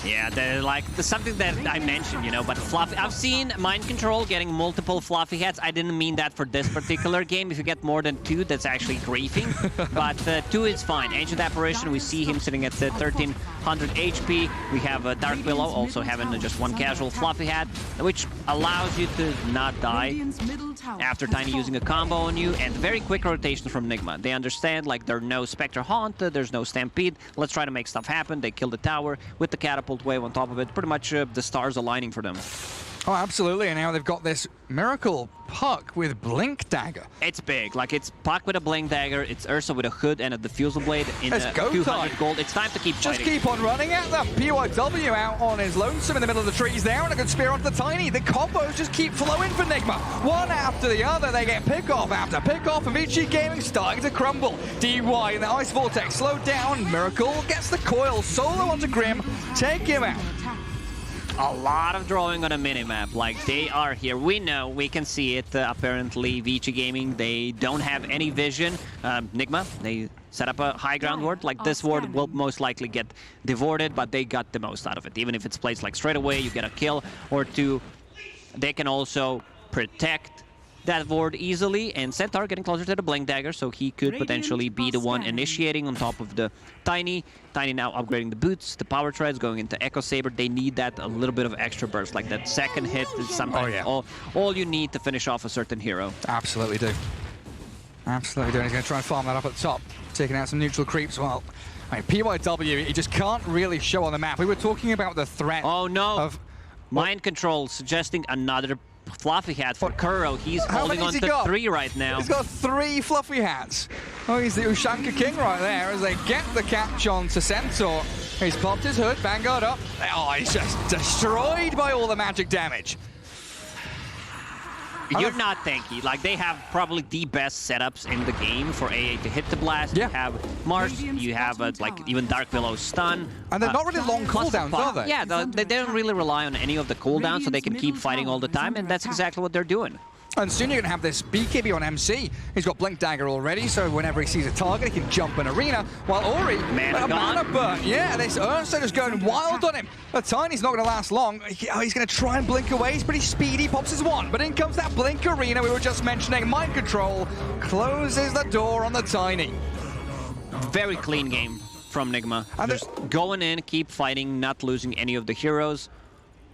S5: Yeah, they're like something that I mentioned, you know, but fluffy. I've seen Mind Control getting multiple fluffy hats. I didn't mean that for this particular game. If you get more than 2, that's actually griefing. But 2 is fine. Ancient Apparition, we see him sitting at 1300 HP. We have Dark Willow also having just one casual fluffy hat, which allows you to not die after Tiny using a combo on you, and very quick rotation from Nigma. They understand, like, there's no Spectre Haunt, there's no Stampede. Let's try to make stuff happen. They kill the tower with the catapult wave on top of it. Pretty much the stars aligning for them.
S4: Oh, absolutely. And now they've got this Miracle puck with Blink Dagger.
S5: It's big. Like, it's puck with a Blink Dagger, it's Ursa with a Hood and a Diffusal Blade in 200 gold. It's time to keep fighting.
S4: Just keep on running at them. PYW out on his lonesome in the middle of the trees there, and a good spear onto the Tiny. The combos just keep flowing for Nigma. One after the other, they get pick-off after pick-off, and Vici Gaming starting to crumble. DY in the Ice Vortex slowed down. Miracle gets the coil solo onto Grim. Take him out.
S5: A lot of drawing on a minimap, like they are here. We know, we can see it. Apparently, Vici Gaming, they don't have any vision. Nigma, they set up a high ground ward. Like, this ward will most likely get devorted, but they got the most out of it. Even if it's placed like straight away, you get a kill or 2. They can also protect that ward easily, and Centaur getting closer to the Blink Dagger, so he could potentially be the one initiating on top of the Tiny. Tiny now upgrading the boots, the power treads, going into Echo Saber. They need that a little bit of extra burst, like that second hit is sometimes all you need to finish off a certain hero.
S4: Absolutely do. Absolutely do. And he's going to try and farm that up at the top, taking out some neutral creeps. Well, I mean, PYW, he just can't really show on the map. We were talking about the threat.
S5: Oh no! Mind Control suggesting another fluffy hat for Kuro. He's holding on to 3 right now.
S4: He's got 3 fluffy hats. Oh, he's the Ushanka King right there as they get the catch on to Centaur. He's popped his hood, Vanguard up. Oh, he's just destroyed by all the magic damage.
S5: You're not tanky. Like, they have probably the best setups in the game for AA to hit the blast.
S4: Yeah.
S5: You have Mars, you have like even Dark Willow stun.
S4: And they're not really long cooldowns, are they?
S5: Yeah, they don't really rely on any of the cooldowns, so they can keep fighting all the time, and that's exactly what they're doing.
S4: And soon you're going to have this BKB on MC. He's got Blink Dagger already, so whenever he sees a target, he can jump an arena. While Ori, mana burn. Yeah, this Ursa just going wild on him. The Tiny's not going to last long. He's going to try and blink away. He's pretty speedy, pops his one. But in comes that Blink arena we were just mentioning. Mind Control closes the door on the Tiny.
S5: Very clean game from Nigma. And just going in, keep fighting, not losing any of the heroes.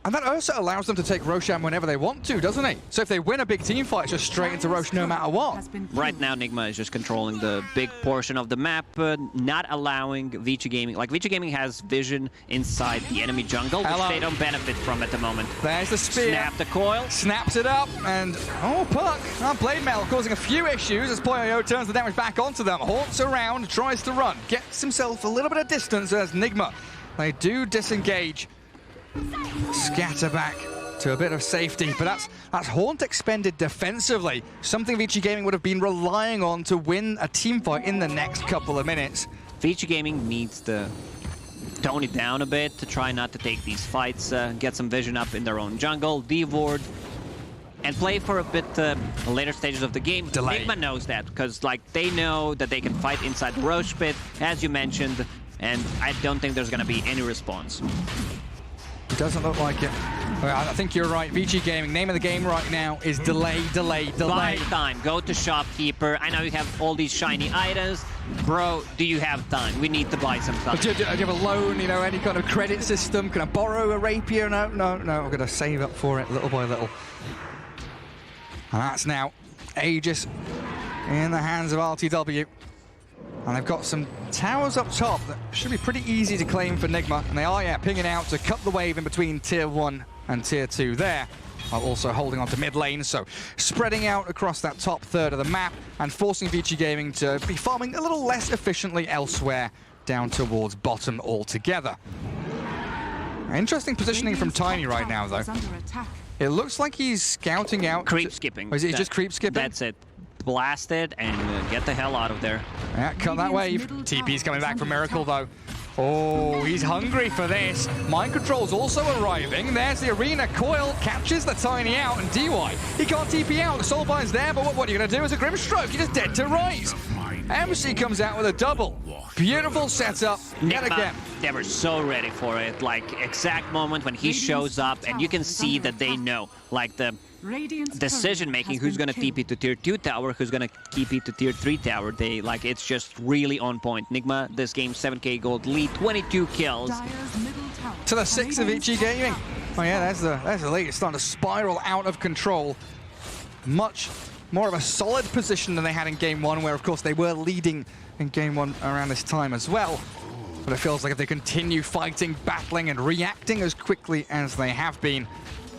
S4: And that Ursa allows them to take Roshan whenever they want to, doesn't he? So if they win a big team fight, it's just straight into Rosh no matter what.
S5: Right now, Nigma is just controlling the big portion of the map, not allowing Vici Gaming. Like, Vici Gaming has vision inside the enemy jungle, which they don't benefit from at the moment.
S4: There's the spear.
S5: Snap the coil.
S4: Snaps it up, and Puck. Blade Mail causing a few issues as Poyo turns the damage back onto them. Haunts around, tries to run, gets himself a little bit of distance as Nigma. They do disengage. Scatter back to a bit of safety, but that's Haunt expended defensively, something Vici Gaming would have been relying on to win a team fight in the next couple of minutes.
S5: Vici Gaming needs to tone it down a bit to try not to take these fights, get some vision up in their own jungle, D-ward, and play for a bit later stages of the game. Nigma knows that, because like they know that they can fight inside the Roche pit, as you mentioned, and I don't think there's going to be any response.
S4: It doesn't look like it. I think you're right. Vici Gaming, name of the game right now is delay.
S5: Buy time. Go to Shopkeeper. I know you have all these shiny items. Bro, do you have time? We need to buy some time.
S4: Do you have a loan, you know, any kind of credit system? Can I borrow a rapier? No. I'm going to save up for it little by little. And that's now Aegis in the hands of RTW. And they've got some towers up top that should be pretty easy to claim for Nigma. And they are, pinging out to cut the wave in between Tier 1 and Tier 2 there. While also holding on to mid lane, so spreading out across that top third of the map and forcing Vici Gaming to be farming a little less efficiently elsewhere down towards bottom altogether. Interesting positioning from Tiny right now, though. It looks like he's scouting out.
S5: Creep skipping.
S4: Or is he just creep skipping?
S5: That's it. Blast it and get the hell out of there.
S4: Yeah, cut that wave. TP's coming back from Miracle, though. Oh, he's hungry for this. Mind Control's also arriving. There's the arena. Coil catches the Tiny out, and DY, he can't TP out. The Soulbind's there, but what are you going to do as a Grimstroke? You're just dead to rights. MC comes out with a double. Beautiful setup yet again.
S5: They were so ready for it. Like, exact moment when he shows up, and you can see that they know. Like, the decision-making, who's going to TP to Tier 2 tower, who's going to TP to Tier 3 tower. It's just really on point. Nigma, this game, 7k gold lead, 22 kills.
S4: To the 6 of Vici Gaming. Oh yeah, there's the lead. It's starting to spiral out of control. Much more of a solid position than they had in Game 1, where, of course, they were leading in Game 1 around this time as well. But it feels like if they continue fighting, battling, and reacting as quickly as they have been,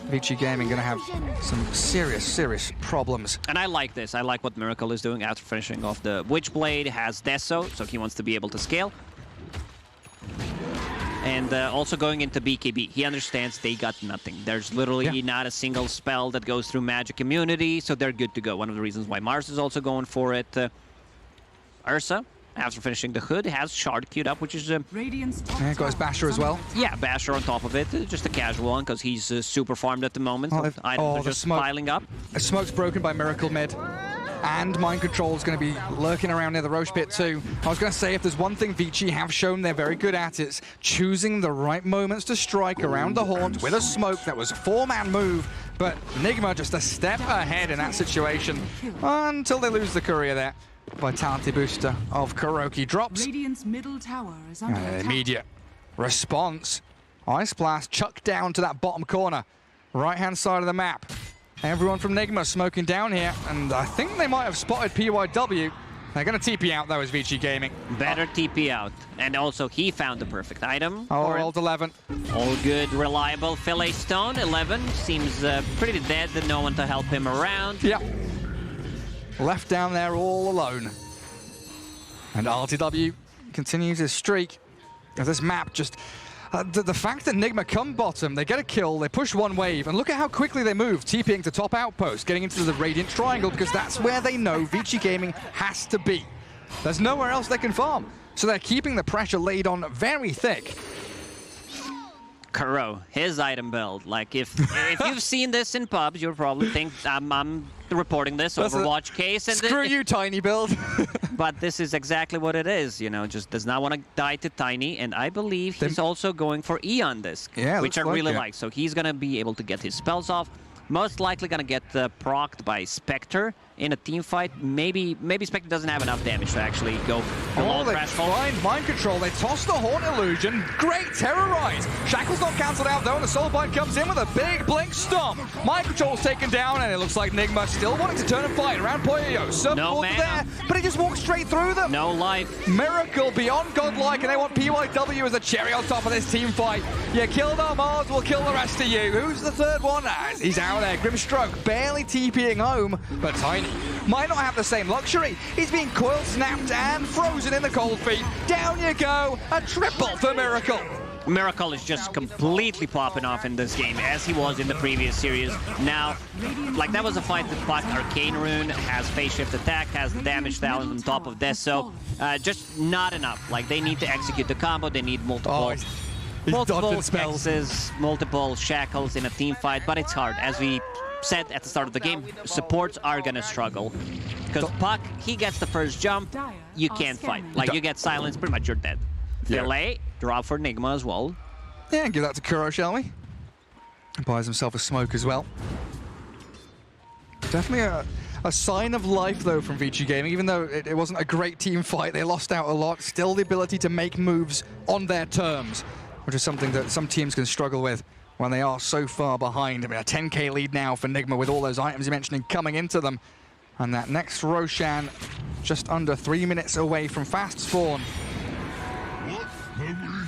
S4: Vici Gaming going to have some serious problems.
S5: And I like this. I like what Miracle is doing after finishing off the Witchblade. Has Deso, so he wants to be able to scale. And also going into BKB, he understands they got nothing. There's literally not a single spell that goes through magic immunity, so they're good to go. One of the reasons why Mars is also going for it. Ursa, after finishing the hood, has Shard queued up, which is...
S4: There goes Basher as well.
S5: Yeah, Basher on top of it. Just a casual one, because he's super farmed at the moment. So items are just piling up.
S4: The smoke's broken by Miracle mid. And Mind Control is going to be lurking around near the Roche pit too. I was going to say, if there's one thing Vici have shown they're very good at, it's choosing the right moments to strike around the Haunt with a smoke. That was a 4-man move, but Nigma just a step ahead in that situation until they lose the courier there. Vitality booster of Kuroki drops.
S6: Radiant's middle tower is under attack.
S4: Immediate response. Ice Blast chucked down to that bottom corner, right-hand side of the map. Everyone from Nigma smoking down here, and I think they might have spotted PYW. They're going to TP out, though, as Vici Gaming.
S5: Better TP out. And also, he found the perfect item.
S4: Oh, old 11.
S5: All good, reliable. Fillet Stone, 11. Seems pretty dead, no one to help him around.
S4: Yeah. Left down there all alone. And RTW continues his streak. This map just... the fact that Nigma come bottom, they get a kill, they push one wave, and look at how quickly they move, TPing to top outpost, getting into the Radiant Triangle, because that's where they know Vici Gaming has to be. There's nowhere else they can farm. So they're keeping the pressure laid on very thick.
S5: Kuro, his item build. Like, if you've seen this in pubs, you'll probably think I'm reporting this Overwatch case. And
S4: screw you, Tiny build.
S5: But this is exactly what it is, you know, just does not want to die to Tiny, and I believe he's also going for E on this, which I really like. So he's going to be able to get his spells off. Most likely going to get procced by Spectre in a team fight. Maybe Spectre doesn't have enough damage to actually go below threshold.
S4: Find mind control. They toss the Horn Illusion. Great terrorize. Shackle's not cancelled out though, and the Soulbind comes in with a big blink stomp. Mind control's taken down, and it looks like Nigma still wanting to turn and fight around Poyo.
S5: No mana
S4: there, but he just walks straight through them.
S5: No life.
S4: Miracle beyond godlike, and they want PYW as a cherry on top of this team fight. You killed our Mars, we'll kill the rest of you. Who's the third one? He's out there. Grimstroke barely TPing home, but Tiny might not have the same luxury. He's being coiled, snapped, and frozen in the cold feet. Down you go. A triple for Miracle.
S5: Miracle is just completely popping off in this game, as he was in the previous series. Now, like, that was a fight that blocked Arcane Rune, has phase shift attack, has the damage down on top of this, so just not enough. Like, they need to execute the combo, they need multiple X's, multiple shackles in a team fight, but it's hard. As we said at the start of the game, supports are gonna struggle. Because Puck, he gets the first jump, you can't fight. Like, you get silenced, pretty much you're dead. Delay, drop for Nigma as well.
S4: Yeah, give that to Kuro, shall we? He buys himself a smoke as well. Definitely a sign of life, though, from Vici Gaming. Even though it wasn't a great team fight, they lost out a lot. Still the ability to make moves on their terms, which is something that some teams can struggle with when they are so far behind. I mean, a 10k lead now for Nigma with all those items you mentioned coming into them. And that next Roshan just under 3 minutes away from fast spawn.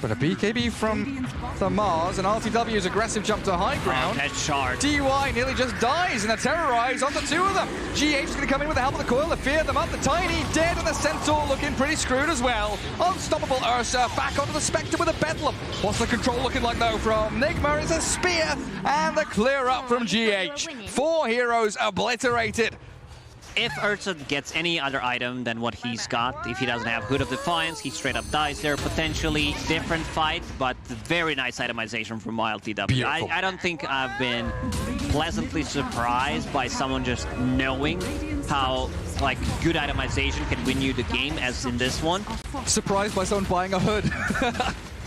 S4: But a BKB from the Mars, and RTW's aggressive jump to high ground.
S5: Headshot.
S4: DY nearly just dies, and a terrorize onto two of them. GH is going to come in with the help of the coil to fear them up. The Tiny dead, and the Centaur looking pretty screwed as well. Unstoppable Ursa back onto the Spectre with a Bedlam. What's the control looking like though from Nigma? It's a spear, and the clear up from GH. 4 heroes obliterated.
S5: If Ursa gets any other item than what he's got, if he doesn't have Hood of Defiance, he straight up dies there. Potentially different fight, but very nice itemization from WildTW. I don't think I've been pleasantly surprised by someone just knowing how, like, good itemization can win you the game as in this one.
S4: Surprised by someone buying a Hood.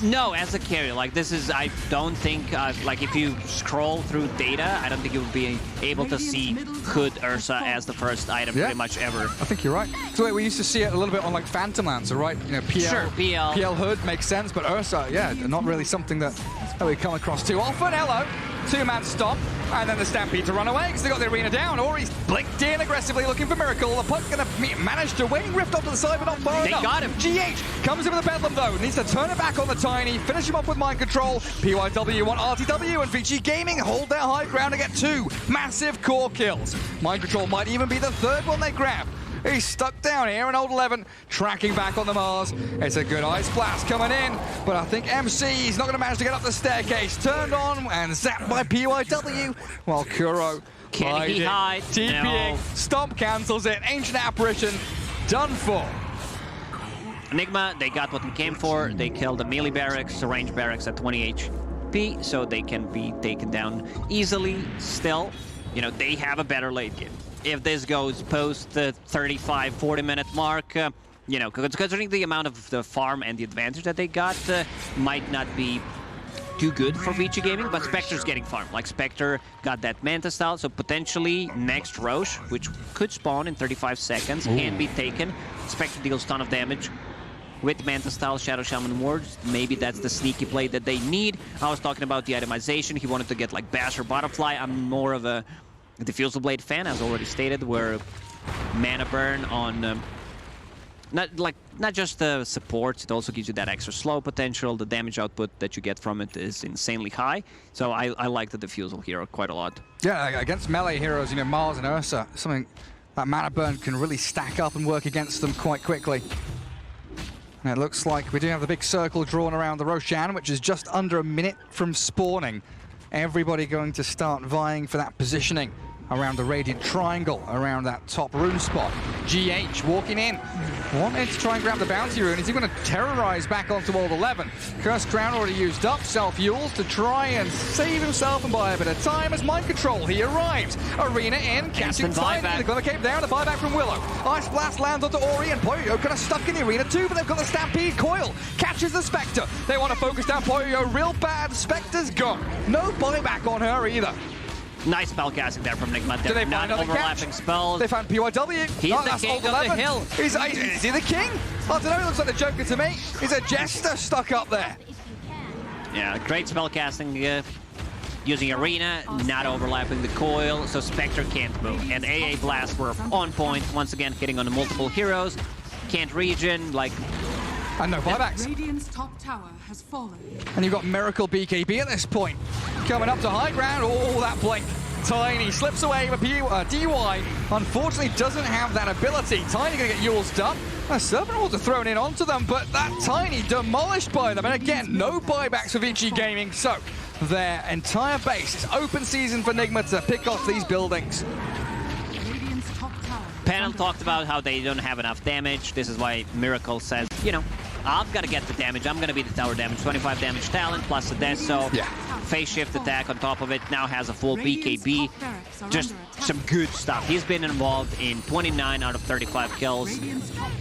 S5: No, as a carrier, like, this is, I don't think, like, if you scroll through data, I don't think you would be able to see Hood Ursa as the first item pretty much ever.
S4: I think you're right. So we used to see it a little bit on, like, Phantom Lancer, right? You know, PL Hood makes sense, but Ursa, yeah, not really something that we come across too often. Hello, 2-man stop, and then the Stampede to run away because they got the arena down. Ori's blinked in aggressively looking for Miracle. The Puck's gonna manage to wing Rift off to the side, but not far enough.
S5: They got him.
S4: GH comes in with a Bedlam though, needs to turn it back on the Tiny, finish him off with mind control. PYW want RTW, and Vici Gaming hold their high ground to get 2 massive core kills. Mind control might even be the third one they grab. He's stuck down here, and Old 11 tracking back on the Mars. It's a good ice blast coming in, but I think MC is not going to manage to get up the staircase. Turned on and zapped by PYW, while Kuro
S5: Can he hide?
S4: TPing,
S5: No.
S4: Stomp cancels it. Ancient Apparition, done for.
S5: Nigma, they got what they came for. They killed the melee barracks, the range barracks at 20 HP, so they can be taken down easily. Still, you know, they have a better late game. If this goes post the 35, 40-minute mark, you know, considering the amount of the farm and the advantage that they got, might not be too good for Vici Gaming, but Spectre's getting farmed. Like, Spectre got that Manta style, so potentially next Roche, which could spawn in 35 seconds, can be taken. Spectre deals ton of damage. With Manta style, Shadow Shaman wards, maybe that's the sneaky play that they need. I was talking about the itemization. He wanted to get like Bash or Butterfly. I'm more of a Diffusal Blade fan, as already stated, where mana burn on not just the supports, it also gives you that extra slow potential. The damage output that you get from it is insanely high, so I like the Diffusal hero quite a lot.
S4: Yeah, against melee heroes, you know, Mars and Ursa, something that mana burn can really stack up and work against them quite quickly. And it looks like we do have the big circle drawn around the Roshan, which is just under a minute from spawning. Everybody going to start vying for that positioning around the Radiant Triangle, around that top rune spot. GH walking in, wanted to try and grab the bounty rune. Is he going to terrorize back onto World 11? Cursed Crown already used up, self-fuels to try and save himself and buy a bit of time as Mind Control. He arrives. Arena in, catching time. They've got the cape down, the buyback from Willow. Ice Blast lands onto Ori and Poyo kind of stuck in the arena too, but they've got the Stampede. Coil catches the Spectre. They want to focus down Poyo real bad. Spectre's gone. No buyback on her either.
S5: Nice spell casting there from Nigma.
S4: Do they find
S5: overlapping spells.
S4: They found PYW.
S5: He's the king of the hill.
S4: Is he the king? I don't know, he looks like the Joker to me. He's a jester stuck up there.
S5: Yeah, great spell casting using Arena, not overlapping the coil, so Spectre can't move. And AA Blast were on point, once again hitting on the multiple heroes. Can't regen, like...
S4: And no buybacks.
S6: Radiant's top tower has fallen.
S4: And you've got Miracle BKB at this point. Coming up to high ground. Oh, that blink. Tiny slips away, but DY unfortunately doesn't have that ability. Tiny gonna get used up. A Serpent Water thrown in onto them, but that Tiny demolished by them. And again, no buybacks for Vici Gaming. So their entire base is open season for Nigma to pick off these buildings.
S6: Radiant's top tower.
S5: Panel talked about how they don't have enough damage. This is why Miracle says, you know, I've got to get the damage. I'm going to be the tower damage. 25 damage talent plus the death. So phase shift attack on top of it. Now has a full BKB. Just some good stuff. He's been involved in 29 out of 35 kills.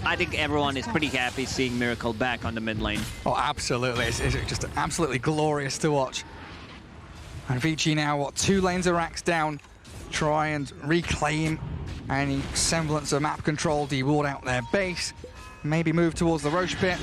S5: I think everyone is pretty happy seeing Miracle back on the mid lane.
S4: Oh, absolutely. It's just absolutely glorious to watch. And Vici now, what, 2 lanes of racks down. Try and reclaim any semblance of map control, de-ward out their base. Maybe move towards the Roche pit.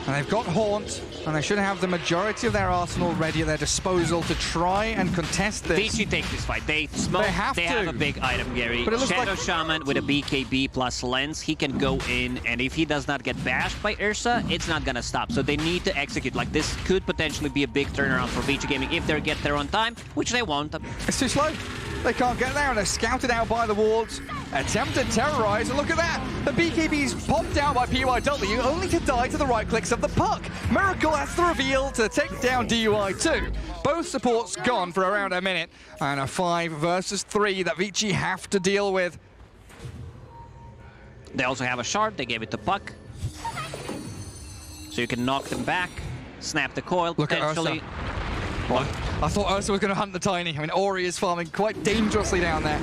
S4: And they've got Haunt, and they should have the majority of their arsenal ready at their disposal to try and contest this.
S5: Vici take this fight. They smoke. They have a big item, Gary.
S4: But it looks
S5: Shadow
S4: like...
S5: Shaman with a BKB plus lens, he can go in, and if he does not get bashed by Ursa, it's not gonna stop. So they need to execute. Like, this could potentially be a big turnaround for Vici Gaming if they get there on time, which they won't.
S4: It's too slow. They can't get there, and they're scouted out by the wards. Attempted to terrorize, and look at that. The BKB's popped down by PYW, only to die to the right clicks of the puck. Miracle has the reveal to take down DUI2. Both supports gone for around a minute, and a 5 versus 3 that Vici have to deal with.
S5: They also have a shard, they gave it to puck. So you can knock them back, snap the coil,
S4: look
S5: potentially.
S4: I thought Ursa was going to hunt the Tiny. I mean, Ori is farming quite dangerously down there.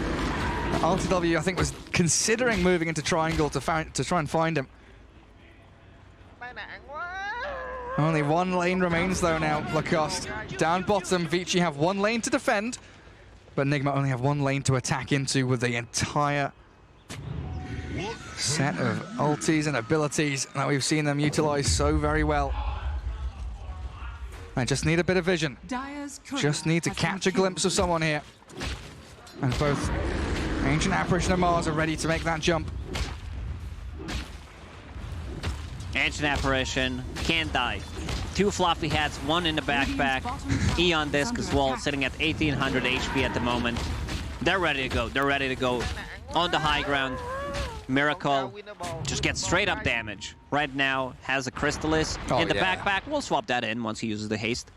S4: RTW, I think, was considering moving into Triangle to try and find him. Only 1 lane remains, though, now. Lacoste down bottom. Vici have 1 lane to defend, but Nigma only have 1 lane to attack into with the entire set of ultis and abilities that we've seen them utilize so very well. I just need a bit of vision. Just need to catch a glimpse of someone here. And both Ancient Apparition and Mars are ready to make that jump.
S5: Ancient Apparition can't die. 2 fluffy hats, 1 in the backpack. Eon Disc as well, sitting at 1800 HP at the moment. They're ready to go. They're ready to go on the high ground. Miracle just gets straight up damage. Right now has a Crystallis in the backpack. We'll swap that in once he uses the haste.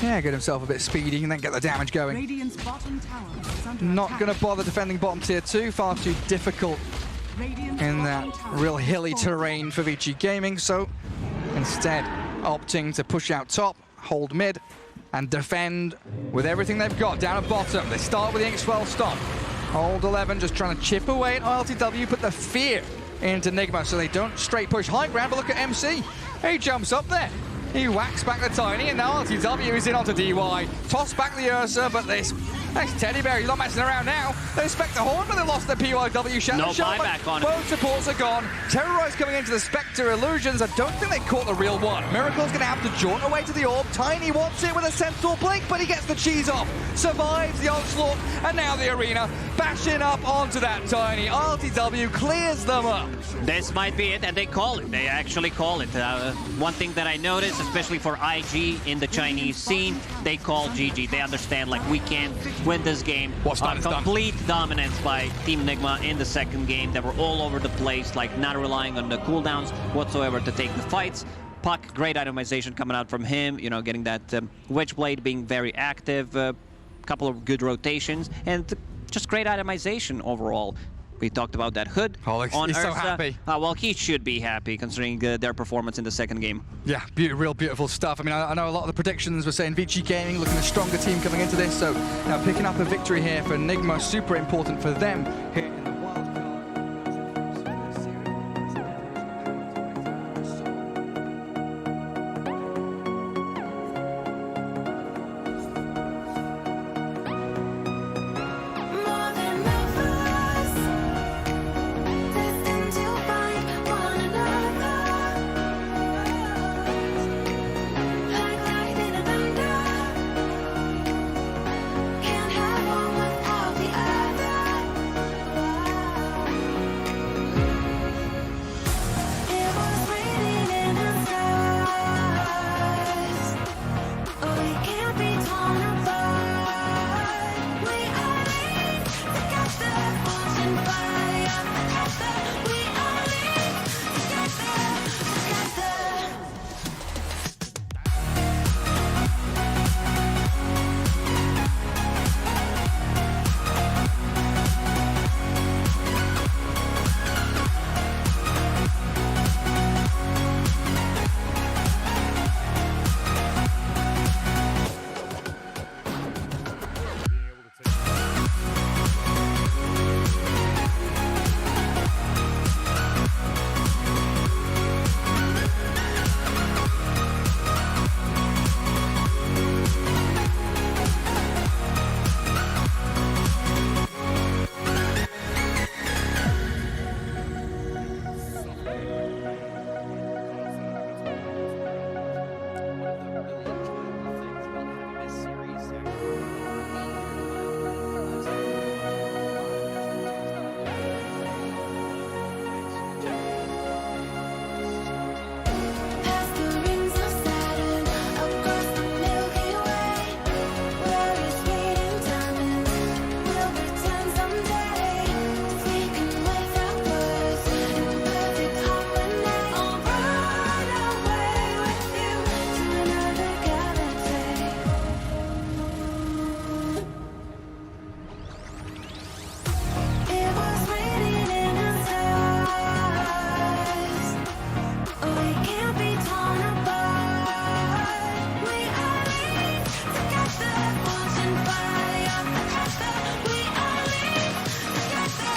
S4: Yeah, get himself a bit speedy and then get the damage going.
S6: Radiant's bottom tower is under
S4: Not
S6: attack.
S4: going to bother defending bottom tier 2. Far too difficult in that real hilly terrain for Vici Gaming. So instead, opting to push out top, hold mid, and defend with everything they've got down at bottom. They start with the X12 stomp. Old 11 just trying to chip away at RTW, put the fear into Nigma so they don't straight push high ground. But look at MC. He jumps up there. He whacks back the Tiny, and now RTW is in onto DY. Toss back the Ursa, but this Teddy Bear, he's not messing around now. They expect the Horn, but they lost the PYW shot.
S5: No buyback on it.
S4: Both supports are gone. Terrorize coming into the Spectre Illusions. I don't think they caught the real one. Miracle's going to have to jaunt away to the orb. Tiny wants it with a Centaur Blink, but he gets the cheese off. Survives the onslaught, and now the arena bashing up onto that Tiny. RTW clears them up.
S5: This might be it, and they call it. They actually call it. One thing that I noticed, especially for IG in the Chinese scene, they call GG. They understand, like, we can't win this game. Complete dominance by Team Nigma in the second game. They were all over the place, like not relying on the cooldowns whatsoever to take the fights. Puck, great itemization coming out from him, you know, getting that wedge blade, being very active, couple of good rotations, and just great itemization overall. We talked about that hood on
S4: he's
S5: Ursa.
S4: so happy.
S5: Well, he should be happy considering their performance in the second game.
S4: Yeah, real beautiful stuff. I mean, I know a lot of the predictions were saying Vici Gaming looking a stronger team coming into this, so now picking up a victory here for Nigma, super important for them here.